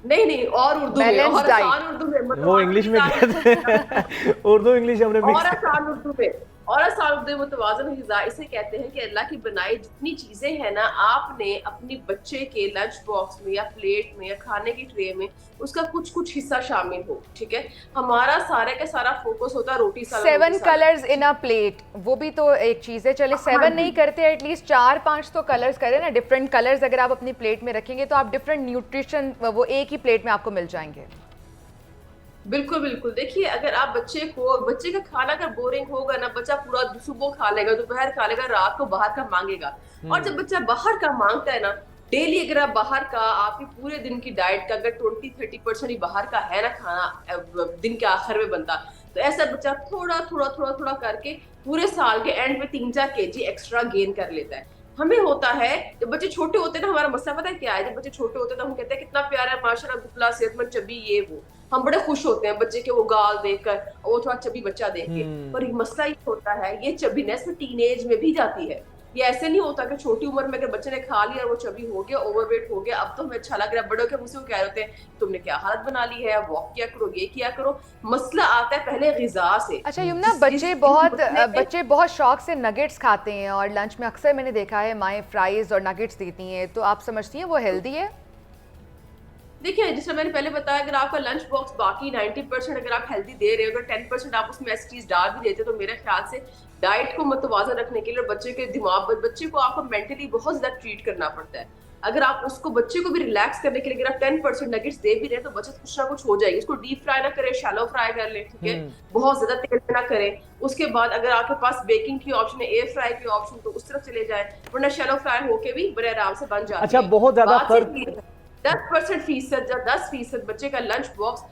नहीं और उर्दू में और आसान उर्दू में वो इंग्लिश में कहते हैं। उर्दू इंग्लिश हमने और आसान उर्दू में और साल मुतवाज़न ग़िज़ा इसे कहते हैं कि अल्लाह की बनाई जितनी चीज़ें हैं ना, आपने अपने बच्चे के लंच बॉक्स में या प्लेट में या खाने की ट्रे में उसका कुछ कुछ हिस्सा शामिल हो, ठीक है। हमारा सारे का सारा फोकस होता है रोटी सालन। 7 कलर्स इन अ प्लेट, वो भी तो एक चीज़ है। चले 7 नहीं करते, एटलीस्ट 4-5 तो कलर्स करें ना, डिफरेंट कलर्स अगर आप अपनी प्लेट में रखेंगे तो आप डिफरेंट न्यूट्रिशन वो एक ही प्लेट में आपको मिल जाएंगे। बिल्कुल बिल्कुल। देखिए, अगर आप बच्चे का खाना अगर बोरिंग होगा ना, बच्चा पूरा सुबह खा लेगा, दोपहर खा लेगा, रात को बाहर का मांगेगा। और जब बच्चा बाहर का मांगता है ना, डेली अगर आप बाहर का, आपकी पूरे दिन की डाइट का अगर 20-30% ही बाहर का है ना खाना दिन के आखिर में बनता, तो ऐसा बच्चा थोड़ा थोड़ा थोड़ा थोड़ा करके पूरे साल के एंड में 3-4 kg एक्स्ट्रा गेन कर लेता है। हमें होता है जब बच्चे छोटे होते हैं ना, हमारा मसला पता है क्या है, जब बच्चे छोटे होते हैं तो हम कहते हैं कितना प्यारा है, माशाल्लाह, दुबला, सेहतमंद, चबी, ये वो, हम बड़े खुश होते हैं बच्चे के वो गाल देखकर और वो थोड़ा चबी बच्चा देख के। पर मसला ये होता है, ये चबीनेस में टीनेज में भी जाती है। ये ऐसे नहीं होता कि छोटी उम्र में अगर बच्चे ने खा लिया और वो चबी हो गया, ओवरवेट हो गया, अब तो हमें अच्छा लग रहा है, बड़ों के मुझसे वो कह रहे होते हैं तुमने क्या हालत बना ली है, वॉक किया करो, ये किया करो। मसला आता है पहले ग़िज़ा से। अच्छा यमुना, बच्चे बहुत शौक से नगेट्स खाते हैं और लंच में अक्सर मैंने देखा है माएँ फ्राइज और नगेट्स देती हैं, तो आप समझती हैं वो हेल्दी है? देखिए, जैसे मैंने पहले बताया, अगर आपका लंच बॉक्स बाकी 90% अगर आप हेल्दी दे रहे हो, अगर 10% आप उसमें ऐसी चीज डाल भी देते हो, तो मेरे ख्याल से डाइट को मुतवाज़न रखने के लिए और बच्चे के दिमाग, बच्चे को आपको मेंटली बहुत ज्यादा ट्रीट करना पड़ता है। अगर आप उसको, बच्चे को भी रिलैक्स करने के लिए अगर आप 10% नगेट्स दे भी रहे हैं, तो बच्चे कुछ ना कुछ हो जाएगी। उसको डीप फ्राई ना करें, शैलो फ्राई कर ले, ठीक है, बहुत ज्यादा तेल में ना करें। उसके बाद अगर आपके पास बेकिंग की ऑप्शन है, एयर फ्राई की ऑप्शन, तो उस तरफ चले जाए, वरना शैलो फ्राई होके भी बड़े आराम से बन जाता है। अच्छा, बहुत ज्यादा फर्क 10% या 10% बच्चे का लंच बॉक्स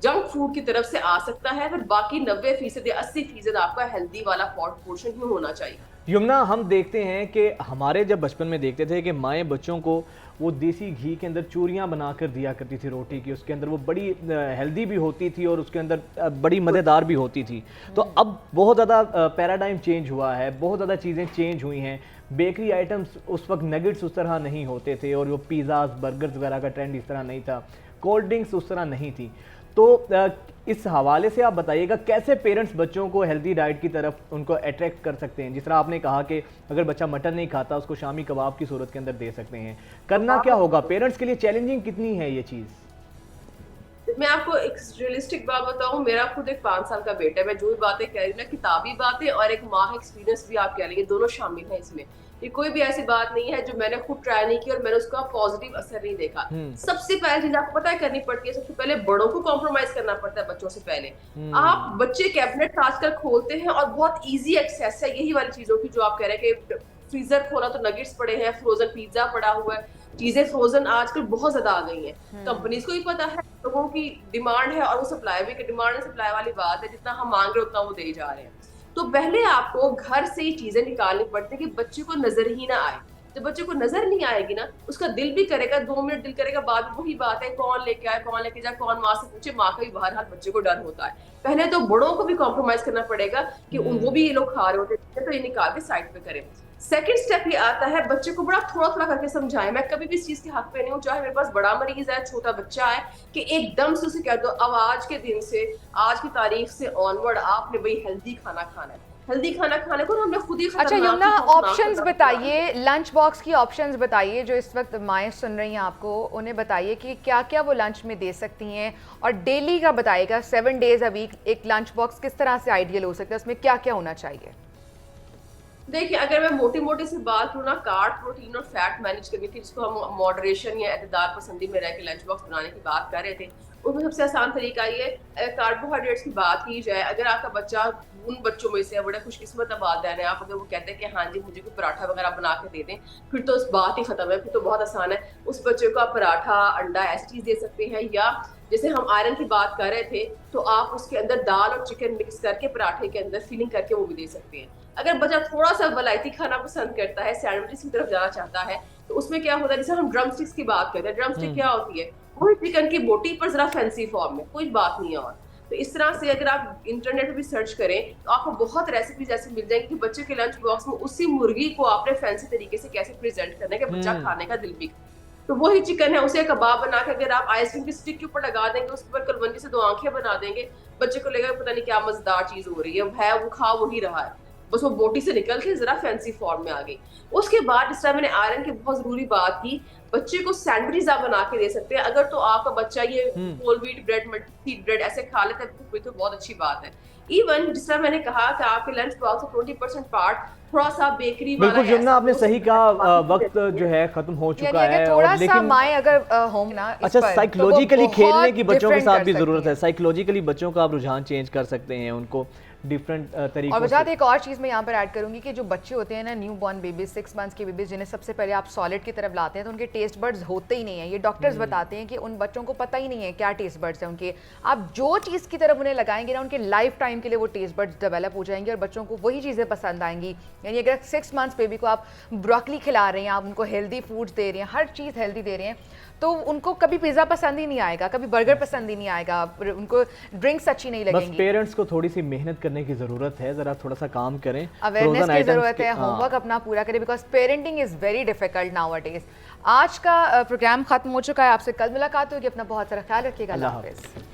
जंक फूड की तरफ से आ सकता है, फिर बाकी 90% या 80% आपका हेल्दी वाला पोर्शन ही होना चाहिए। यमुना, हम देखते हैं कि हमारे जब बचपन में देखते थे कि माएँ बच्चों को वो देसी घी के अंदर चूरियां बनाकर दिया करती थी रोटी की, उसके अंदर वो बड़ी हेल्दी भी होती थी और उसके अंदर बड़ी मज़ेदार भी होती थी। तो अब बहुत ज़्यादा पैराडाइम चेंज हुआ है, बहुत ज़्यादा चीज़ें चेंज हुई हैं। बेकरी आइटम्स उस वक्त नगेट्स उस तरह नहीं होते थे और वो पिज़्ज़ाज बर्गर्स वगैरह का ट्रेंड इस तरह नहीं था, कोल्ड ड्रिंक्स उस तरह नहीं थी। तो इस हवाले से आप बताइएगा कैसे पेरेंट्स बच्चों को हेल्दी डाइट की तरफ उनको अट्रैक्ट कर सकते हैं। जिस तरह आपने कहा कि अगर बच्चा मटन नहीं खाता, उसको शामी कबाब की सूरत के अंदर दे सकते हैं। करना क्या होगा पेरेंट्स के लिए, चैलेंजिंग कितनी है ये चीज़? मैं आपको एक रियलिस्टिक बात बताऊं, मेरा खुद एक 5 साल का बेटा है। मैं जो भी बातें कह रही हूँ ना, किताबी बातें और एक माँ एक्सपीरियंस भी आप कह लेंगे, दोनों शामिल है इसमें। ये कोई भी ऐसी बात नहीं है जो मैंने खुद ट्राई नहीं की और मैंने उसका पॉजिटिव असर नहीं देखा। सबसे पहले चीज आपको पता है करनी पड़ती है, सबसे पहले बड़ों को कॉम्प्रोमाइज करना पड़ता है बच्चों से पहले। आप बच्चे कैबिनेट आजकल खोलते हैं और बहुत ईजी एक्सेस है यही वाली चीजों की जो आप कह रहे हैं कि फ्रीजर खोला तो नगेट्स पड़े हैं, फ्रोजन पिज्जा पड़ा हुआ है, चीजें फ्रोजन आजकल बहुत ज्यादा आ गई हैं। कंपनीज को भी पता है, लोगों की डिमांड है और वो सप्लाई भी, डिमांड और सप्लाई वाली बात है, जितना हम मांग रहे हैं उतना वो दे जा रहे हैं। तो पहले आपको घर से ही चीजें निकालनी पड़ती है कि बच्चे को नजर ही ना आए। जब बच्चे को नजर नहीं आएगी ना, उसका दिल भी करेगा, 2 मिनट दिल करेगा, बाद में वही बात है कौन लेके आए, कौन लेके जाए, कौन माँ से पूछे, माँ का भी बहरहाल बच्चे को डर होता है। पहले तो बड़ों को भी कॉम्प्रोमाइज करना पड़ेगा कि वो भी ये लोग खा रहे होते हैं, तो ये निकाल के साइड पे करें। सेकंड स्टेप ये आता है, बच्चे को बड़ा थोड़ा थोड़ा करके समझाएं। मैं कभी भी इस चीज के हक पे नहीं हूँ, चाहे मेरे पास बड़ा मरीज है, छोटा बच्चा है, कि एकदम से उसे कह दो अब आज के दिन से, आज की तारीख से ऑनवर्ड आपने भाई हेल्दी खाना खाना है। हेल्दी खाना खाने को हमने खुद ही अच्छा यमुना, ऑप्शंस बताइए, लंच बॉक्स की ऑप्शंस बताइए, जो इस वक्त माएँ सुन रही हैं आपको, उन्हें बताइए कि क्या क्या वो लंच में दे सकती हैं, और डेली का बताइएगा, 7 डेज अ वीक एक लंच बॉक्स किस तरह से आइडियल हो सकता है, उसमें क्या क्या होना चाहिए। देखिए, अगर मैं मोटी मोटी सी बात करूँ ना, कार्ब, प्रोटीन और फैट मैनेज करने की, जिसको हम मॉडरेशन या एतदाल पसंदी में रह के लंच बॉक्स बनाने की बात कर रहे थे, उसमें सबसे आसान तरीका ये, कार्बोहाइड्रेट्स की बात की जाए, अगर आपका बच्चा उन बच्चों में से बड़े खुशकिस्मत वालिदैन है, आप अगर वो कहते हैं कि हाँ जी मुझे कोई पराठा वगैरह बना के दे दें, फिर तो उस बात ही खत्म है, फिर तो बहुत आसान है। उस बच्चे को आप पराठा, अंडा ऐसी चीज दे सकते हैं, या जैसे हम आयरन की बात कर रहे थे, तो आप उसके अंदर दाल और चिकन मिक्स करके पराठे के अंदर फिलिंग करके वो भी दे सकते हैं। अगर बच्चा थोड़ा सा वलायती खाना पसंद करता है, सैंडविचेस की तरफ जाना चाहता है, तो उसमें क्या होता है, जैसे हम ड्रम स्टिक्स की बात करते हैं, ड्रम स्टिक क्या होती है, वही चिकन की बोटी पर जरा फैंसी फॉर्म में, कोई बात नहीं है। और तो इस तरह से अगर आप इंटरनेट पे भी सर्च करें तो आपको बहुत रेसिपीज ऐसी मिल जाएंगी कि बच्चे के लंच बॉक्स में उसी मुर्गी को आपने फैंसी तरीके से कैसे प्रेजेंट करना है कि बच्चा खाने का दिल भी। तो वही चिकन है, उसे कबाब बना के अगर आप आइसक्रीम की स्टिक के ऊपर लगा देंगे, उसके ऊपर कलवंजी से 2 आंखें बना देंगे, बच्चे को लगेगा पता नहीं क्या मजेदार चीज हो रही है, वो खा वही रहा है। बस वो बोटी से निकल के जरा फैंसी फॉर्म में आ गई। उसके बाद इस तरह मैंने आयरन की बहुत जरूरी बात की, बच्चे को सैंडविच आप बना के दे सकते हैं। अगर तो आपका बच्चा ये whole wheat bread, multi bread ऐसे खा लेता है तो बहुत अच्छी बात है। इवन जिस तरह मैंने कहा कि आपके लंच बॉक्स से 20% पार्ट थोड़ा सा बेकरी वाला, बिल्कुल जमुना आपने सही कहा, वक्त जो है खत्म हो चुका है। थोड़ा सा माए अगर होम ना अच्छा, साइकोलॉजिकली खेलने की बच्चों के साथ भी जरूरत है। साइकोलॉजिकली बच्चों का आप रुझान चेंज कर सकते हैं, उनको डिफरेंट तरीकों और वजह एक और चीज़ मैं यहाँ पर ऐड करूँगी कि जो बच्चे होते हैं ना, न्यू बॉर्न बेबीज, 6 मंथ्स के बेबीज, जिन्हें सबसे पहले आप सॉलिड की तरफ लाते हैं तो उनके टेस्ट बर्ड्स होते ही नहीं है। ये डॉक्टर्स बताते हैं कि उन बच्चों को पता ही नहीं है क्या टेस्ट बर्ड्स हैं उनके। आप जो चीज़ की तरफ उन्हें लगाएंगे ना, उनके लाइफ टाइम के लिए वो टेस्ट बर्ड्स डेवलप हो जाएंगे और बच्चों को वही चीज़ें पसंद आएंगी। यानी अगर 6 मंथ्स बेबी को आप ब्रोकली खिला रहे हैं, आप उनको हेल्दी फूड्स दे रहे हैं, हर चीज़ हेल्दी दे रहे हैं, तो उनको कभी पिज़्ज़ा पसंद ही नहीं आएगा, कभी बर्गर पसंद ही नहीं आएगा, उनको ड्रिंक्स अच्छी नहीं लगेंगी। बस पेरेंट्स को थोड़ी सी मेहनत करने की ज़रूरत है, ज़रा थोड़ा सा काम करें, अवेयरनेस की ज़रूरत है, होमवर्क अपना पूरा करें, because parenting is very difficult nowadays. आज का प्रोग्राम खत्म हो चुका है, आपसे कल मुलाकात होगी, अपना बहुत सारा ख्याल रखिएगा, अल्लाह हाफ़िज़।